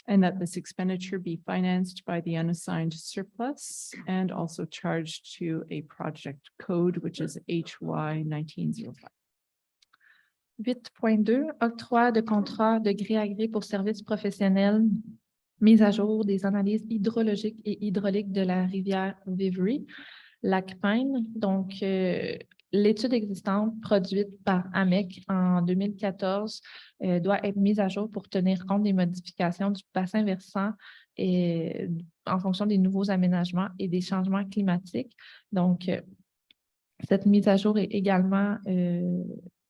And that this expenditure be financed by the unassigned surplus and also charged to a project code, which is HY 1905. 8.2, octroi de contrat de gré à gré pour services professionnels, mise à jour des analyses hydrologiques et hydrauliques de la rivière Vivry, lac Pine. Donc, l'étude existante produite par AMEC en 2014 doit être mise à jour pour tenir compte des modifications du bassin versant et en fonction des nouveaux aménagements et des changements climatiques. Donc, cette mise à jour est également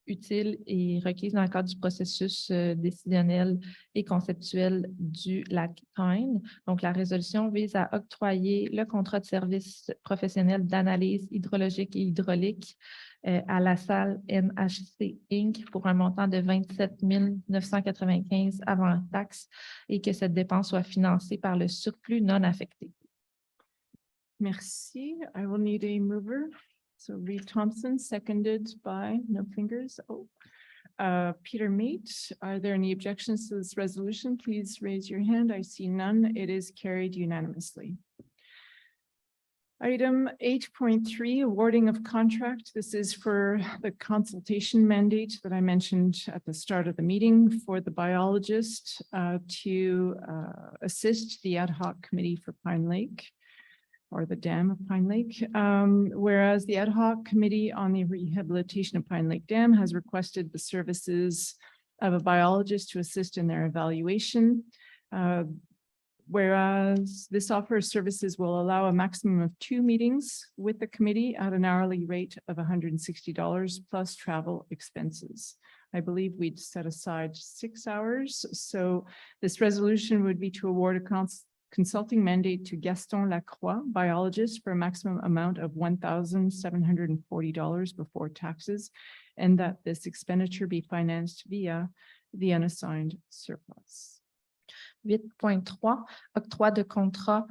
utile et requise dans le cadre du processus décisionnel et conceptuel du lac Pine. Donc, la résolution vise à octroyer le contrat de service professionnel d'analyse hydrologique et hydraulique à LaSalle NHC Inc. pour un montant de 27 995 avant taxe et que cette dépense soit financée par le surplus non affecté. Merci. I will need a mover. So Reed Thompson, seconded by, no fingers. Oh, Peter Mate, are there any objections to this resolution? Please raise your hand. I see none. It is carried unanimously. Item 8.3, awarding of contract. This is for the consultation mandate that I mentioned at the start of the meeting for the biologist to assist the ad hoc committee for Pine Lake, or the dam of Pine Lake, whereas the ad hoc committee on the rehabilitation of Pine Lake Dam has requested the services of a biologist to assist in their evaluation. Whereas this offer of services will allow a maximum of 2 meetings with the committee at an hourly rate of $160 plus travel expenses. I believe we'd set aside 6 hours. So this resolution would be to award a consulting mandate to Gaston Lacroix, biologist, for a maximum amount of $1,740 before taxes, and that this expenditure be financed via the unassigned surplus. 8.3, octroi de contrat,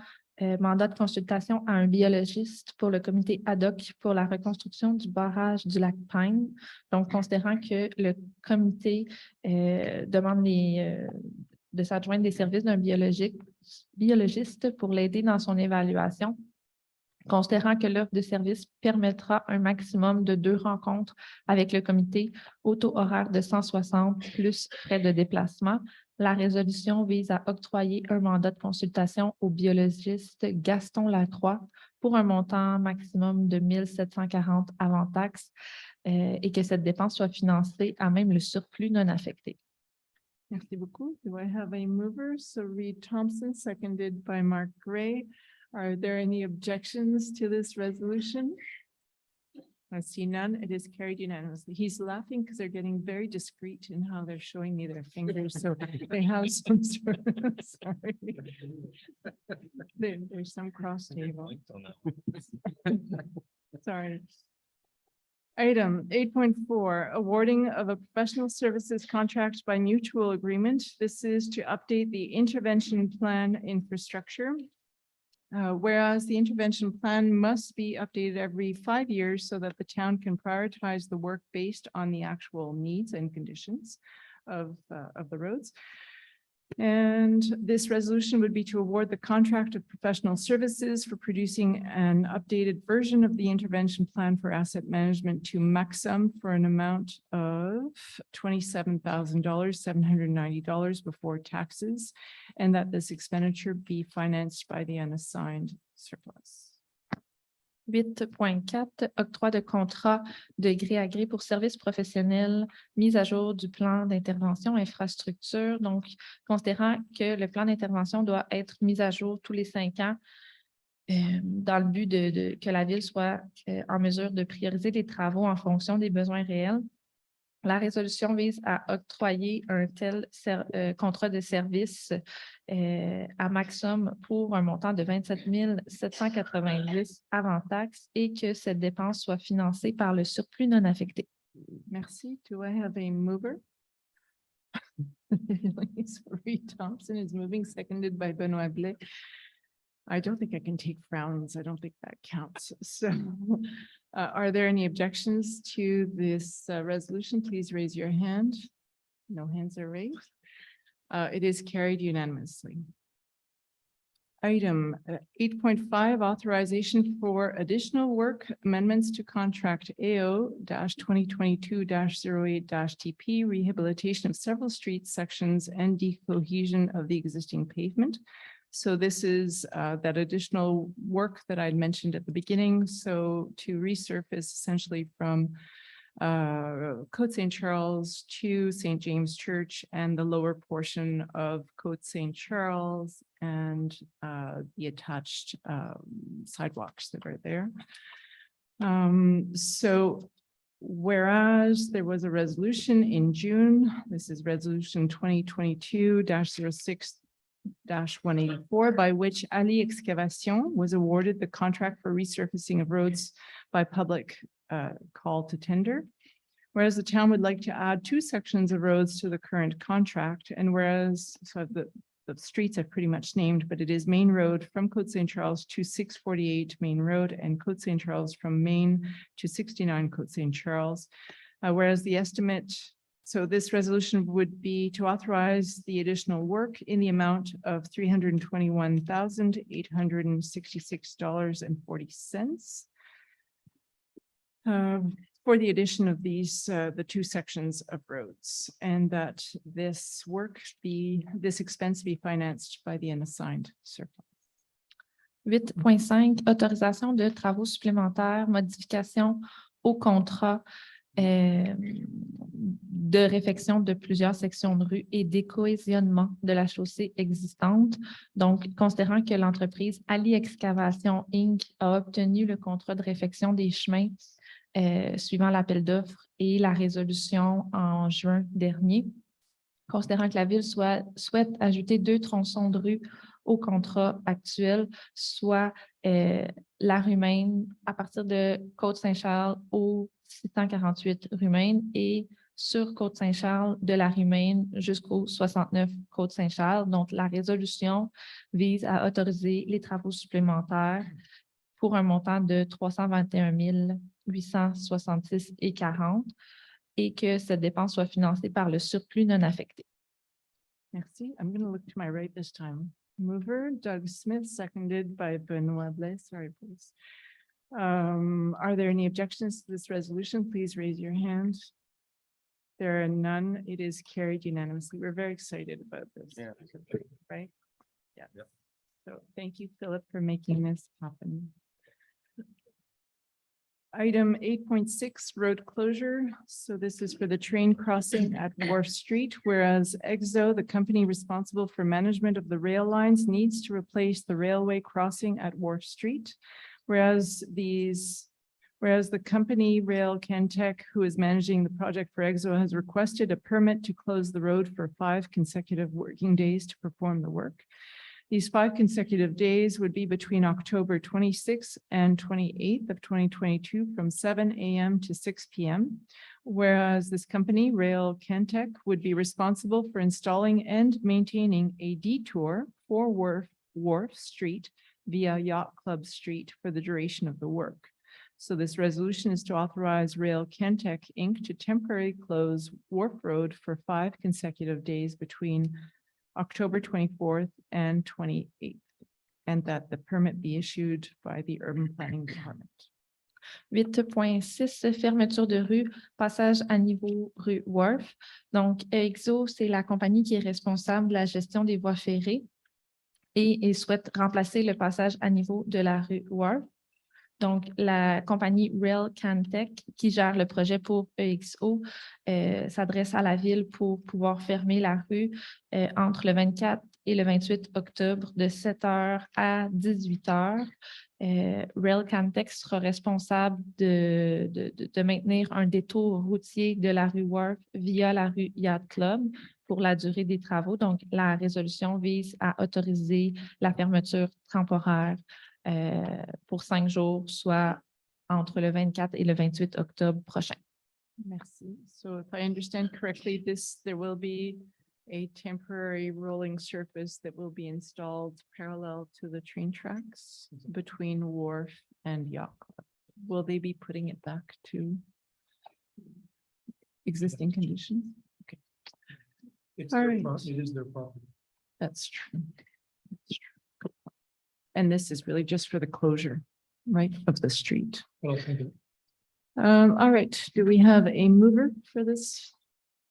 mandat de consultation à un biologiste pour le comité ad hoc pour la reconstruction du barrage du lac Pine. Donc, considérant que le comité demande de s'adjoindre des services d'un biologiste pour l'aider dans son évaluation, considérant que l'offre de service permettra un maximum de 2 rencontres avec le comité au taux horaire de 160 plus frais de déplacement. La résolution vise à octroyer un mandat de consultation au biologiste Gaston Lacroix pour un montant maximum de 1 740 avant taxe et que cette dépense soit financée à même le surplus non affecté. Merci beaucoup. Do I have a mover? So Reed Thompson, seconded by Mark Gray. Are there any objections to this resolution? I see none. It is carried unanimously. He's laughing because they're getting very discreet in how they're showing me their fingers. So they have some sort of, sorry. There's some cross table. Sorry. Item 8.4, awarding of a professional services contract by mutual agreement. This is to update the intervention plan infrastructure. Whereas the intervention plan must be updated every 5 years so that the town can prioritize the work based on the actual needs and conditions of the roads. And this resolution would be to award the contract of professional services for producing an updated version of the intervention plan for asset management to Maxim for an amount of $27,790 before taxes, and that this expenditure be financed by the unassigned surplus. 8.4, octroi de contrat de gré à gré pour services professionnels, mise à jour du plan d'intervention infrastructure. Donc, considérant que le plan d'intervention doit être mis à jour tous les 5 ans dans le but que la Ville soit en mesure de prioriser les travaux en fonction des besoins réels. La résolution vise à octroyer un tel contrat de service à maximum pour un montant de 27 790 avant taxes et que cette dépense soit financée par le surplus non affecté. Merci. Do I have a mover? Sorry, Thompson is moving, seconded by Benoit Blais. I don't think I can take frowns. I don't think that counts. So are there any objections to this resolution? Please raise your hand. No hands are raised. It is carried unanimously. Item 8.5, authorization for additional work amendments to contract AO-2022-08-TP, rehabilitation of several street sections and decohesion of the existing pavement. So this is that additional work that I'd mentioned at the beginning. So to resurface essentially from Côte St. Charles to St. James Church and the lower portion of Côte St. Charles and the attached sidewalks that are there. So whereas there was a resolution in June, this is resolution 2022-06-184, by which Ali Excavation was awarded the contract for resurfacing of roads by public call to tender. Whereas the town would like to add 2 sections of roads to the current contract, and whereas so the streets I've pretty much named, but it is Main Road from Côte St. Charles to 648 Main Road and Côte St. Charles from Main to 69 Côte St. Charles. Whereas the estimate, so this resolution would be to authorize the additional work in the amount of $321,866.40. For the addition of these, the 2 sections of roads, and that this expense be financed by the unassigned surplus. 8.5, autorisation de travaux supplémentaires, modification au contrat de réfection de plusieurs sections de rue et décohésionnement de la chaussée existante. Donc, considérant que l'entreprise Ali Excavation Inc. a obtenu le contrat de réfection des chemins suivant l'appel d'offres et la résolution en juin dernier, considérant que la Ville souhaite ajouter 2 tronçons de rue au contrat actuel, soit la rue Maine à partir de Côte-Saint-Charles au 648 rue Maine et sur Côte-Saint-Charles de la rue Maine jusqu'au 69 Côte-Saint-Charles. Donc, la résolution vise à autoriser les travaux supplémentaires pour un montant de 321 866,40 et que cette dépense soit financée par le surplus non affecté. Merci. I'm going to look to my right this time. Mover, Doug Smith, seconded by Benoit Blais. Sorry, please. Are there any objections to this resolution? Please raise your hand. There are none. It is carried unanimously. We're very excited about this. Yeah. Right? Yeah. Yep. So thank you, Philip, for making this happen. Item 8.6, road closure. So this is for the train crossing at Wharf Street, whereas EXO, the company responsible for management of the rail lines, needs to replace the railway crossing at Wharf Street. Whereas the company Rail Cantech, who is managing the project for EXO, has requested a permit to close the road for 5 consecutive working days to perform the work. These 5 consecutive days would be between October 26th and 28th of 2022 from 7 a.m. to 6 p.m. Whereas this company, Rail Cantech, would be responsible for installing and maintaining a detour for Wharf Street via Yacht Club Street for the duration of the work. So this resolution is to authorize Rail Cantech Inc. to temporarily close Wharf Road for 5 consecutive days between October 24th and 28th, and that the permit be issued by the Urban Planning Department. 8.6, fermeture de rue, passage à niveau rue Wharf. Donc, EXO, c'est la compagnie qui est responsable de la gestion des voies ferrées et souhaite remplacer le passage à niveau de la rue Wharf. Donc, la compagnie Rail Cantech, qui gère le projet pour EXO, s'adresse à la ville pour pouvoir fermer la rue entre le 24 et le 28 octobre de 7 h à 18 h. Rail Cantech sera responsable de maintenir un détour routier de la rue Wharf via la rue Yacht Club pour la durée des travaux. Donc, la résolution vise à autoriser la fermeture temporaire pour 5 jours, soit entre le 24 et le 28 octobre prochain. Merci. So if I understand correctly, there will be a temporary rolling surface that will be installed parallel to the train tracks between Wharf and Yacht Club. Will they be putting it back to existing conditions? Okay, It's All their right. it is their property. that's true. That's true. Good point. And this is really just for the closure, right, of the street. Well, I think it- All right, do we have a mover for this?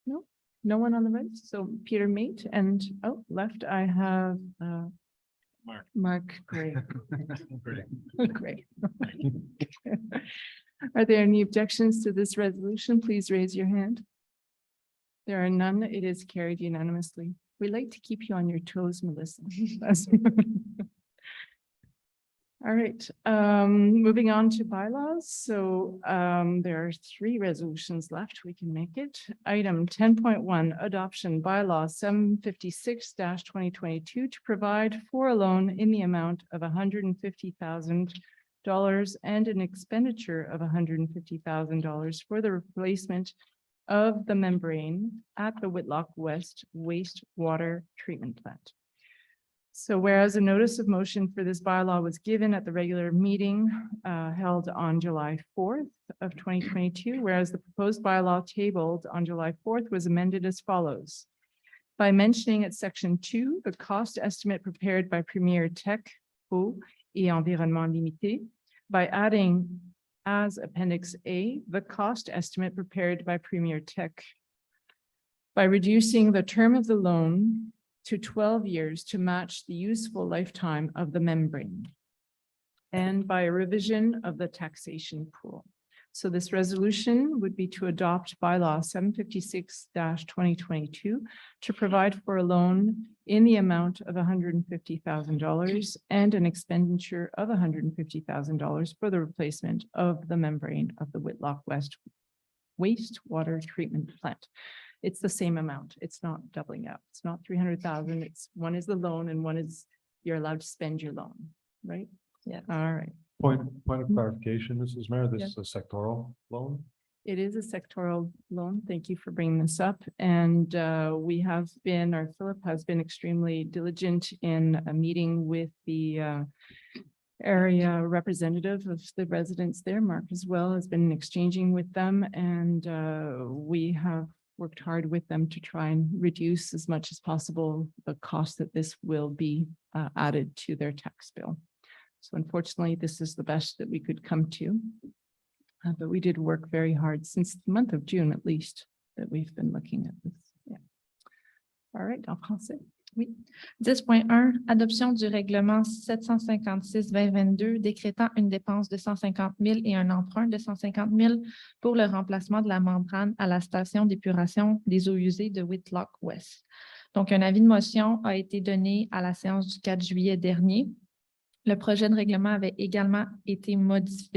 No, no one on the right, so Peter Mate, and left I have Mark Gray. Great. Are there any objections to this resolution? Please raise your hand. There are none. It is carried unanimously. We like to keep you on your toes, Melissa. All right, moving on to bylaws. So there are 3 resolutions left. We can make it. Item 10.1, adoption bylaw 756-2022 to provide for a loan in the amount of $150,000 and an expenditure of $150,000 for the replacement of the membrane at the Whitlock West wastewater treatment plant. So whereas a notice of motion for this bylaw was given at the regular meeting held on July 4th of 2022, whereas the proposed bylaw tabled on July 4th was amended as follows. By mentioning at section 2, the cost estimate prepared by Premier Tech, Eau et Environnement Limité, by adding as Appendix A, the cost estimate prepared by Premier Tech, by reducing the term of the loan to 12 years to match the useful lifetime of the membrane, and by a revision of the taxation pool. So this resolution would be to adopt bylaw 756-2022 to provide for a loan in the amount of $150,000 and an expenditure of $150,000 for the replacement of the membrane of the Whitlock West wastewater treatment plant. It's the same amount. It's not doubling up. It's not 300,000. It's one is the loan and one is you're allowed to spend your loan, right? Yeah. All right. Point of clarification, Mrs. Mayor, this Yeah. is a sectoral loan. It is a sectoral loan. Thank you for bringing this up. And we have been, or Philip has been extremely diligent in a meeting with the area representative of the residents there. Mark as well has been exchanging with them, and we have worked hard with them to try and reduce as much as possible the cost that this will be added to their tax bill. So unfortunately, this is the best that we could come to. But we did work very hard since the month of June, at least, that we've been looking at this. Yeah. All right, I'll pass it. Oui. 10.1, adoption du règlement 756-2022 décrétant une dépense de 150 000 et un emprunt de 150 000 pour le remplacement de la membrane à la station d'épuration des eaux usées de Whitlock West. Donc, un avis de motion a été donné à la séance du 4 juillet dernier. Le projet de règlement avait également été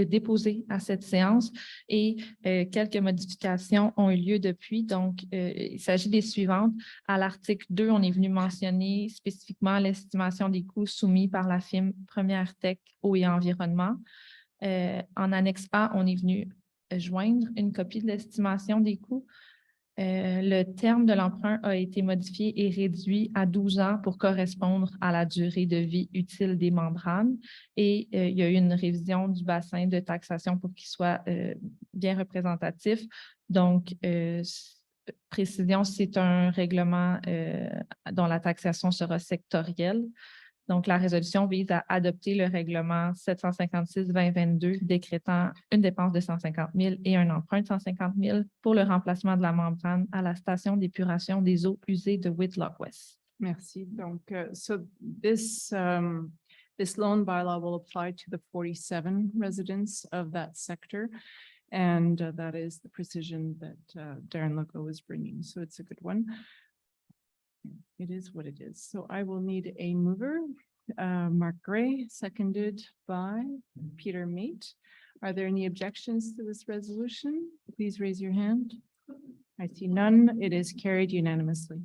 déposé à cette séance et quelques modifications ont eu lieu depuis. Donc, il s'agit des suivantes. À l'article 2, on est venu mentionner spécifiquement l'estimation des coûts soumis par la firme Première Tech Eau et Environnement. En annexe A, on est venu joindre une copie de l'estimation des coûts. Le terme de l'emprunt a été modifié et réduit à 12 ans pour correspondre à la durée de vie utile des membranes. Et il y a eu une révision du bassin de taxation pour qu'il soit bien représentatif. Donc, précision, c'est un règlement dont la taxation sera sectorielle. Donc, la résolution vise à adopter le règlement 756-2022 décrétant une dépense de 150 000 et un emprunt de 150 000 pour le remplacement de la membrane à la station d'épuration des eaux usées de Whitlock West. Merci. Donc, so this This loan bylaw will apply to the 47 residents of that sector. And that is the precision that Darren Loco is bringing. So it's a good one. It is what it is. So I will need a mover. Mark Gray, seconded by Peter Mate. Are there any objections to this resolution? Please raise your hand. I see none. It is carried unanimously.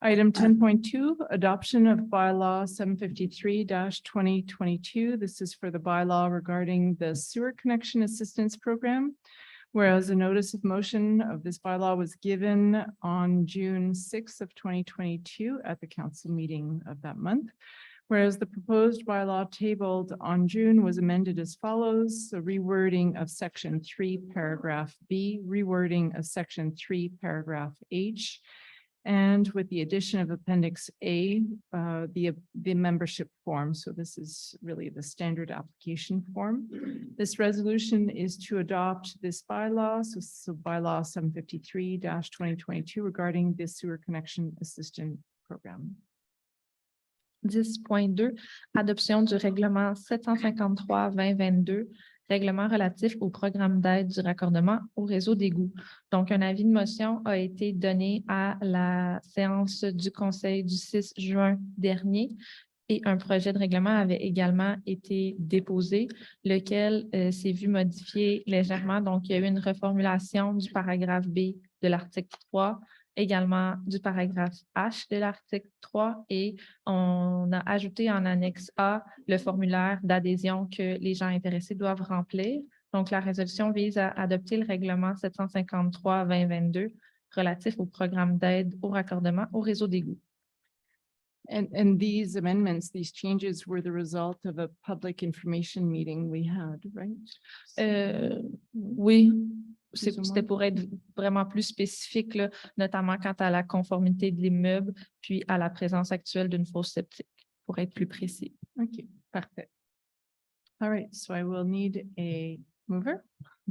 Item 10.2, adoption of bylaw 753-2022. This is for the bylaw regarding the sewer connection assistance program. Whereas a notice of motion of this bylaw was given on June 6th of 2022 at the council meeting of that month. Whereas the proposed bylaw tabled on June was amended as follows: the rewording of section 3, paragraph B, rewording of section 3, paragraph H, and with the addition of appendix A, the membership form. So this is really the standard application form. This resolution is to adopt this bylaw. So bylaw 753-2022 regarding the sewer connection assistance program. 10.2, adoption du règlement 753-2022, règlement relatif au programme d'aide du raccordement au réseau d'égouts. Donc, un avis de motion a été donné à la séance du conseil du 6 juin dernier et un projet de règlement avait également été déposé, lequel s'est vu modifié légèrement. Donc, il y a eu une reformulation du paragraphe B de l'article 3, également du paragraphe H de l'article 3 et on a ajouté en annexe A le formulaire d'adhésion que les gens intéressés doivent remplir. Donc, la résolution vise à adopter le règlement 753-2022 relatif au programme d'aide au raccordement au réseau d'égouts. And these amendments, these changes were the result of a public information meeting we had, right? Oui. Plus ou C'était moins. pour être vraiment plus spécifique, là, notamment quant à la conformité de l'immeuble, puis à la présence actuelle d'une fosse septique, pour être plus précis. Okay, perfect. All right, so I will need a mover,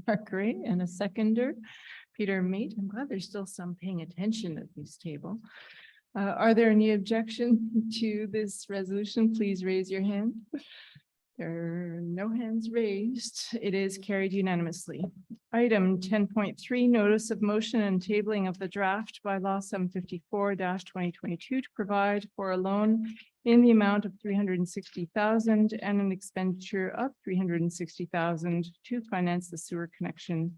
Mark Gray, and a seconder, Peter Mate. I'm glad there's still some paying attention at this table. Are there any objections to this resolution? Please raise your hand. There are no hands raised. It is carried unanimously. Item 10.3, notice of motion and tabling of the draft bylaw 754-2022 to provide for a loan in the amount of 360,000 and an expenditure of 360,000 to finance the sewer connection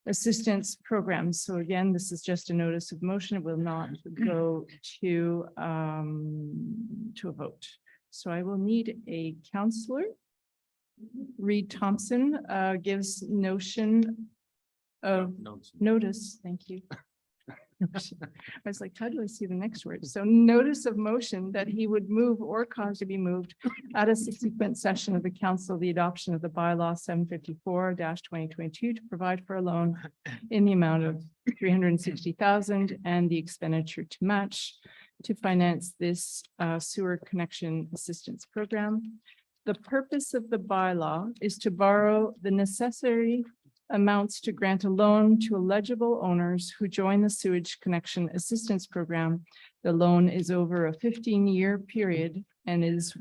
assistance program. So again, this is just a notice of motion. It will not go to a vote. So I will need a counselor. Reed Thompson gives notion of notice. Thank you. I was like, how do I see the next word? So notice of motion that he would move or cause to be moved at a subsequent session of the council, the adoption of the bylaw 754-2022 to provide for a loan in the amount of 360,000 and the expenditure to match to finance this sewer connection assistance program. The purpose of the bylaw is to borrow the necessary amounts to grant a loan to eligible owners who join the sewage connection assistance program. The loan is over a 15-year period and its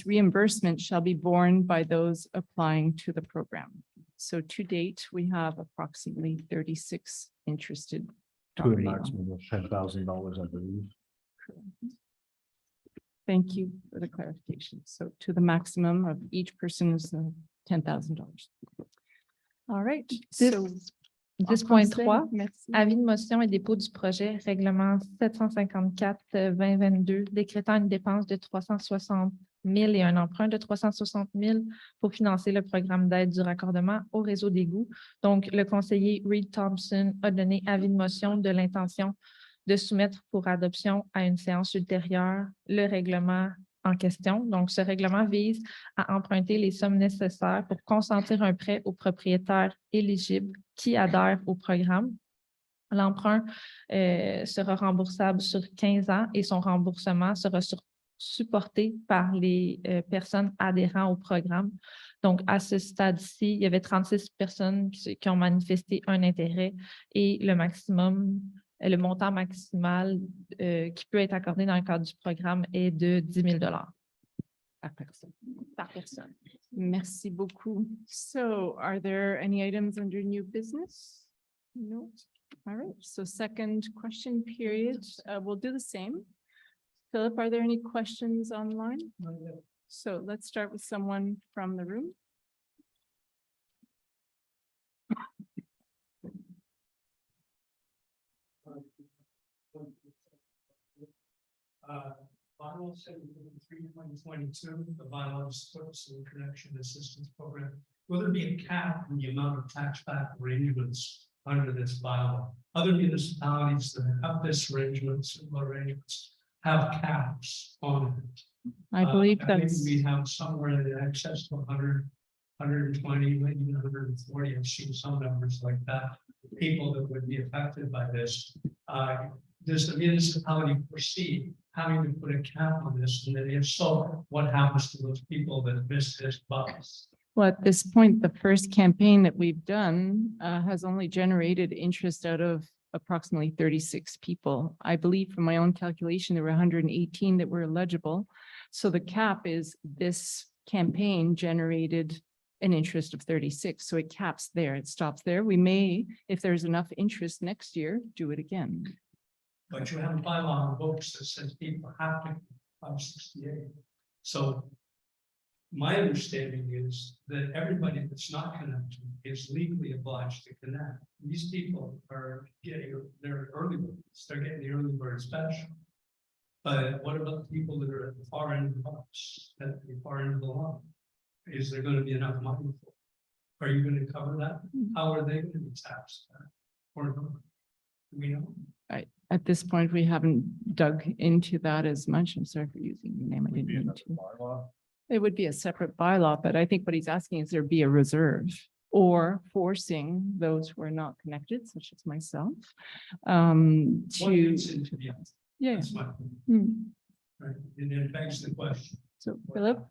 reimbursement shall be borne by those applying to the program. So to date, we have approximately 36 interested. To a property maximum of $10,000, I believe. Thank you for the clarification. So to the maximum of each person is $10,000. All right. So 10.3, merci. avis de motion et dépôt du projet règlement 754-2022 décrétant une dépense de 360 000 et un emprunt de 360 000 pour financer le programme d'aide du raccordement au réseau d'égouts. Donc, le conseiller Reed Thompson a donné avis de motion de l'intention de soumettre pour adoption à une séance ultérieure le règlement en question. Donc, ce règlement vise à emprunter les sommes nécessaires pour consentir un prêt aux propriétaires éligibles qui adhèrent au programme. L'emprunt sera remboursable sur 15 ans et son remboursement sera supporté par les personnes adhérant au programme. Donc, à ce stade-ci, il y avait 36 personnes qui ont manifesté un intérêt et le maximum Le montant maximal qui peut être accordé dans le cadre du programme est de 10 000 Par personne. par personne. Merci beaucoup. So are there any items under new business? No. All right. So second question period, we'll do the same. Philip, are there any questions online? So let's start with someone from the room. Bylaw 753/2022, the bylaw supports the connection assistance program. Will there be a cap on the amount of tax back arrangements under this bylaw? Other municipalities that have this arrangement, similar arrangements, have caps on it. I believe think that's, we have somewhere in excess of 100, 120, maybe even 140. I've seen some numbers like that. People that would be affected by this. Does the municipality foresee having to put a cap on this? And then if so, what happens to those people that miss this bus? well, at this point, the first campaign that we've done has only generated interest out of approximately 36 people. I believe from my own calculation, there were 118 that were eligible. So the cap is this campaign generated an interest of 36. So it caps there, it stops there. We may, if there's enough interest next year, do it again. But you have a bylaw on the books that says people have to 568. So my understanding is that everybody that's not connected is legally obliged to connect. These people are getting their early birds, they're getting the early bird special. But what about the people that are at the far end of the box, at the far end of the line? Is there going to be enough money for? Are you going to cover that? How are they going to be taxed? Or not? Do we know? At this point, we haven't dug into that as much. I'm sorry for using your name. I didn't mean to. It would be a separate bylaw, but I think what he's asking is there be a reserve or forcing those who are not connected, such as myself, What to. gets into the answer? Yeah. That's my point. Hmm. Right, and then it begs the question. So Philip,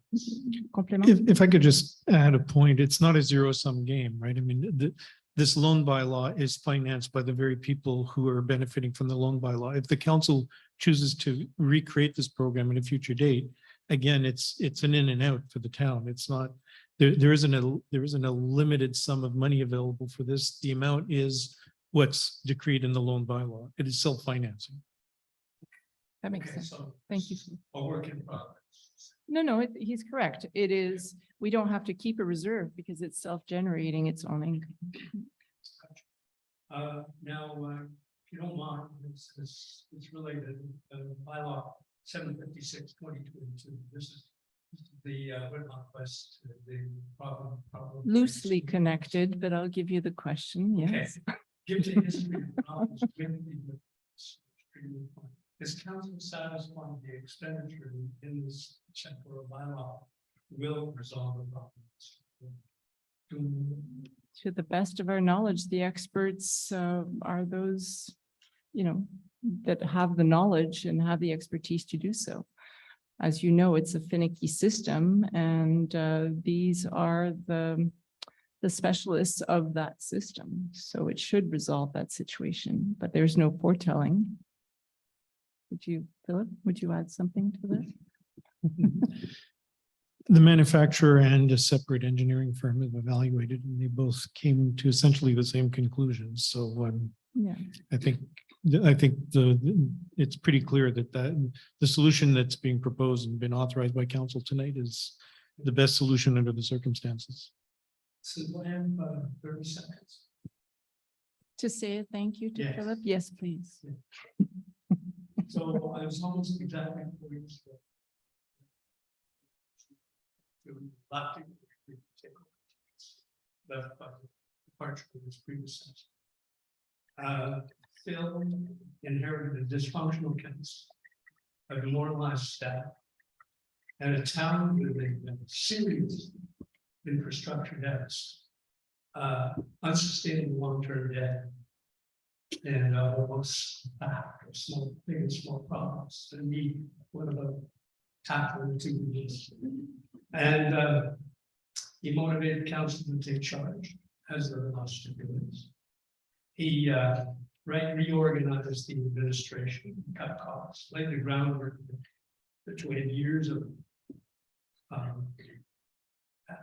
complement? If I could just add a point, it's not a zero-sum game, right? I mean, this loan bylaw is financed by the very people who are benefiting from the loan bylaw. If the council chooses to recreate this program at a future date, again, it's an in and out for the town. It's not, there isn't a limited sum of money available for this. The amount is what's decreed in the loan bylaw. It is self-financing. That makes Okay, sense. so Thank you. a work in progress. No, he's correct. It is, we don't have to keep a reserve because it's self-generating its own income. Now, if you don't mind, it's related, bylaw 756/2022. This is the request, the problem. Loosely connected, but I'll give you the question, yes. Give the history of problems with the- Is council satisfied the expenditure in this chapter of bylaw will resolve the problems? To the best of our knowledge, the experts are those, that have the knowledge and have the expertise to do so. As you know, it's a finicky system, and these are the specialists of that system. So it should resolve that situation, but there's no foretelling. Philip, would you add something to this? The manufacturer and a separate engineering firm have evaluated, and they both came to essentially the same conclusions. So Yeah. I think it's pretty clear that the solution that's being proposed and been authorized by council tonight is the best solution under the circumstances. So I have 30 seconds. To say a thank you to Yes. Philip? Yes, please. So I was almost exactly 4 years ago. Left by departure of his predecessor. Phil inherited a dysfunctional council, a demoralized staff, and a town with a serious infrastructure debts, unsustainable long-term debt, and almost small, big and small problems that need one of the tackling to this. And he motivated council to take charge, as the last stipulates. He reorganize the administration, cut costs, lay the groundwork between years of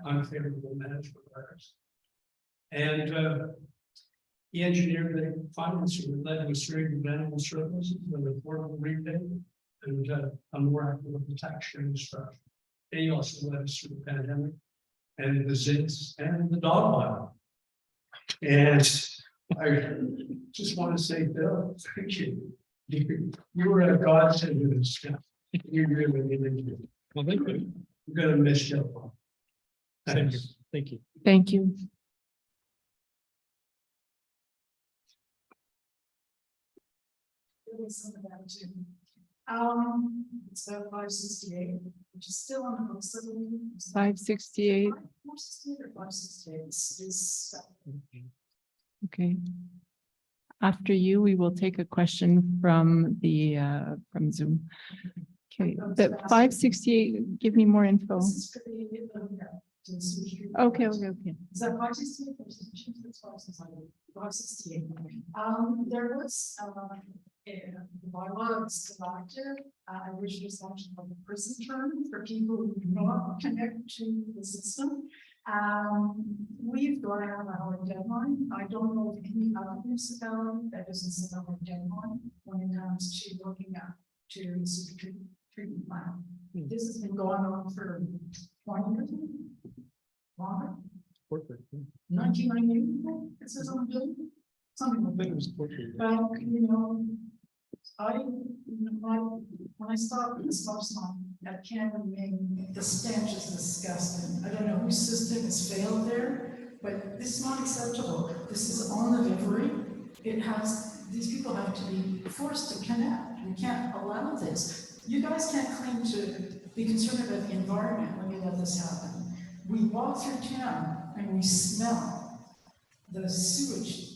unfavorable management practice. And he engineered the finance that led to a series of annual surpluses, the affordable rebate, and a more equitable tax sharing structure. And he also led us through the pandemic and the ZINs and the dog pile. And I just want to say, Bill, thank you. You were a godsend to this stuff. You really, really did. Well, thank you. I'm gonna miss you. Thank you. Thank you. Thank you. Some of that too. It's about 568, which is still on the books. 568. 568 or 568 is Okay. After you, we will take a question from the from Zoom. Okay, the 568, give me more info. this is for the, Okay, okay, okay. Is that 568? That's 568. There was, the bylaw is still active. Originally sanctioned by the prison term for people who do not connect to the system. We've got to have our deadline. I don't know of any other municipality that doesn't set up a deadline when it comes to looking at to super treatment plan. This has been going on for 20 years. Longer. 1990, it says on the bill, something like that. But, you know, when I stopped at the stop sign at Cameron Main, the stench is disgusting. I don't know whose system has failed there, but this is not acceptable. This is on the livery. It has, these people have to be forced to connect. We can't allow this. You guys can't claim to be concerned about the environment when you let this happen. We walk through town and we smell the sewage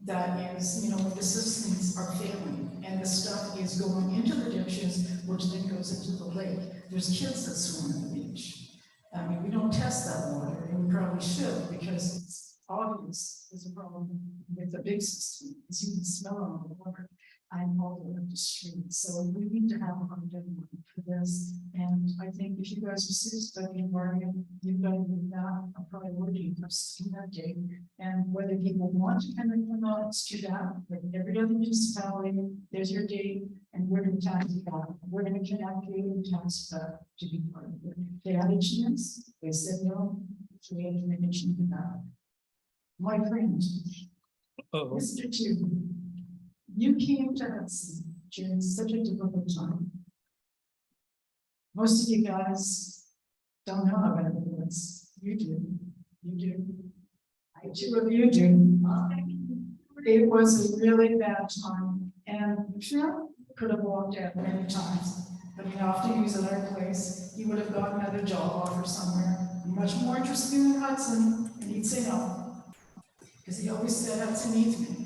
that is, you know, the systems are failing and the stuff is going into the ditches, which then goes into the lake. There's kids that swim in the beach. I mean, we don't test that water, and we probably should, because it's obvious there's a problem with the big system, because you can smell it on the water and all the way up the street. So we need to have a deadline for this. And I think if you guys are serious about the environment, you've got to make that a priority for that day. And whether people want to connect or not, it's to that. Like every other municipality, there's your date, and we're going to tax it back. We're going to connect you and tax back to be part of it. They had a chance, they said no, so we had to make a change in that. My friend, Mr. Two, you came to Hudson during such a difficult time. Most of you guys don't know about this. You do. You do. I two of you do. It was a really bad time, and Phil could have walked out many times. But he often use at our place. He would have gotten another job offer somewhere, much more interesting than Hudson, and he'd say no, because he always said Hudson needs me.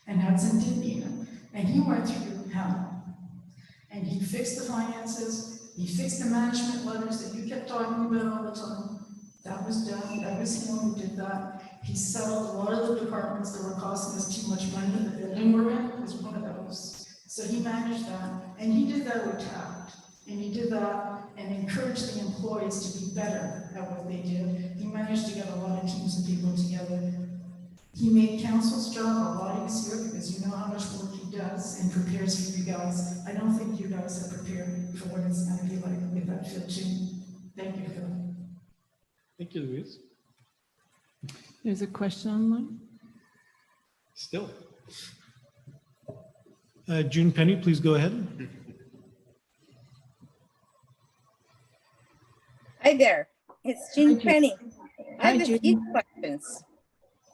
And Hudson did need him, and he went through hell. And he fixed the finances, he fixed the management letters that you kept talking about all the time. That was done, that was him who did that. He settled a lot of the departments that were costing us too much money. The building we're in was one of those. So he managed that, and he did that with tact. And he did that and encouraged the employees to be better at what they did. He managed to get a lot of teams of people together. He made council's job a lot easier because you know how much work he does and prepares for you guys. I don't think you guys are prepared for what it's going to be like with that field team. Thank you, Phil. Thank you, Louise. There's a question online. Still. June Penny, please go ahead. Hi there, it's Jean Penny. I have a few June. questions.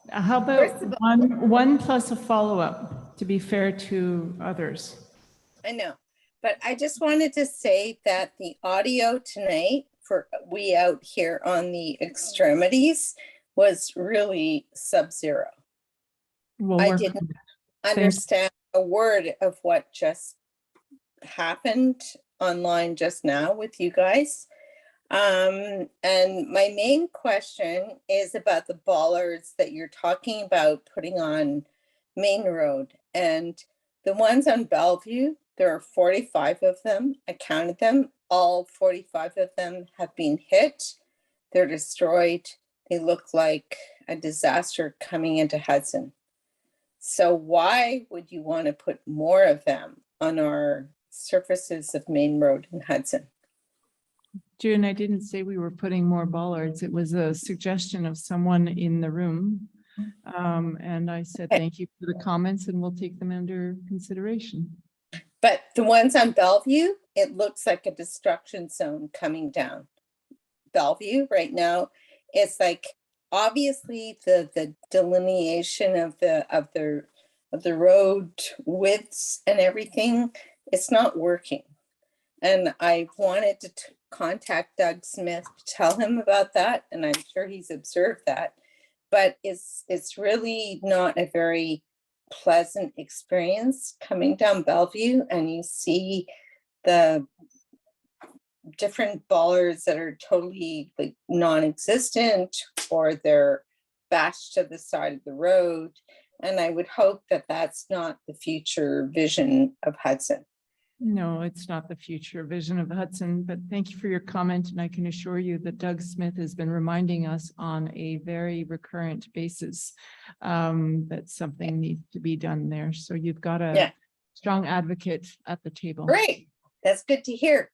How First about of all- one plus a follow-up, to be fair to others? I know, but I just wanted to say that the audio tonight for we out here on the extremities was really sub-zero. We'll I work didn't on it. understand a word of what just happened online just now with you guys. And my main question is about the bollards that you're talking about putting on Main Road. And the ones on Bellevue, there are 45 of them. I counted them. All 45 of them have been hit. They're destroyed. They look like a disaster coming into Hudson. So why would you want to put more of them on our surfaces of Main Road in Hudson? June, I didn't say we were putting more bollards. It was a suggestion of someone in the room. And I said, thank you for the comments and we'll take them under consideration. But the ones on Bellevue, it looks like a destruction zone coming down Bellevue right now. It's like, obviously the delineation of the road widths and everything, it's not working. And I wanted to contact Doug Smith to tell him about that, and I'm sure he's observed that. But it's really not a very pleasant experience coming down Bellevue, and you see the different bollards that are totally like non-existent, or they're bashed to the side of the road. And I would hope that that's not the future vision of Hudson. No, it's not the future vision of Hudson, but thank you for your comment. And I can assure you that Doug Smith has been reminding us on a very recurrent basis that something needs to be done there. So you've got a strong advocate at the table. Great, that's good to hear.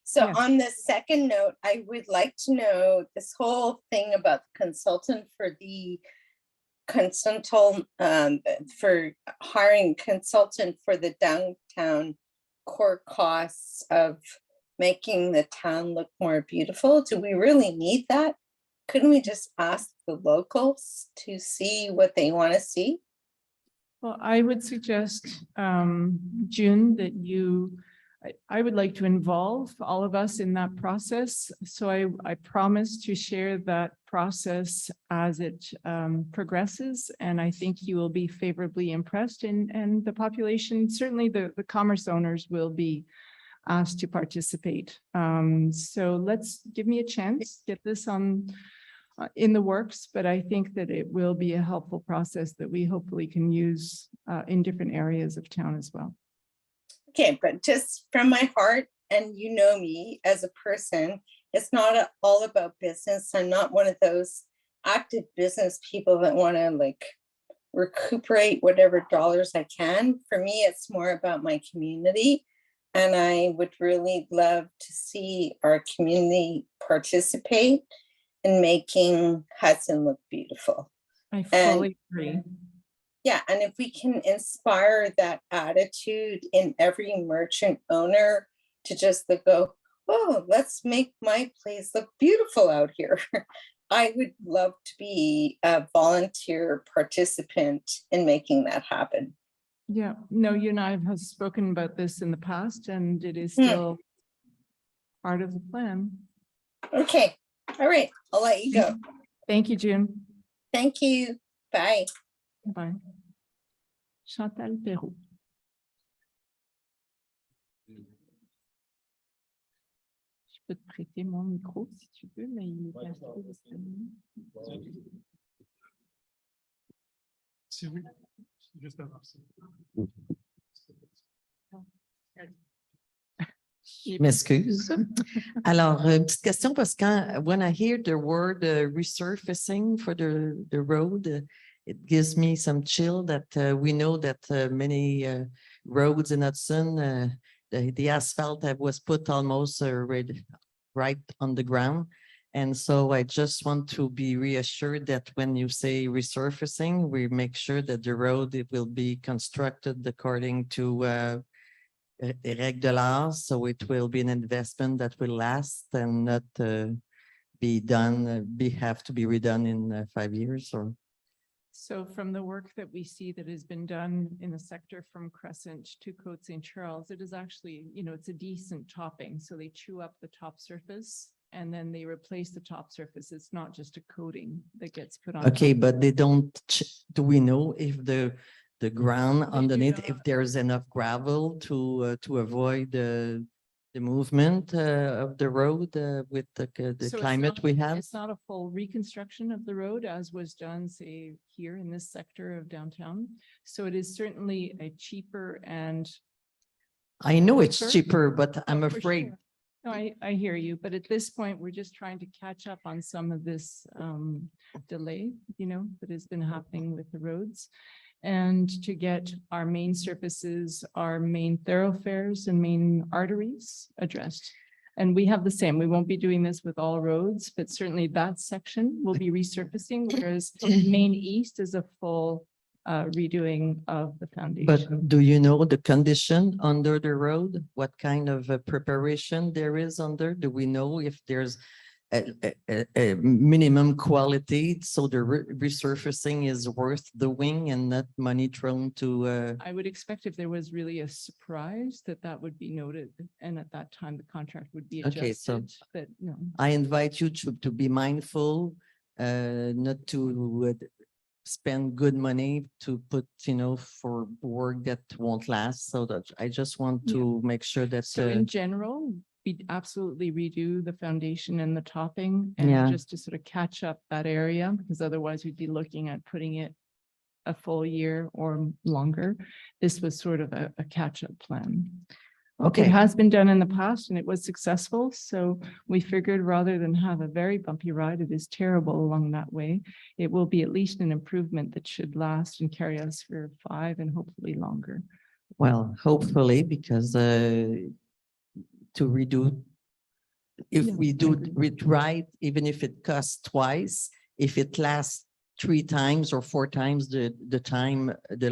So Yes. on the second note, I would like to know this whole thing about the consultant for the consultant for hiring consultant for the downtown core costs of making the town look more beautiful. Do we really need that? Couldn't we just ask the locals to see what they want to see? Well, I would suggest, June, that I would like to involve all of us in that process. So I promise to share that process as it progresses. And I think you will be favorably impressed, and the population, certainly the commerce owners, will be asked to participate. So give me a chance, get this on in the works, but I think that it will be a helpful process that we hopefully can use in different areas of town as well. Okay, but just from my heart, and you know me as a person, it's not all about business. I'm not one of those active business people that want to like recuperate whatever dollars I can. For me, it's more about my community. And I would really love to see our community participate in making Hudson look beautiful. I fully agree. Yeah, and if we can inspire that attitude in every merchant owner to just go, oh, let's make my place look beautiful out here. I would love to be a volunteer participant in making that happen. Yeah, no, you and I have spoken about this in the past, and it is still part of the plan. Okay, all right, I'll let you go. Thank you, June. Thank you. Bye. Bye. Chantal Perrault. Je peux te prêter mon micro si tu veux, mais il est assez disponible. Si oui, juste avant. Je m'excuse. Alors, une petite question parce que when I hear the word resurfacing for the road, it gives me some chill that we know that many roads in Hudson, the asphalt that was put almost right on the ground. And so I just want to be reassured that when you say resurfacing, we make sure that the road, it will be constructed according to règles de l'art, so it will be an investment that will last and not be done, have to be redone in 5 years or. So from the work that we see that has been done in the sector from Crescent to Côte St. Charles, it is actually, it's a decent topping. So they chew up the top surface and then they replace the top surface. It's not just a coating that gets put on. Okay, but they don't, do we know if the ground underneath, if there's enough gravel to avoid the movement of the road with the So it's climate not- we have? It's not a full reconstruction of the road as was done, say, here in this sector of downtown. So it is certainly a cheaper and. I know it's Sure. cheaper, but I'm Oh, for afraid. sure. No, I hear you, but at this point, we're just trying to catch up on some of this delay, that has been happening with the roads. And to get our main surfaces, our main thoroughfares and main arteries addressed. And we have the same, we won't be doing this with all roads, but certainly that section will be resurfacing, whereas Main East is a full redoing of the foundation. But do you know the condition under the road? What kind of preparation there is under? Do we know if there's a minimum quality, so the resurfacing is worth doing and not money thrown to I would expect if there was really a surprise that would be noted, and at that time the contract would be Okay, so adjusted, but no. I invite you to be mindful, not to spend good money to put, for work that won't last. So that I just want to make sure that. So in general, we absolutely redo the foundation and the topping Yeah. and just to sort of catch up that area, because otherwise we'd be looking at putting it a full year or longer. This was sort of a catch-up plan. Okay. It has been done in the past and it was successful. So we figured rather than have a very bumpy ride, it is terrible along that way. It will be at least an improvement that should last and carry us for 5 and hopefully longer. Well, hopefully, because to redo, if Yeah, we I do agree. it right, even if it costs twice, if it lasts 3 times or 4 times the time, the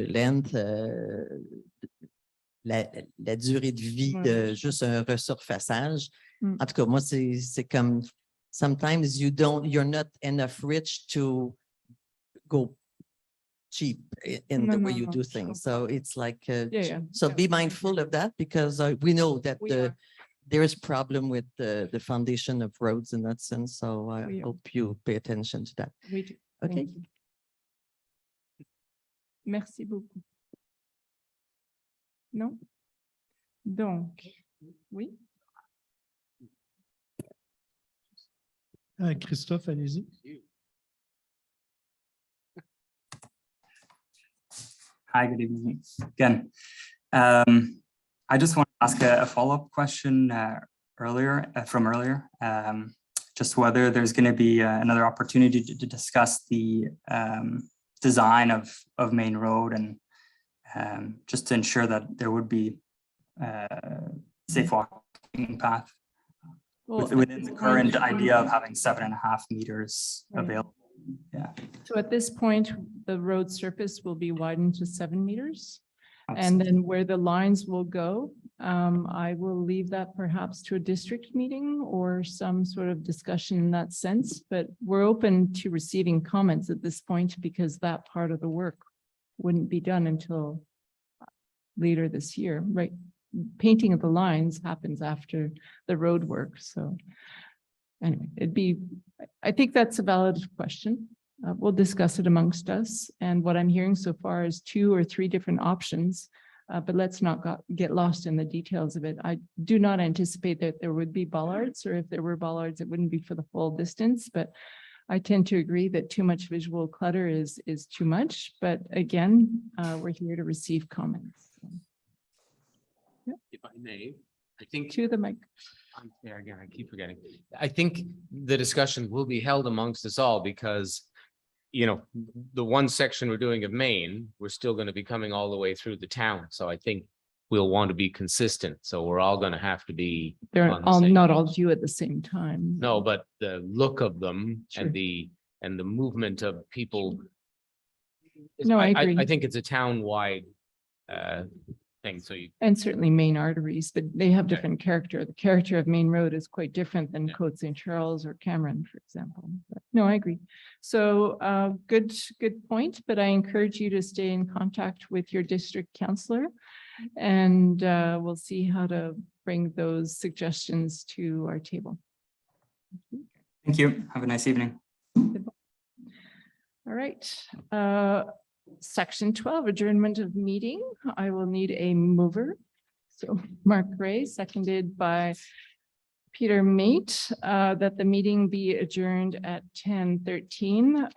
length, la durée de vie de juste un resurfaçage. Mm. En tout cas, moi, c'est comme sometimes you're not enough rich to go cheap in No, the way no, you no, do sure. things. So it's like, Yeah. so Yeah. be mindful of that, because we know that We are. there is problem with the foundation of roads in that sense. So I We are. hope you pay attention to that. We do. Okay. Thank you. Merci beaucoup. Non? Donc, oui? Christophe, allez-y. Hi, good evening again. I just want to ask a follow-up question from earlier, just whether there's going to be another opportunity to discuss the design of Main Road and just to ensure that there would be safe walking path within the current idea of having 7.5 meters Right. available. Yeah. So at this point, the road surface will be widened to 7 meters. And then where the lines will go, I will leave that perhaps to a district meeting or some sort of discussion in that sense, but we're open to receiving comments at this point because that part of the work wouldn't be done until later this year, right? Painting of the lines happens after the road work, so anyway, I think that's a valid question. We'll discuss it amongst us. And what I'm hearing so far is 2 or 3 different options, but let's not get lost in the details of it. I do not anticipate that there would be bollards, or if there were bollards, it wouldn't be for the full distance, but I tend to agree that too much visual clutter is too much. But again, we're here to receive comments. If I may, I think. To the mic. I'm there again, I keep forgetting. I think the discussion will be held amongst us all because, the one section we're doing of Maine, we're still going to be coming all the way through the town. So I think we'll want to be consistent. So we're all going to have to be. They're on the all same not page. all due at the same time. No, but the look of them Sure. and the movement of people. No, I agree. I think it's a town-wide thing. So you. And certainly main arteries, but they have different character. The character of Main Road is quite different than Côte St. Charles or Cameron, for example. But no, I agree. So good point, but I encourage you to stay in contact with your district councillor and we'll see how to bring those suggestions to our table. Thank you. Have a nice evening. All right. Section 12, adjournment of meeting. I will need a mover. So Mark Gray, seconded by Peter Mate, that the meeting be adjourned at 10:13.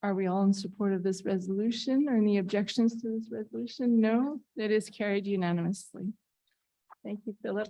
Are we all in support of this resolution or any objections to this resolution? No, it is carried unanimously. Thank you, Philip.